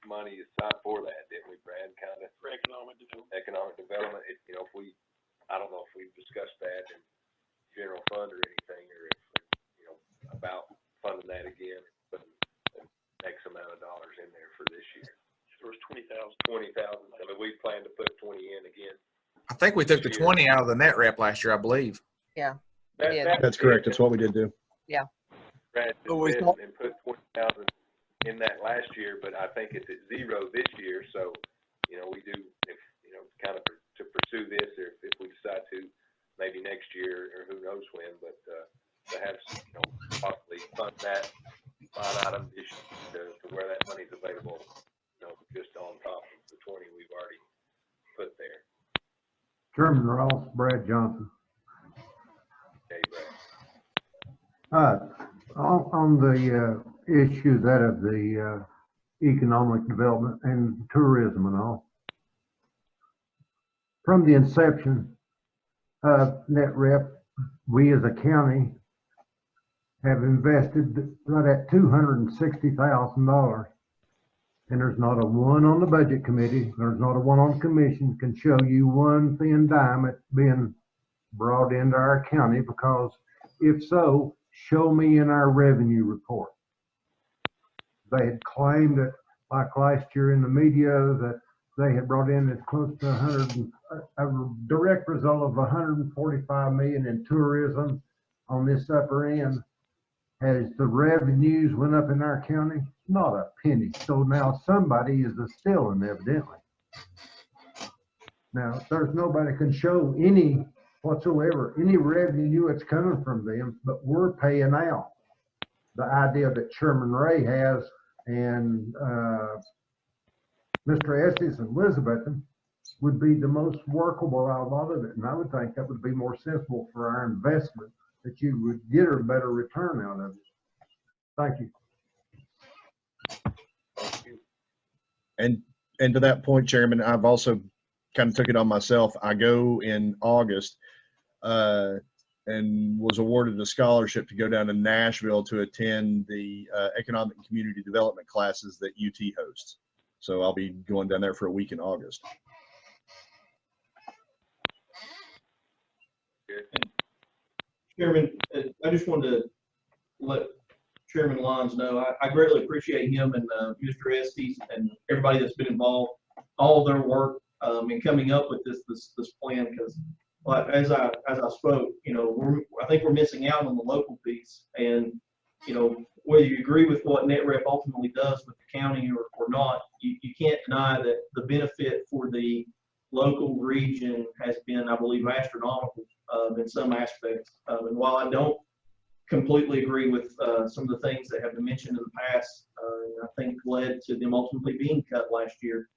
money aside for that, didn't we, Brad? Kind of. For economic development. Economic development, I don't know if we've discussed that in general fund or anything, or if, about funding that again, but X amount of dollars in there for this year. There was 20,000. 20,000. I mean, we plan to put 20 in again. I think we took the 20 out of the net rep last year, I believe. Yeah. That's correct. That's what we did do. Yeah. Brad and put 20,000 in that last year, but I think it's at zero this year. So, we do, kind of to pursue this, or if we decide to, maybe next year, or who knows when, but to have, possibly fund that line item this year to where that money's available, just on top of the 20 we've already put there. Chairman Ross, Brad Johnson. Okay, Brad. On the issue that of the economic development and tourism and all, from the inception of net rep, we as a county have invested right at $260,000. And there's not a one on the budget committee, there's not a one on the commission can show you one thin dime that's being brought into our county, because if so, show me in our revenue report. They had claimed that, like last year in the media, that they had brought in as close to a direct result of 145 million in tourism on this upper end. As the revenues went up in our county, not a penny. So now somebody is stealing, evidently. Now, there's nobody can show any whatsoever, any revenue that's coming from them, but we're paying out. The idea that Chairman Ray has and Mr. Estes and Elizabeth would be the most workable out of all of it. And I would think that would be more sensible for our investment, that you would get a better return out of it. Thank you. And to that point, Chairman, I've also kind of took it on myself. I go in August and was awarded a scholarship to go down to Nashville to attend the economic and community development classes that UT hosts. So I'll be going down there for a week in August. Chairman, I just wanted to let Chairman Lyons know I greatly appreciate him and Mr. Estes and everybody that's been involved, all their work in coming up with this plan, because as I spoke, I think we're missing out on the local piece, and whether you agree with what NetRep ultimately does with the county or not, you can't deny that the benefit for the local region has been, I believe, astronomical in some aspects. And while I don't completely agree with some of the things that have been mentioned in the past, I think led to them ultimately being cut last year.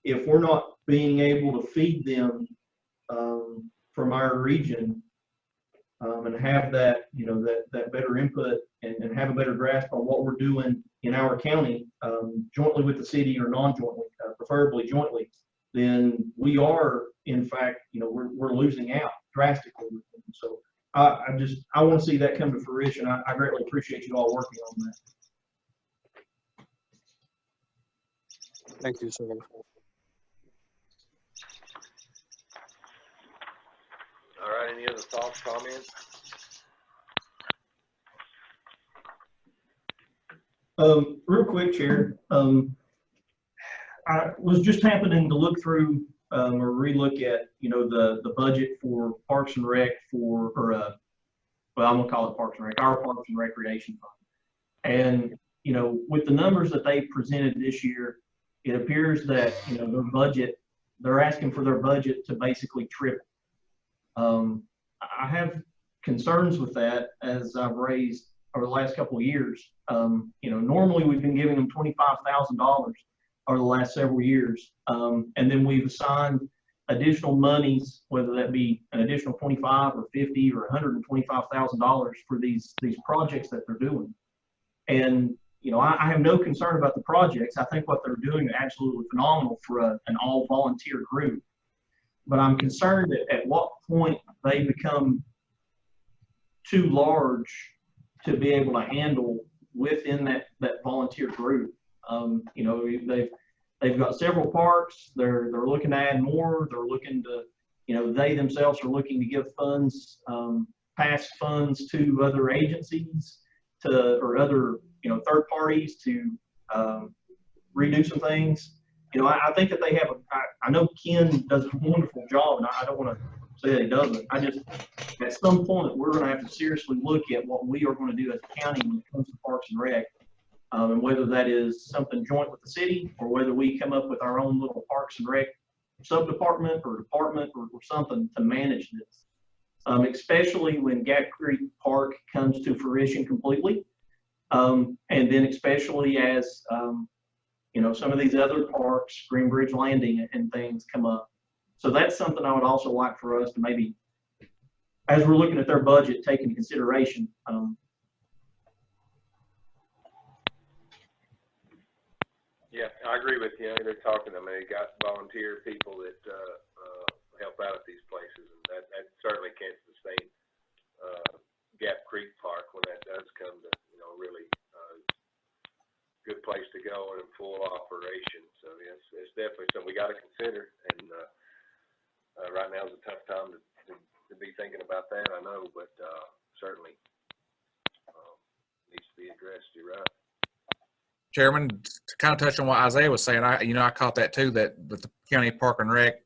If we're not being able to feed them from our region and have that, that better input and have a better grasp on what we're doing in our county, jointly with the city or non-jointly, preferably jointly, then we are, in fact, we're losing out drastically. So I want to see that come to fruition. I greatly appreciate you all working on that. Thank you, sir. All right, any other thoughts, comments? Real quick, Chair. I was just happening to look through or relook at, the budget for Parks and Rec well, I'm gonna call it Parks and Rec, our Parks and Recreation Fund. And, you know, with the numbers that they presented this year, it appears that, you know, their budget, they're asking for their budget to basically triple. I have concerns with that, as I've raised over the last couple of years. You know, normally we've been giving them $25,000 over the last several years. And then we've assigned additional monies, whether that be an additional 25 or 50 or $125,000 for these projects that they're doing. And, you know, I have no concern about the projects. I think what they're doing is absolutely phenomenal for an all volunteer group. But I'm concerned at what point they become too large to be able to handle within that volunteer group. You know, they've got several parks. They're looking to add more. They're looking to, you know, they themselves are looking to give funds, pass funds to other agencies, or other, you know, third parties to redo some things. You know, I think that they have I know Ken does a wonderful job, and I don't want to say that he doesn't. I just, at some point, we're going to have to seriously look at what we are going to do as a county when it comes to Parks and Rec, and whether that is something joint with the city, or whether we come up with our own little Parks and Rec sub-department or department or something to manage this, especially when Gap Creek Park comes to fruition completely, and then especially as you know, some of these other parks, Greenbridge Landing and things come up. So that's something I would also like for us to maybe, as we're looking at their budget, take into consideration. Yeah, I agree with you. They're talking, I mean, they got volunteer people that help out at these places, and that certainly can't sustain Gap Creek Park when that does come to, you know, really good place to go and in full operation. So yes, it's definitely something we got to consider, and right now is a tough time to be thinking about that, I know, but certainly needs to be addressed. You're right. Chairman, to kind of touch on what Isaiah was saying, I caught that too, that the county park and rec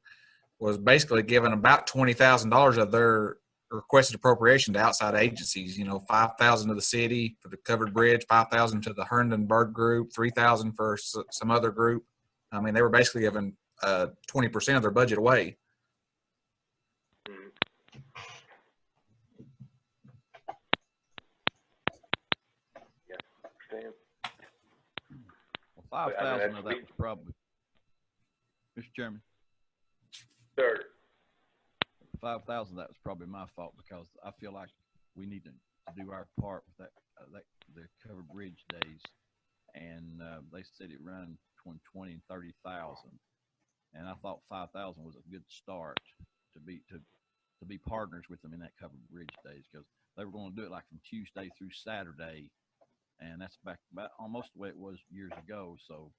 was basically giving about $20,000 of their requested appropriation to outside agencies. You know, $5,000 to the city for the covered bridge, $5,000 to the Herndon-Bird group, $3,000 for some other group. I mean, they were basically giving 20% of their budget away. Yeah, understand. Well, 5,000 of that was probably, Mr. Chairman. Sir. 5,000, that was probably my fault, because I feel like we need to do our part with that the covered bridge days, and they said it run between 20 and 30,000, and I thought 5,000 was a good start to be partners with them in that covered bridge days, because they were going to do it like from Tuesday through Saturday, and that's back about almost the way it was years ago. So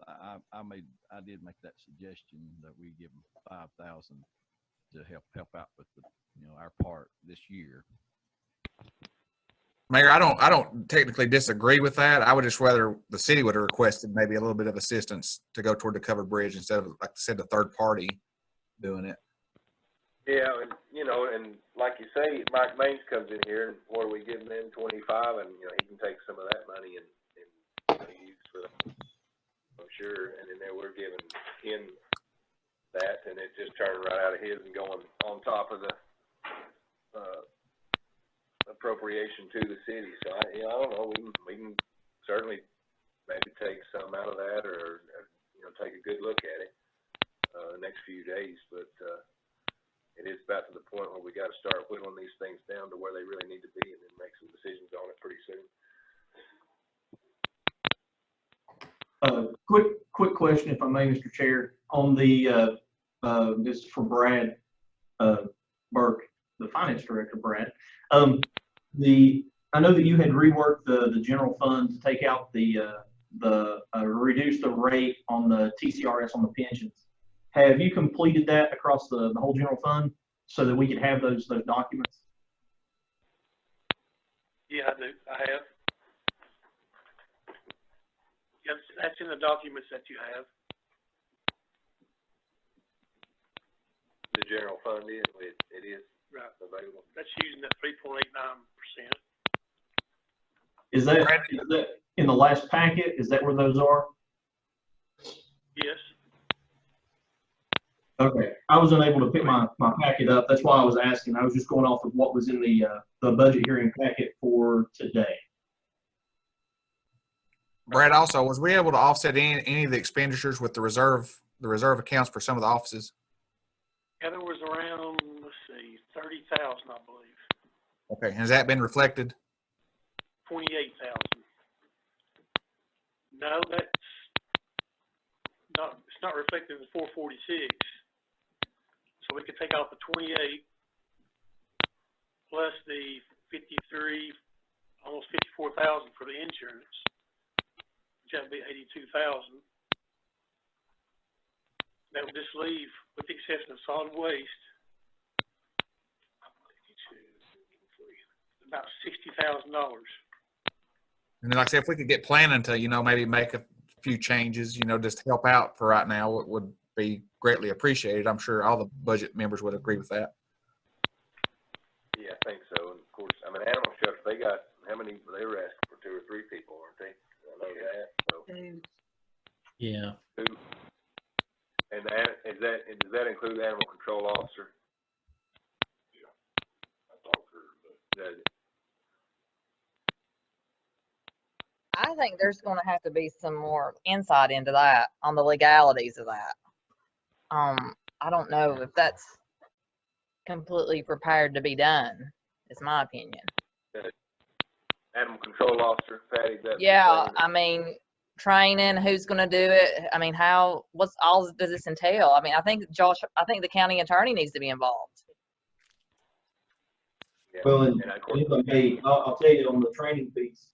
I did make that suggestion that we give them 5,000 to help out with our part this year. Mayor, I don't technically disagree with that. I would just rather the city would have requested maybe a little bit of assistance to go toward the covered bridge instead of, like I said, the third party doing it. Yeah, and you know, and like you say, Mike Maines comes in here, and what are we giving him, 25, and you know, he can take some of that money and use for that, I'm sure, and then there we're giving him that, and it just turned right out of his and going on top of the appropriation to the city. So I don't know. We can certainly maybe take some out of that, or you know, take a good look at it the next few days. But it is about to the point where we got to start whittling these things down to where they really need to be, and then make some decisions on it pretty soon. Quick question, if I may, Mr. Chair, on the this is for Brad Burke, the finance director, Brad. I know that you had reworked the general fund to take out reduce the rate on the TCRS on the pensions. Have you completed that across the whole general fund so that we could have those documents? Yeah, I do. I have. Yes, that's in the documents that you have. The general fund is, it is right available. That's using the 3.89%. Is that in the last packet? Is that where those are? Yes. Okay, I was unable to pick my packet up. That's why I was asking. I was just going off of what was in the budget hearing packet for today. Brad, also, was we able to offset any of the expenditures with the reserve accounts for some of the offices? Yeah, there was around, let's see, 30,000, I believe. Okay, has that been reflected? 28,000. No, it's not reflected in the 446. So we could take off the 28 plus the 53, almost 54,000 for the insurance, which would be 82,000. That would just leave, with the exception of solid waste, about $60,000. And then, like I said, if we could get planning to, maybe make a few changes, just to help out for right now, it would be greatly appreciated. I'm sure all the budget members would agree with that. Yeah, I think so. And of course, I mean, animal shelter, they got, how many, they were asking for 2 or 3 people, weren't they? I know that, so. Yeah. 2. And does that include the animal control officer? Yeah. I talked to her, but does it? I think there's going to have to be some more insight into that on the legalities of that. I don't know if that's completely prepared to be done, is my opinion. Animal control officer, Patty? Yeah, I mean, training, who's going to do it? I mean, what's all does this entail? I mean, I think the county attorney needs to be involved. Yeah. Well, and if I may, I'll tell you on the training piece.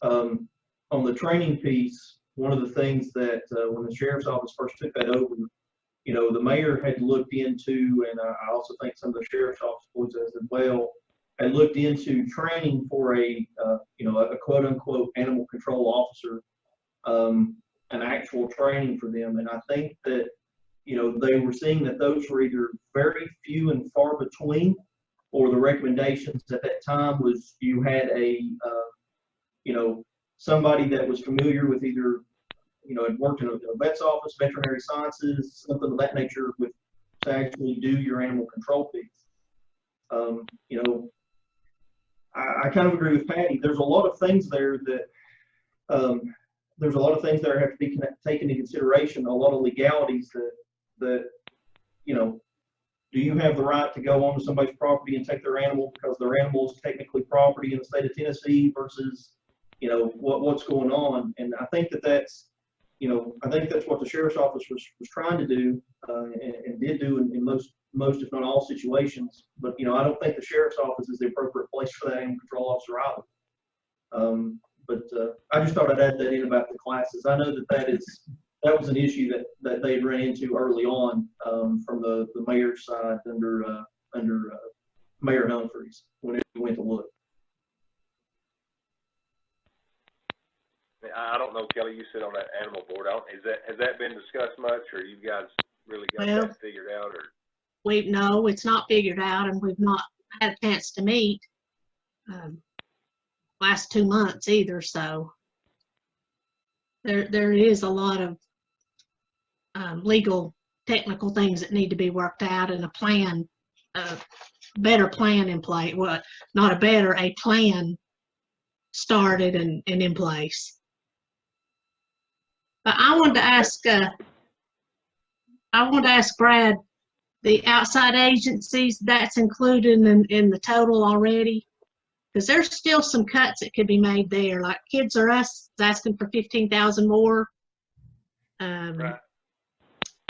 On the training piece, one of the things that when the sheriff's office first took that over, the mayor had looked into, and I also think some of the sheriff's office boys as well, had looked into training for a quote unquote animal control officer, an actual training for them. And I think that, they were seeing that those were either very few and far between, or the recommendations at that time was you had somebody that was familiar with either, had worked in a vet's office, veterinary sciences, something of that nature, with to actually do your animal control piece. I kind of agree with Patty. There's a lot of things there that have to be taken into consideration. A lot of legalities that do you have the right to go onto somebody's property and take their animal because their animal is technically property in the state of Tennessee versus what's going on? And I think that's what the sheriff's office was trying to do and did do in most if not all situations. But I don't think the sheriff's office is the appropriate place for that animal control officer either. But I just thought I'd add that in about the classes. I know that was an issue that they had ran into early on from the mayor's side under Mayor Humphreys when it went to look. I don't know, Kelly, you sit on that animal board. Has that been discussed much, or you guys really got that figured out? Or No, it's not figured out, and we've not had a chance to meet last 2 months either. So there is a lot of legal, technical things that need to be worked out, and a better plan in place. Well, not a plan started and in place. But I wanted to ask Brad, the outside agencies, that's included in the total already? Because there's still some cuts that could be made there. Like Kids R Us is asking for 15,000 more. Right.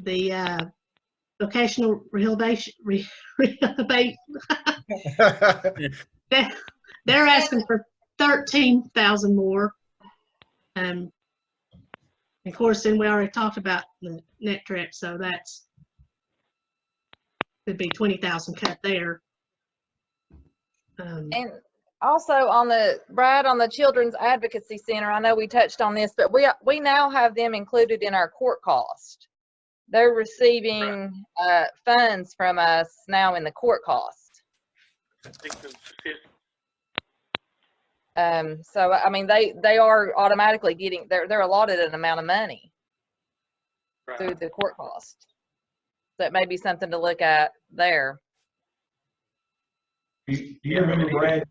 The vocational rehabilitation, they're asking for 13,000 more. Of course, then we already talked about the net trip, so that's could be 20,000 cut there. And also on the Children's Advocacy Center, I know we touched on this, but we now have them included in our court cost. They're receiving funds from us now in the court cost. So, I mean, they are automatically getting, they're allotted an amount of money through the court cost. That may be something to look at there. Do you remember, Brad?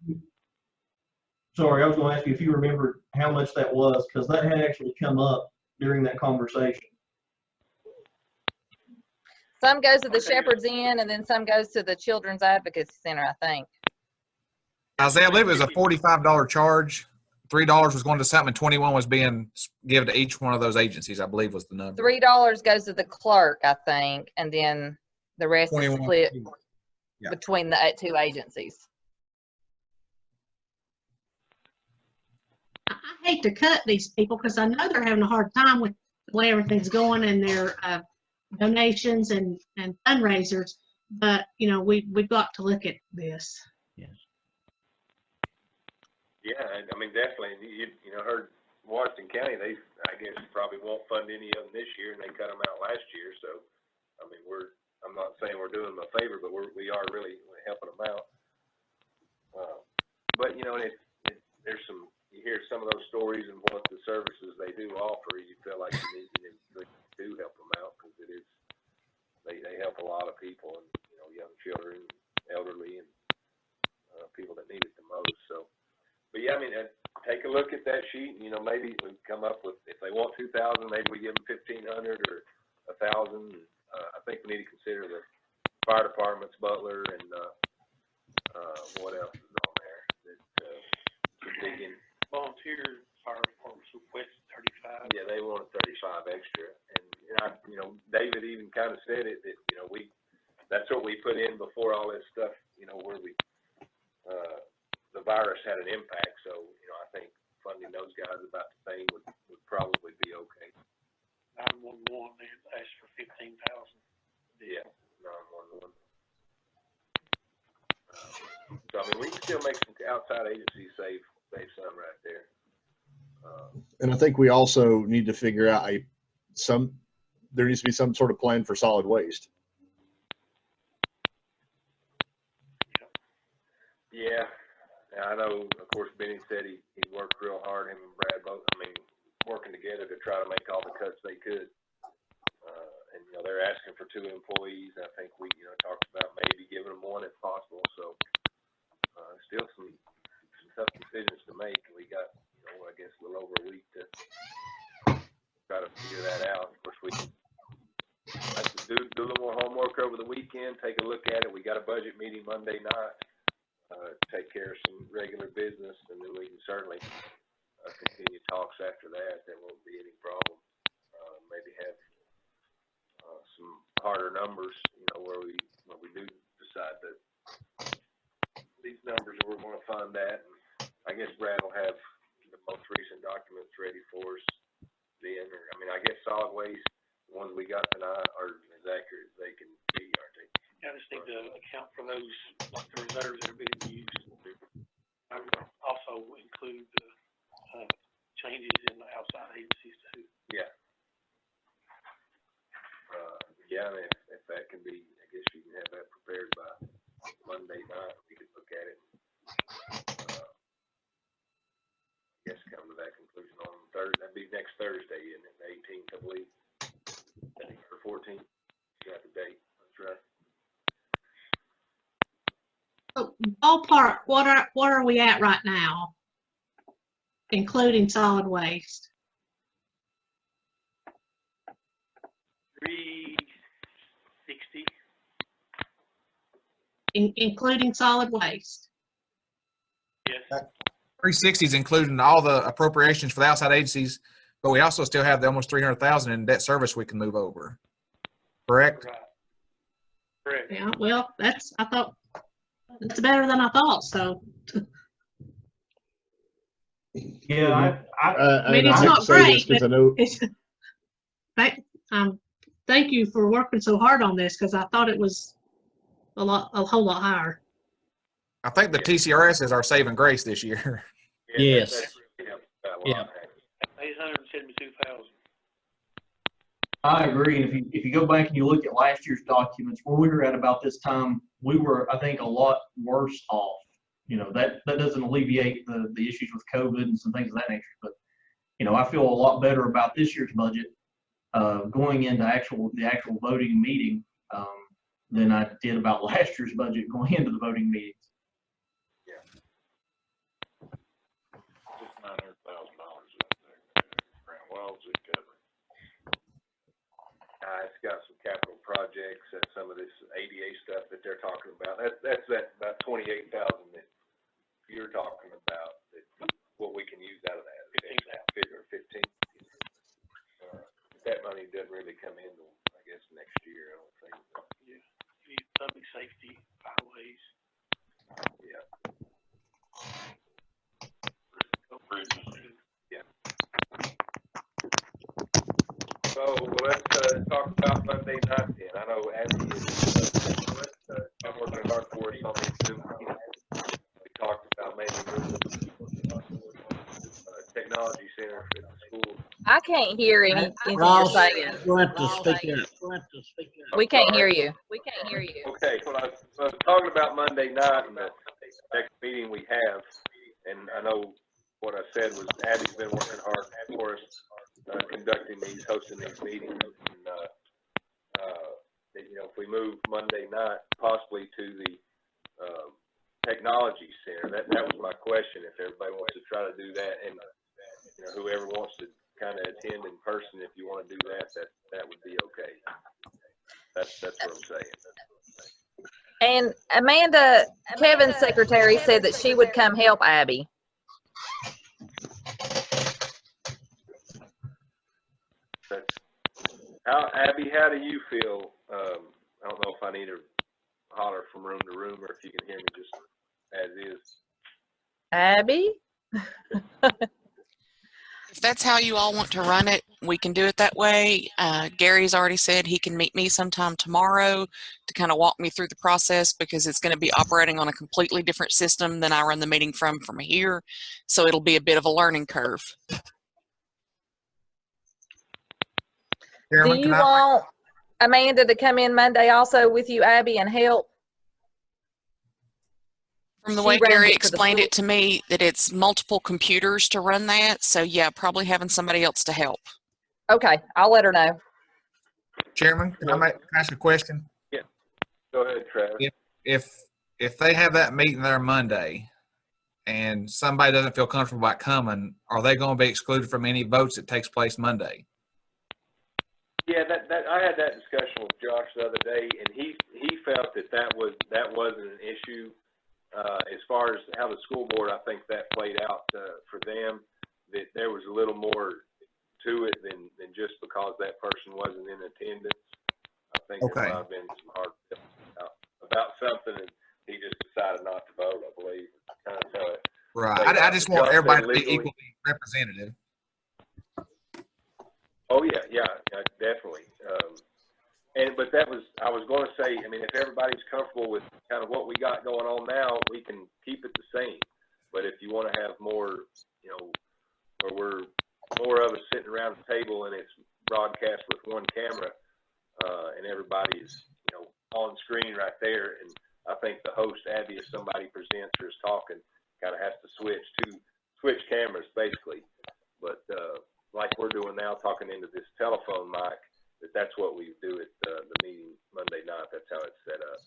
Sorry, I was going to ask you if you remember how much that was, because that had actually come up during that conversation. Some goes to the Shepherd's Inn, and then some goes to the Children's Advocacy Center, I think. Isaiah, I believe it was a $45 charge. $3 was going to something, and 21 was being given to each one of those agencies, I believe was the number. $3 goes to the clerk, I think, and then the rest is 21. split Yeah. between the two agencies. I hate to cut these people because I know they're having a hard time with the way everything's going and their donations and fundraisers. But, you know, we've got to look at this. Yeah, I mean, definitely, you know, heard Washington County, they, I guess, probably won't fund any of them this year, and they cut them out last year, so, I mean, I'm not saying we're doing them a favor, but we are really helping them out. But, you know, there's some, you hear some of those stories and what the services they do offer, you feel like you do help them out, because it is, they help a lot of people, and, you know, young children, elderly, and people that need it the most, so. But yeah, I mean, take a look at that sheet, and, you know, maybe we come up with, if they want 2,000, maybe we give them 1,500 or 1,000. I think we need to consider the fire department's butler and what else is on there that dig in. Volunteer fire department's request 35. Yeah, they wanted 35 extra, and you know, David even kind of said it that, you know, that's what we put in before all this stuff, you know, where the virus had an impact. So, you know, I think funding those guys about the same would probably be okay. 911, they asked for 15,000. Yeah, 911. So I mean, we can still make some outside agencies save some right there. And I think we also need to figure out there needs to be some sort of plan for solid waste. Yeah. I know, of course, Benny said he worked real hard, him and Brad both, I mean, working together to try to make all the cuts they could. And, you know, they're asking for 2 employees. I think we, you know, talked about maybe giving them 1 if possible. So, still some tough decisions to make. We got, you know, I guess a little over a week to try to figure that out. Of course, we can do a little more homework over the weekend, take a look at it. We got a budget meeting Monday night. Take care of some regular business, and then we can certainly continue talks after that. There won't be any problem. Maybe have some harder numbers, you know, where we do decide that these numbers we're going to fund that. And I guess Brad will have the most recent documents ready for us then. Or, I mean, I guess solid waste, the ones we got tonight, are as accurate as they can be, aren't they? I just need to account for those, like the reserves that are being used. I would also include the changes in the outside agencies too. Yeah. Yeah, I mean, if that can be, I guess you can have that prepared by Monday night. We could look at it. I guess come to that conclusion on Thursday. That'd be next Thursday, isn't it? The 18th, I believe. Or 14th. You got the date. That's right. So ballpark, what are we at right now, including solid waste? 360. Including solid waste. Yes. 360 is including all the appropriations for the outside agencies, but we also still have the almost 300,000 in debt service we can move over. Correct? Right. Correct. Yeah. Well, I thought that's better than I thought. So. Yeah, I mean, it's not great, but thank you for working so hard on this, because I thought it was a whole lot higher. I think the TCRS is our saving grace this year. Yes. Yeah. 872,000. I agree. And if you go back and you look at last year's documents, where we were at about this time, we were, I think, a lot worse off that doesn't alleviate the issues with COVID and some things of that nature. But, I feel a lot better about this year's budget going into the actual voting meeting than I did about last year's budget going into the voting meetings. Just $900,000 up there. What else it cover? It's got some capital projects and some of this ADA stuff that they're talking about. That's about 28,000 that you're talking about. What we can use out of that. 15. That money doesn't really come in till, I guess, next year. I don't think. Yeah, you need public safety, highways. Yeah. Yeah. So let's talk about Monday night then. I know Abby is I'm working hard for us on this Zoom. We talked about maybe moving technology center at the school. I can't hear anything you're Ross, saying. you have to speak up. We can't hear you. We can't hear you. Okay, well, I was talking about Monday night and the next meeting we have, and I know what I said was Abby's been working hard for us, hosting these meetings. And, if we move Monday night possibly to the technology center, that was my question, if everybody wants to try to do that, and whoever wants to kind of attend in person, if you want to do that would be okay. That's what I'm saying. And Amanda, Kevin's secretary, said that she would come help Abby. Abby, how do you feel? I don't know if I need to holler from room to room or if you can hear me just as is. Abby? If that's how you all want to run it, we can do it that way. Gary's already said he can meet me sometime tomorrow to kind of walk me through the process, because it's going to be operating on a completely different system than I run the meeting from here. So it'll be a bit of a learning curve. Do you want Amanda to come in Monday also with you, Abby, and help? From the way Gary explained it to me, that it's multiple computers to run that. So yeah, probably having somebody else to help. Okay, I'll let her know. Chairman, can I ask a question? Yeah. Go ahead, Travis. If they have that meeting there Monday and somebody doesn't feel comfortable about coming, are they going to be excluded from any votes that takes place Monday? Yeah, I had that discussion with Josh the other day, and he felt that wasn't an issue. As far as how the school board, I think that played out for them, that there was a little more to it than just because that person wasn't in attendance. I think there might have been some hard feelings about something, and he just decided not to vote, I believe. Kind of how it Right. I just want everybody to be equally representative. Oh yeah, definitely. But I was going to say, I mean, if everybody's comfortable with kind of what we got going on now, we can keep it the same. But if you want to have more, where we're more of us sitting around the table and it's broadcast with one camera, and everybody's, on screen right there. And I think the host, Abby, if somebody presents or is talking, kind of has to switch cameras basically. But like we're doing now, talking into this telephone mic, that's what we do at the meeting Monday night. That's how it's set up.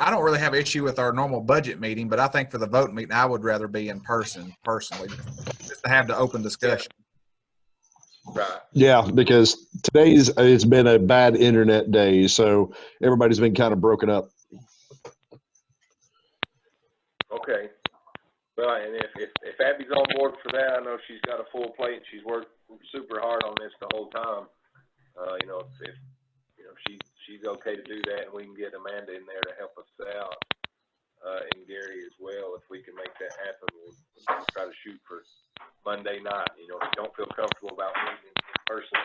I don't really have an issue with our normal budget meeting, but I think for the vote meeting, I would rather be in person personally, just to have the open discussion. Right. Yeah, because it's been a bad internet day, so everybody's been kind of broken up. Okay. Well, and if Abby's on board for that, I know she's got a full plate. She's worked super hard on this the whole time. If she's okay to do that, and we can get Amanda in there to help us out, and Gary as well. If we can make that happen, we'll try to shoot for Monday night. If you don't feel comfortable about meeting in person,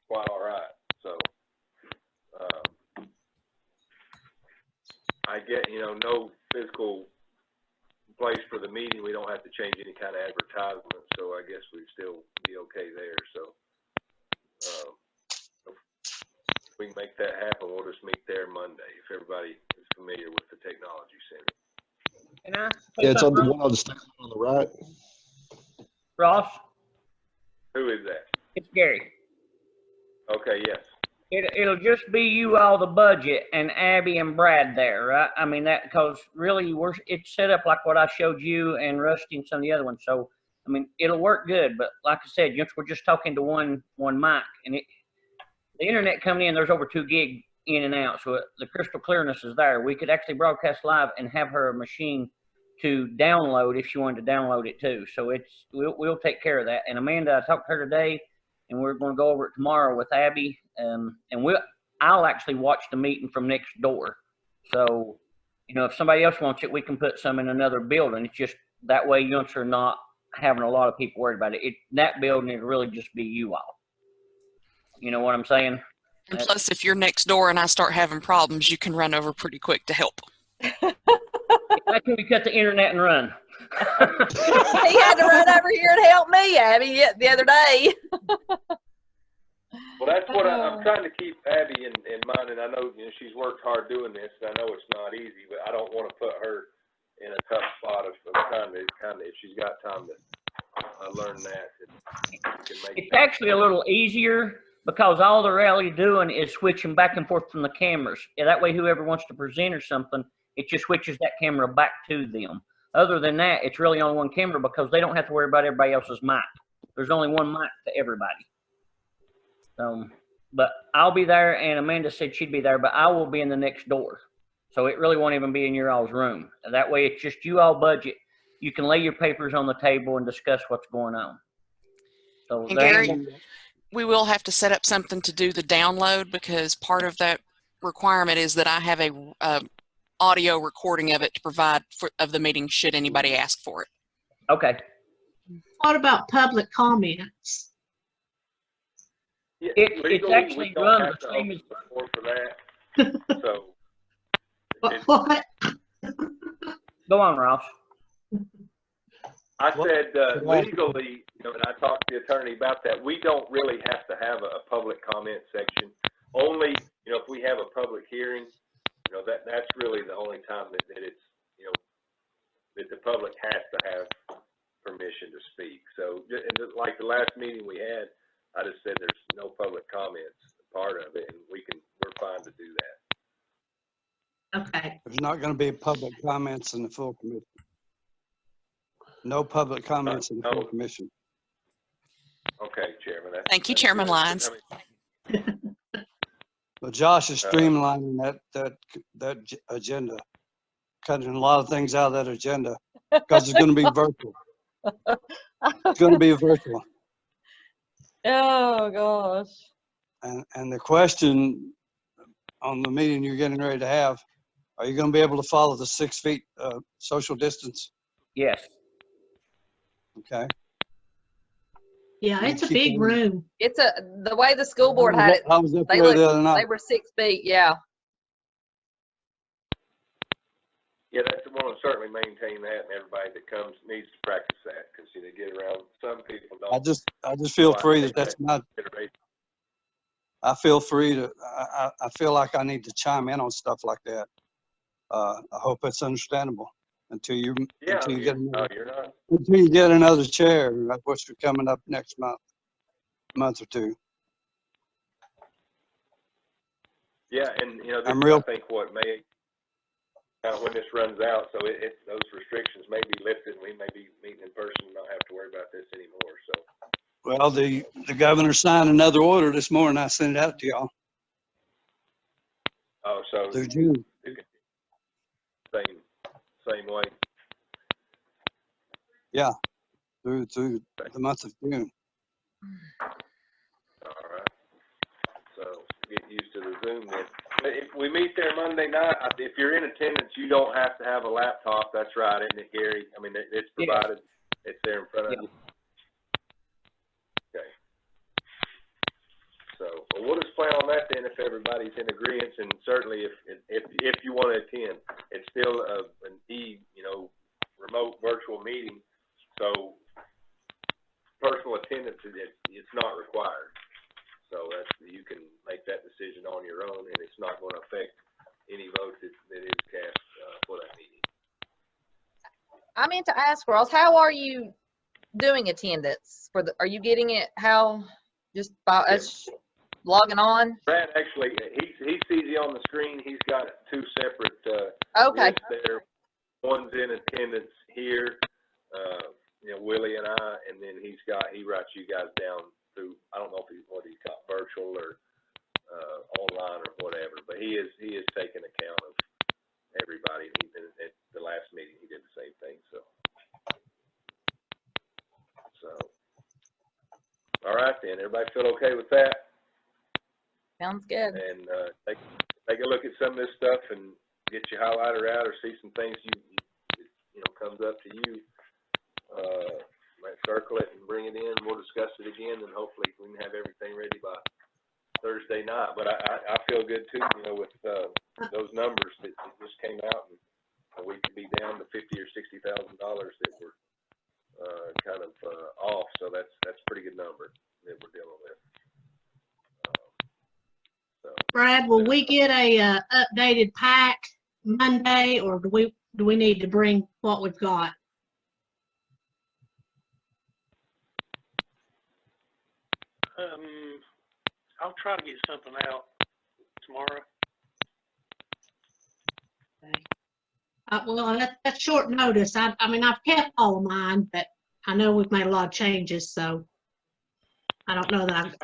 quite all right. So I get no physical place for the meeting. We don't have to change any kind of advertisement, so I guess we'd still be okay there. So if we can make that happen, we'll just meet there Monday if everybody is familiar with the technology center. Can I say Yeah, it's on the something, one on the state on the right. Ross? Who is that? It's Gary. Okay, yes. It'll just be you all, the budget, and Abby and Brad there, right? I mean, that, because really, it's set up like what I showed you and Rusty and some of the other ones. So, I mean, it'll work good, but like I said, we're just talking to one mic, and the internet coming in, there's over 2 gig in and out, so the crystal clearness is there. We could actually broadcast live and have her a machine to download if she wanted to download it too. So we'll take care of that. And Amanda, I talked to her today, and we're going to go over it tomorrow with Abby. And I'll actually watch the meeting from next door. So, if somebody else wants it, we can put some in another building. It's just that way you are not having a lot of people worried about it. That building, it'll really just be you all. You know what I'm saying? And plus, if you're next door and I start having problems, you can run over pretty quick to help. Why can't we cut the internet and run? He had to run over here and help me, Abby, the other day. Well, that's what I'm trying to keep Abby in mind, and I know she's worked hard doing this, and I know it's not easy, but I don't want to put her in a tough spot of trying to if she's got time to learn that. It's actually a little easier because all they're really doing is switching back and forth from the cameras. Yeah, that way, whoever wants to present or something, it just switches that camera back to them. Other than that, it's really only one camera because they don't have to worry about everybody else's mic. There's only one mic to everybody. So, but I'll be there, and Amanda said she'd be there, but I will be in the next door. So it really won't even be in your all's room. That way, it's just you all budget. You can lay your papers on the table and discuss what's going on. So And Gary, we will have to set up something to do the download because part of that requirement is that I have a audio recording of it to provide of the meeting should anybody ask for it. Okay. What about public comments? Yeah, it's actually run the same as for that. So. What? Go on, Ross. I said legally, and I talked to the attorney about that. We don't really have to have a public comment section. Only, if we have a public hearing, that's really the only time that it's, that the public has to have permission to speak. So, and like the last meeting we had, I just said there's no public comments part of it, and we're fine to do that. Okay. There's not going to be public comments in the full commission. No public comments in the full commission. Okay, Chairman. Thank you, Chairman Lyons. Well, Josh is streamlining that agenda, cutting a lot of things out of that agenda because it's going to be virtual. It's going to be virtual. Oh gosh. And the question on the meeting you're getting ready to have, are you going to be able to follow the 6 feet social distance? Yes. Okay. Yeah, it's a big room. It's the way the school board had it. I was up there the other night. They were 6 feet. Yeah. Yeah, that's want to certainly maintain that, and everybody that comes needs to practice that because they get around. Some people don't. I just feel free that's not. I feel free to. I feel like I need to chime in on stuff like that. I hope it's understandable until you get another chair, which is coming up next month or two. Yeah, and I think what may when this runs out, so those restrictions may be lifted, and we may be meeting in person and not have to worry about this anymore. So. Well, the governor signed another order this morning. I sent it out to y'all. Oh, so through June. Same way. Yeah, through the month of June. All right. So get used to the Zoom then. If we meet there Monday night, if you're in attendance, you don't have to have a laptop. That's right, isn't it, Gary? I mean, it's provided. Yeah. It's there in front of you. Okay. So we'll just plan on that then if everybody's in agreement, and certainly if you want to attend, it's still an remote virtual meeting. So personal attendance it's not required. So you can make that decision on your own, and it's not going to affect any vote that is cast for that meeting. I meant to ask Ross, how are you doing attendance for the, are you getting it, how, just by us logging on? Brad, actually, he sees you on the screen. He's got two separate Okay. lists there. One's in attendance here, Willie and I, and then he writes you guys down through, I don't know if what he's got, virtual or online or whatever, but he is taking account of everybody. At the last meeting, he did the same thing. So, all right then. Everybody feel okay with that? Sounds good. And take a look at some of this stuff and get your highlighter out, or see some things comes up to you. Might circle it and bring it in. We'll discuss it again, and hopefully we can have everything ready by Thursday night. But I feel good too, with those numbers that just came out, and we could be down to $50,000 or $60,000 that were kind of off. So that's a pretty good number that we're dealing with. Brad, will we get a updated pack Monday, or do we need to bring what we've got? I'll try to get something out tomorrow. Okay. Well, that's short notice. I mean, I've kept all of mine, but I know we've made a lot of changes, so I don't know that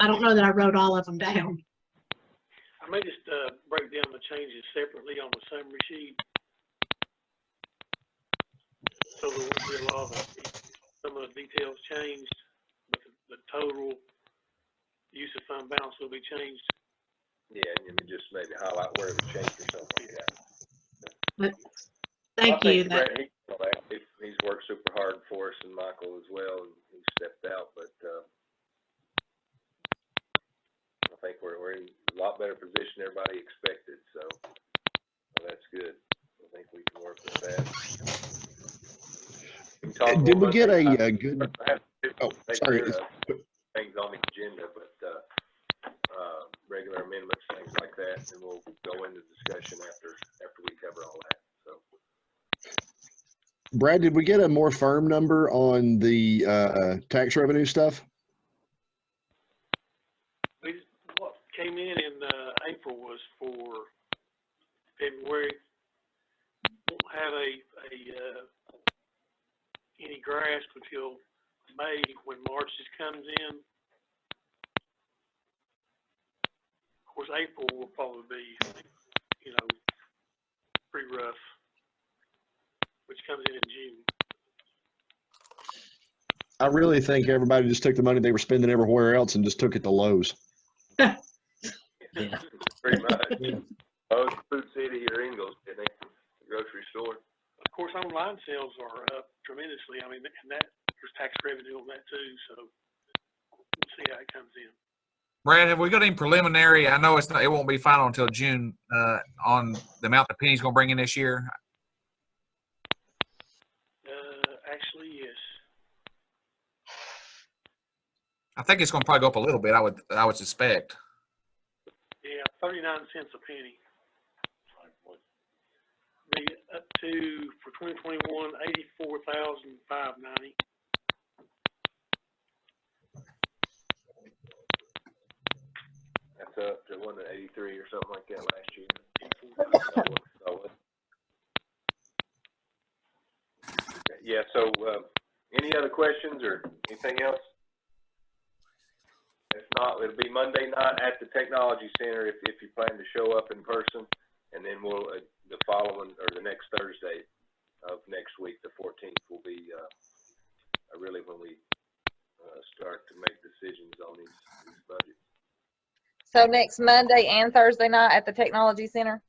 I wrote all of them down. I may just break down the changes separately on the summary sheet, so there won't be a lot of some of the details changed, but the total use of fund balance will be changed. Yeah, and you just maybe highlight where it changed or something like that. But thank you. Brad, he's worked super hard for us, and Michael as well, and he stepped out, but I think we're in a lot better position than everybody expected, so that's good. I think we can work with that. Did we get a good? Oh, sorry. Things on the agenda, but regular amendments, things like that, and we'll go into discussion after we cover all that. So, Brad, did we get a more firm number on the tax revenue stuff? What came in April was for February. Won't have any grasp until May, when March just comes in. Of course, April will probably be, pretty rough, which comes in June. I really think everybody just took the money they were spending everywhere else and just took it to Lowe's. Yeah. Pretty much. Lowe's, Food City, or Ingles, I think, the grocery store. Of course, online sales are up tremendously. I mean, and there's tax revenue on that too, so we'll see how it comes in. Brad, have we got any preliminary? I know it won't be final until June on the amount that Penny's going to bring in this year. Actually, yes. I think it's going to probably go up a little bit. I would suspect. Yeah, 39 cents a penny. Be up to, for 2021, $84,590. That's up to 183 or something like that last year. Yeah. So, any other questions or anything else? If not, it'll be Monday night at the Technology Center if you plan to show up in person, and then we'll the following or the next Thursday of next week, the 14th, will be really when we start to make decisions on these budgets. So next Monday and Thursday night at the Technology Center?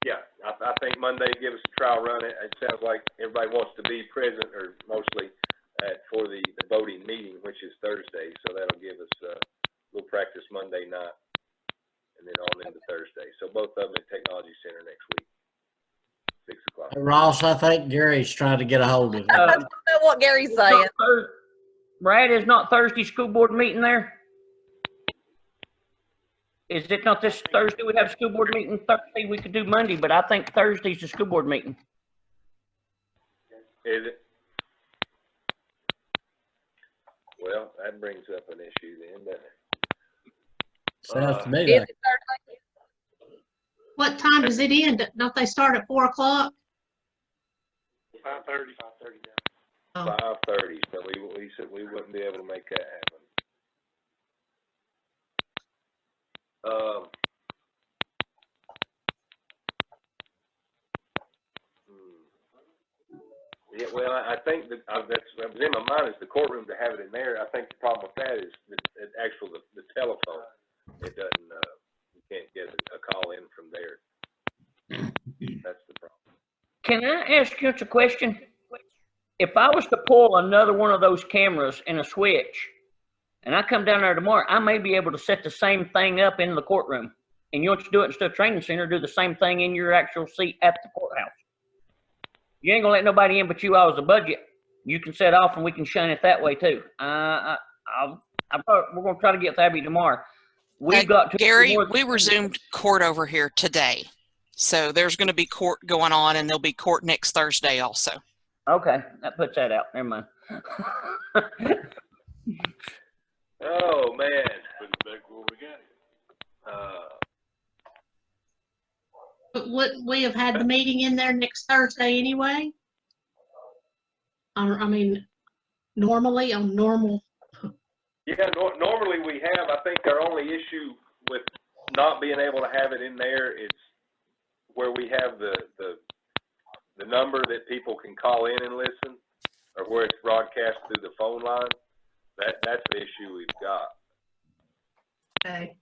Yeah, I think Monday, give us a trial run. It sounds like everybody wants to be present, or mostly, for the voting meeting, which is Thursday. So that'll give us a little practice Monday night, and then on into Thursday. So both of them at Technology Center next week, 6 o'clock. Ross, I think Gary's trying to get a hold of him. I don't know what Gary's saying. Brad, is not Thursday school board meeting there? Is it not this Thursday we have school board meeting? Thursday we could do Monday, but I think Thursday's the school board meeting. Is it? Well, that brings up an issue then, doesn't it? Sounds to me like. What time does it end? Don't they start at 4 o'clock? 5:30. 5:30, so we said we wouldn't be able to make that happen. Yeah, well, I think that that was in my mind is the courtroom to have it in there. I think the problem with that is the telephone. It doesn't, you can't get a call in from there. That's the problem. Can I ask you a question? If I was to pull another one of those cameras and a switch, and I come down there tomorrow, I may be able to set the same thing up in the courtroom. And you want to do it instead of training center, do the same thing in your actual seat at the courthouse. You ain't gonna let nobody in but you all as a budget. You can set off and we can shine it that way too. We're gonna try to get with Abby tomorrow. We've got to Gary, we resumed court over here today. So there's gonna be court going on and there'll be court next Thursday also. Okay, that puts that out. Never mind. Oh man. Put it back where we got it. But we have had the meeting in there next Thursday anyway? I mean, normally on normal. Yeah, normally we have. I think our only issue with not being able to have it in there is where we have the number that people can call in and listen, or where it's broadcast through the phone line. That's the issue we've got. Okay.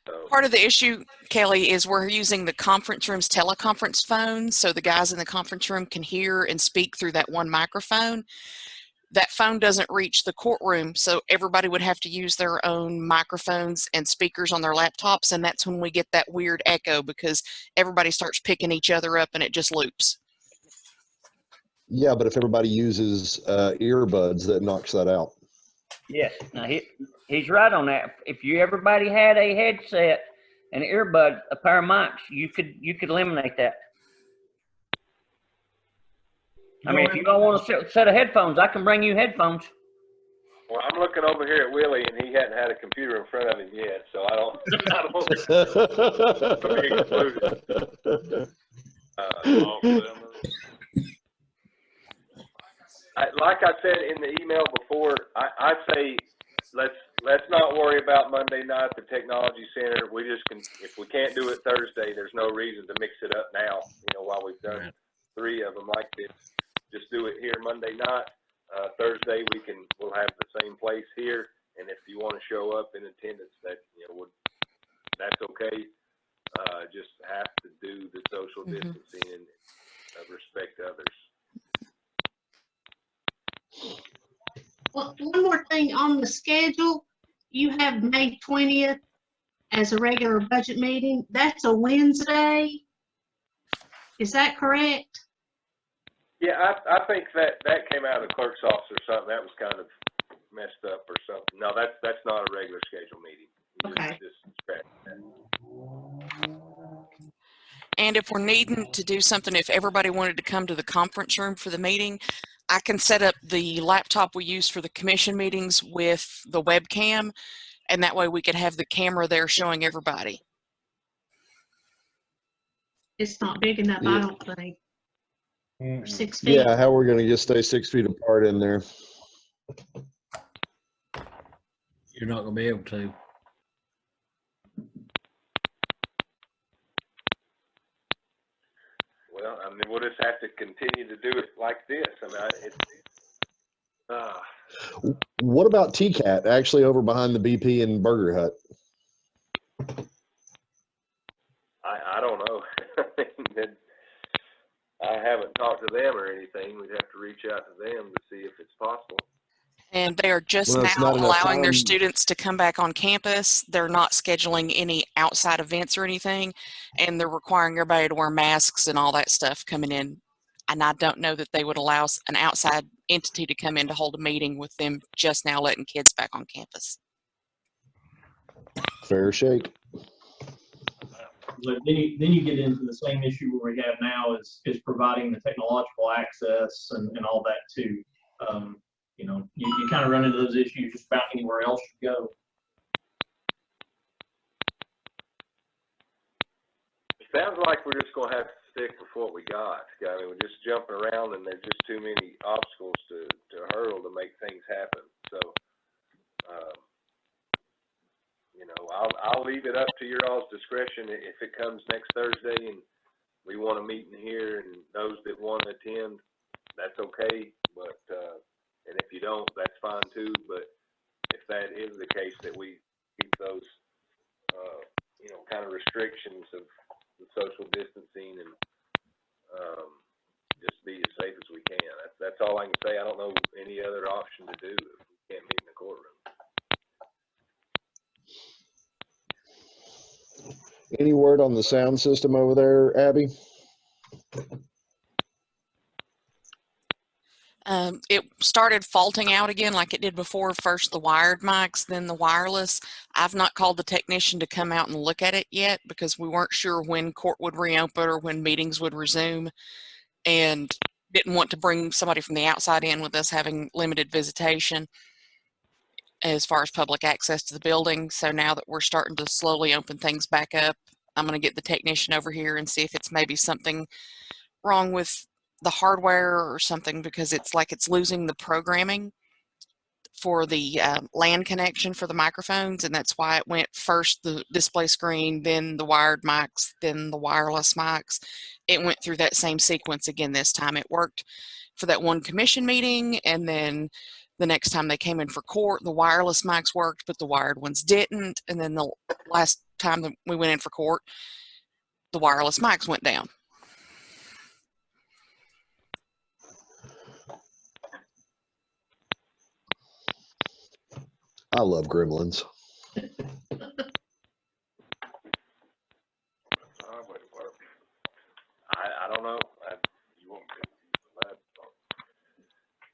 So, Part of the issue, Kelly, is we're using the conference room's teleconference phone, so the guys in the conference room can hear and speak through that one microphone. That phone doesn't reach the courtroom, so everybody would have to use their own microphones and speakers on their laptops, and that's when we get that weird echo because everybody starts picking each other up and it just loops. Yeah, but if everybody uses earbuds, that knocks that out. Yes, now he's right on that. If everybody had a headset and earbud, a pair of mics, you could eliminate that. I mean, if you don't want a set of headphones, I can bring you headphones. well, I'm looking over here at Willie, and he hadn't had a computer in front of him yet, so I don't be excluded. Like I said in the email before, I say let's not worry about Monday night at the Technology Center. We just can, if we can't do it Thursday, there's no reason to mix it up now. While we've done 3 of them like this, just do it here Monday night. Thursday we'll have the same place here, and if you want to show up in attendance, that's okay. Just have to do the social distancing and respect others. Well, one more thing on the schedule. You have May 20th as a regular budget meeting. That's a Wednesday. Is that correct? Yeah, I think that came out of the clerk's office or something. That was kind of messed up or something. No, that's not a regular scheduled meeting. Okay. Just scratch that. And if we're needing to do something, if everybody wanted to come to the conference room for the meeting, I can set up the laptop we use for the commission meetings with the webcam, and that way we could have the camera there showing everybody. It's not big enough, Yeah. I don't think. For 6 feet. Yeah, how are we going to just stay 6 feet apart in there? You're not going to be able to. Well, I mean, we'll just have to continue to do it like this. I mean, What about TCAT actually over behind the BP and Burger Hut? I don't know. I haven't talked to them or anything. We'd have to reach out to them to see if it's possible. And they are just now allowing their students to come back on campus. They're not scheduling any outside events or anything, and they're requiring everybody to wear masks and all that stuff coming in. And I don't know that they would allow an outside entity to come in to hold a meeting with them just now letting kids back on campus. Fair shake. But then you get into the same issue where we have now is providing the technological access and all that too. You know, you kind of run into those issues just about anywhere else you go. It sounds like we're just gonna have to stick with what we got. I mean, we're just jumping around, and there's just too many obstacles to hurdle to make things happen. So, you know, I'll leave it up to your all's discretion. If it comes next Thursday and we want to meet in here, and those that want to attend, that's okay. But and if you don't, that's fine too. But if that is the case, that we keep those, you know, kind of restrictions of the social distancing and just be as safe as we can. That's all I can say. I don't know any other option to do if we can't meet in the courtroom. Any word on the sound system over there, Abby? It started faulting out again like it did before. First the wired mics, then the wireless. I've not called the technician to come out and look at it yet because we weren't sure when court would reopen or when meetings would resume, and didn't want to bring somebody from the outside in with us having limited visitation as far as public access to the building. So now that we're starting to slowly open things back up, I'm going to get the technician over here and see if it's maybe something wrong with the hardware or something, because it's like it's losing the programming for the LAN connection for the microphones, and that's why it went first the display screen, then the wired mics, then the wireless mics. It went through that same sequence again this time. It worked for that one commission meeting, and then the next time they came in for court, the wireless mics worked, but the wired ones didn't. And then the last time that we went in for court, the wireless mics went down. I love gremlins. I don't know.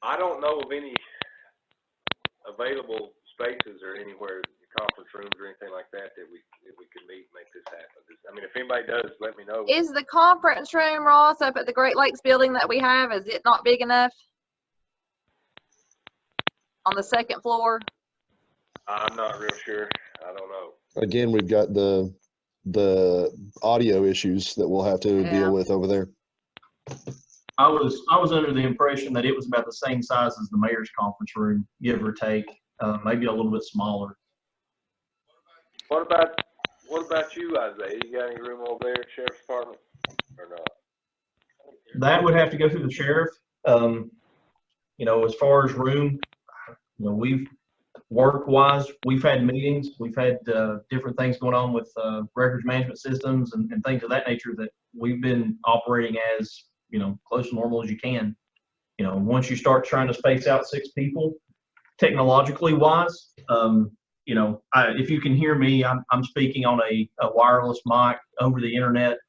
I don't know of any available spaces or anywhere, conference rooms or anything like that that we could meet and make this happen. I mean, if anybody does, let me know. Is the conference room, Ross, up at the Great Lakes building that we have, is it not big enough? On the second floor? I'm not real sure. I don't know. Again, we've got the audio issues that we'll have to deal with over there. I was under the impression that it was about the same size as the mayor's conference room, give or take, maybe a little bit smaller. What about you, Isaiah? You got any room over there at Sheriff's Department or not? That would have to go through the sheriff. You know, as far as room, you know, work-wise, we've had meetings, we've had different things going on with records management systems and things of that nature that we've been operating as, you know, close to normal as you can. You know, once you start trying to space out 6 people, technologically wise, you know, if you can hear me, I'm speaking on a wireless mic over the internet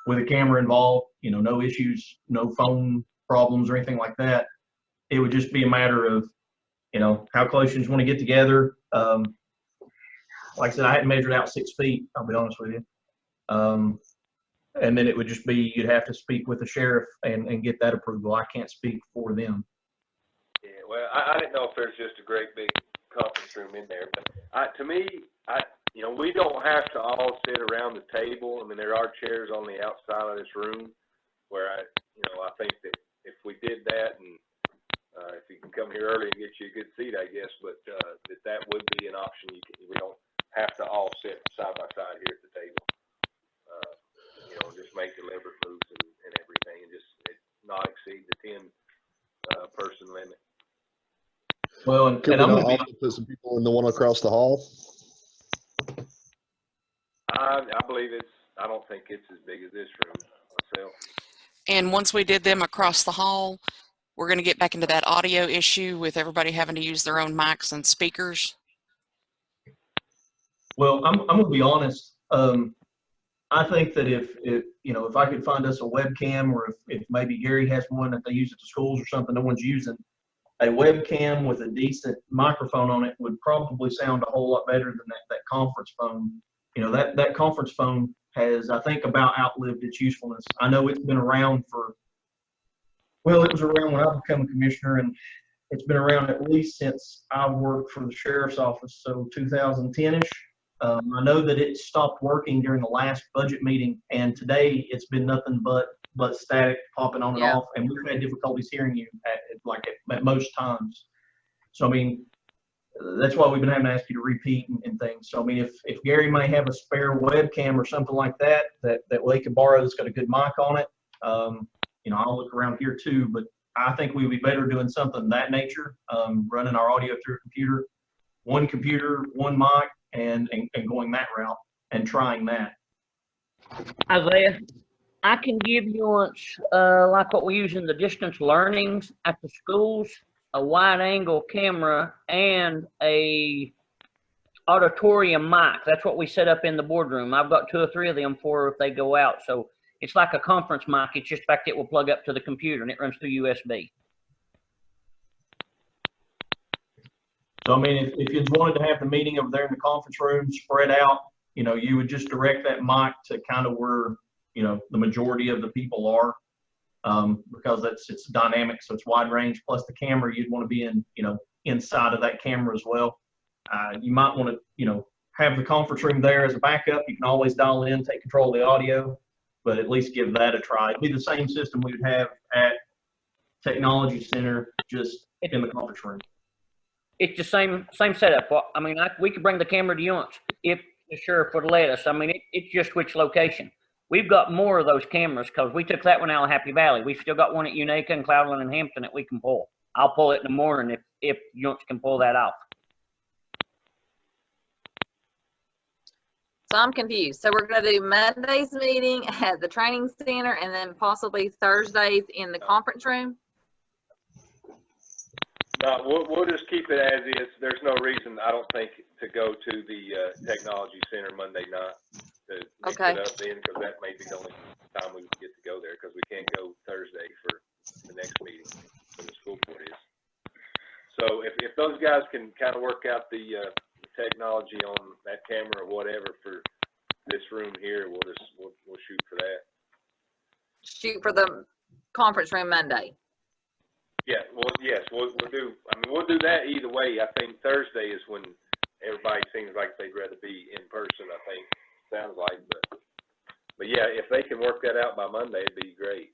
with a camera involved, you know, no issues, no phone problems or anything like that. It would just be a matter of, you know, how close you just want to get together. Like I said, I hadn't measured out 6 feet, I'll be honest with you. And then it would just be, you'd have to speak with the sheriff and get that approval. I can't speak for them. Yeah, well, I didn't know if there's just a great big conference room in there, but to me, you know, we don't have to all sit around the table. I mean, there are chairs on the outside of this room where you know, I think that if we did that, and if you can come here early and get you a good seat, I guess, but that would be an option. We don't have to all sit side by side here at the table. You know, just make deliberate moves and everything, and just not exceed the 10 person limit. Well, and Could we I'm not gonna also put some people in the one across the hall? I believe I don't think it's as big as this room myself. And once we did them across the hall, we're going to get back into that audio issue with everybody having to use their own mics and speakers. Well, I'm going to be honest. I think that if you know, if I could find us a webcam, or if maybe Gary has one that they use at the schools or something no one's using, a webcam with a decent microphone on it would probably sound a whole lot better than that conference phone. you know, that conference phone has, I think, about outlived its usefulness. I know it's been around for, well, it was around when I became a commissioner, and it's been around at least since I worked for the sheriff's office, so 2010-ish. I know that it stopped working during the last budget meeting, and today it's been nothing but static, popping on and off, and we've had difficulties hearing you at most times. So I mean, that's why we've been having to ask you to repeat and things. So I mean, if Gary may have a spare webcam or something like that they could borrow that's got a good mic on it, you know, I'll look around here too. But I think we would be better doing something of that nature, running our audio through a computer, one mic, and going that route and trying that. Isaiah, I can give you like what we use in the distance learnings at the schools, a wide angle camera and a auditorium mic. That's what we set up in the boardroom. I've got 2 or 3 of them for if they go out. So it's like a conference mic. It's just fact it will plug up to the computer and it runs through USB. So I mean, if you wanted to have the meeting over there in the conference room spread out, you know, you would just direct that mic to kind of where, you know, the majority of the people are, because it's dynamic, so it's wide range. Plus the camera, you'd want to be in, you know, inside of that camera as well. You might want to, you know, have the conference room there as a backup. You can always dial in, take control of the audio, but at least give that a try. It'd be the same system we would have at Technology Center, just in the conference room. It's the same setup. Well, I mean, we could bring the camera to Younts if the sheriff would let us. I mean, it's just which location. We've got more of those cameras because we took that one out of Happy Valley. We've still got one at Unaka and Cloudland and Hampton that we can pull. I'll pull it in the morning if Younts can pull that off. So I'm confused. So we're going to do Monday's meeting at the training center and then possibly Thursdays in the conference room? No, we'll just keep it as is. There's no reason, I don't think, to go to the Technology Center Monday night to mix it up then, because that may be the only time we get to go there, because we can't go Thursday for the next meeting when the school board is. So if those guys can kind of work out the technology on that camera or whatever for this room here, we'll shoot for that. Shoot for the conference room Monday. Yeah, well, yes, we'll do. I mean, we'll do that either way. I think Thursday is when everybody seems like they'd rather be in person. I think sounds like, but yeah, if they can work that out by Monday, it'd be great.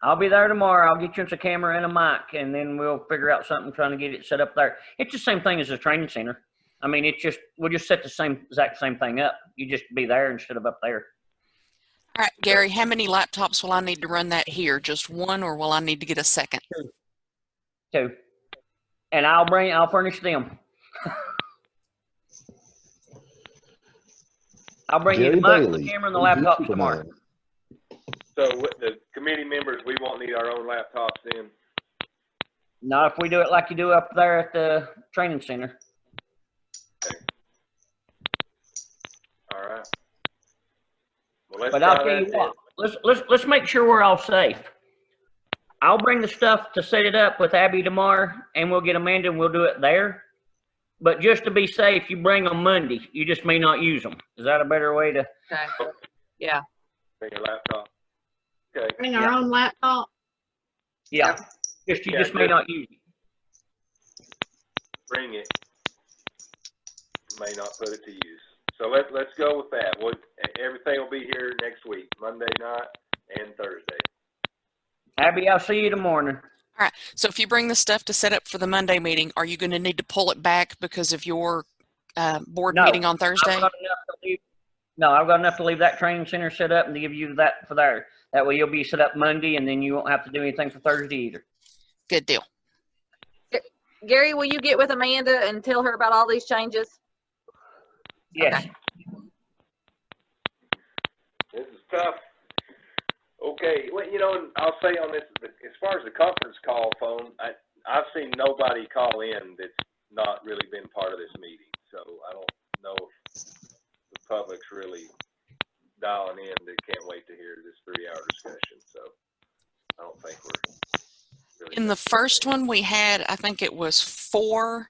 I'll be there tomorrow. I'll get you a camera and a mic, and then we'll figure out something trying to get it set up there. It's the same thing as a training center. I mean, we'll just set the exact same thing up. You just be there instead of up there. All right, Gary, how many laptops will I need to run that here? Just one, or will I need to get a second? 2. And I'll furnish them. I'll bring you the mic, the camera, and the laptop tomorrow. So with the committee members, we won't need our own laptops then? Not if we do it like you do up there at the training center. Okay. All right. Well, but I'll tell you what, let's make sure we're all safe. I'll bring the stuff to set it up with Abby tomorrow, and we'll get Amanda and we'll do it there. But just to be safe, you bring them Monday. You just may not use them. Is that a better way to? Okay. Yeah. Bring your laptop. Okay. Bring our own laptop. Yeah. You just may not use it. Bring it. May not put it to use. So let's go with that. Everything will be here next week, Monday night and Thursday. Abby, I'll see you tomorrow. All right. So if you bring the stuff to set up for the Monday meeting, are you going to need to pull it back because of your board meeting on Thursday? I've got enough to leave that training center set up and to give you that for there. That way you'll be set up Monday, and then you won't have to do anything for Thursday either. Good deal. Gary, will you get with Amanda and tell her about all these changes? Yes. Okay. This is tough. Okay, well, you know, I'll say on this, as far as the conference call phone, I've seen nobody call in that's not really been part of this meeting. So I don't know if the public's really dialing in. They can't wait to hear this 3-hour discussion. So I don't think we're really. In the first one we had, I think it was 4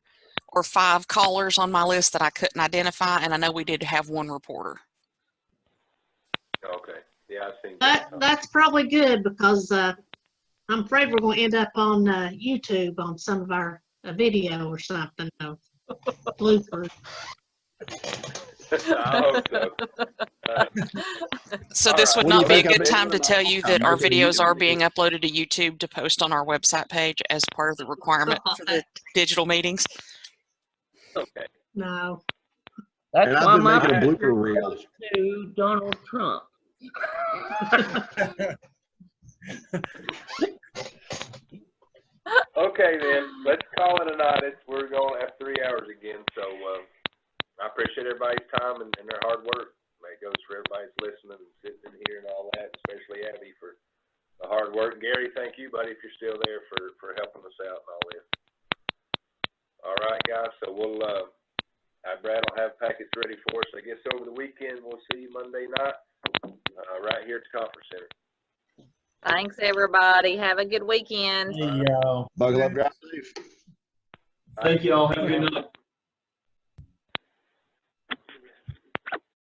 or 5 callers on my list that I couldn't identify, and I know we did have 1 reporter. Okay, yeah, I think That's probably good because I'm afraid we're going to end up on YouTube on some of our video or something. Bloopers. I hope so. So this would What do you not be a think? good time to tell you that our videos are being uploaded to YouTube to post on our website page as part of the requirement for the digital meetings. Okay. No. That's And I've why been my making a picture blooper reel. goes to Donald Trump. Okay, then, let's call it a night. We're going to have 3 hours again, so I appreciate everybody's time and their hard work. It goes for everybody's listening and sitting in here and all that, especially Abby for the hard work. Gary, thank you, buddy, if you're still there for helping us out and all this. All right, guys, so we'll, Brad will have packets ready for us. I guess over the weekend, we'll see you Monday night right here at the conference center. Thanks, everybody. Have a good weekend. Hey, y'all. Buckle up, drive safe. Thank you all. Have a good night.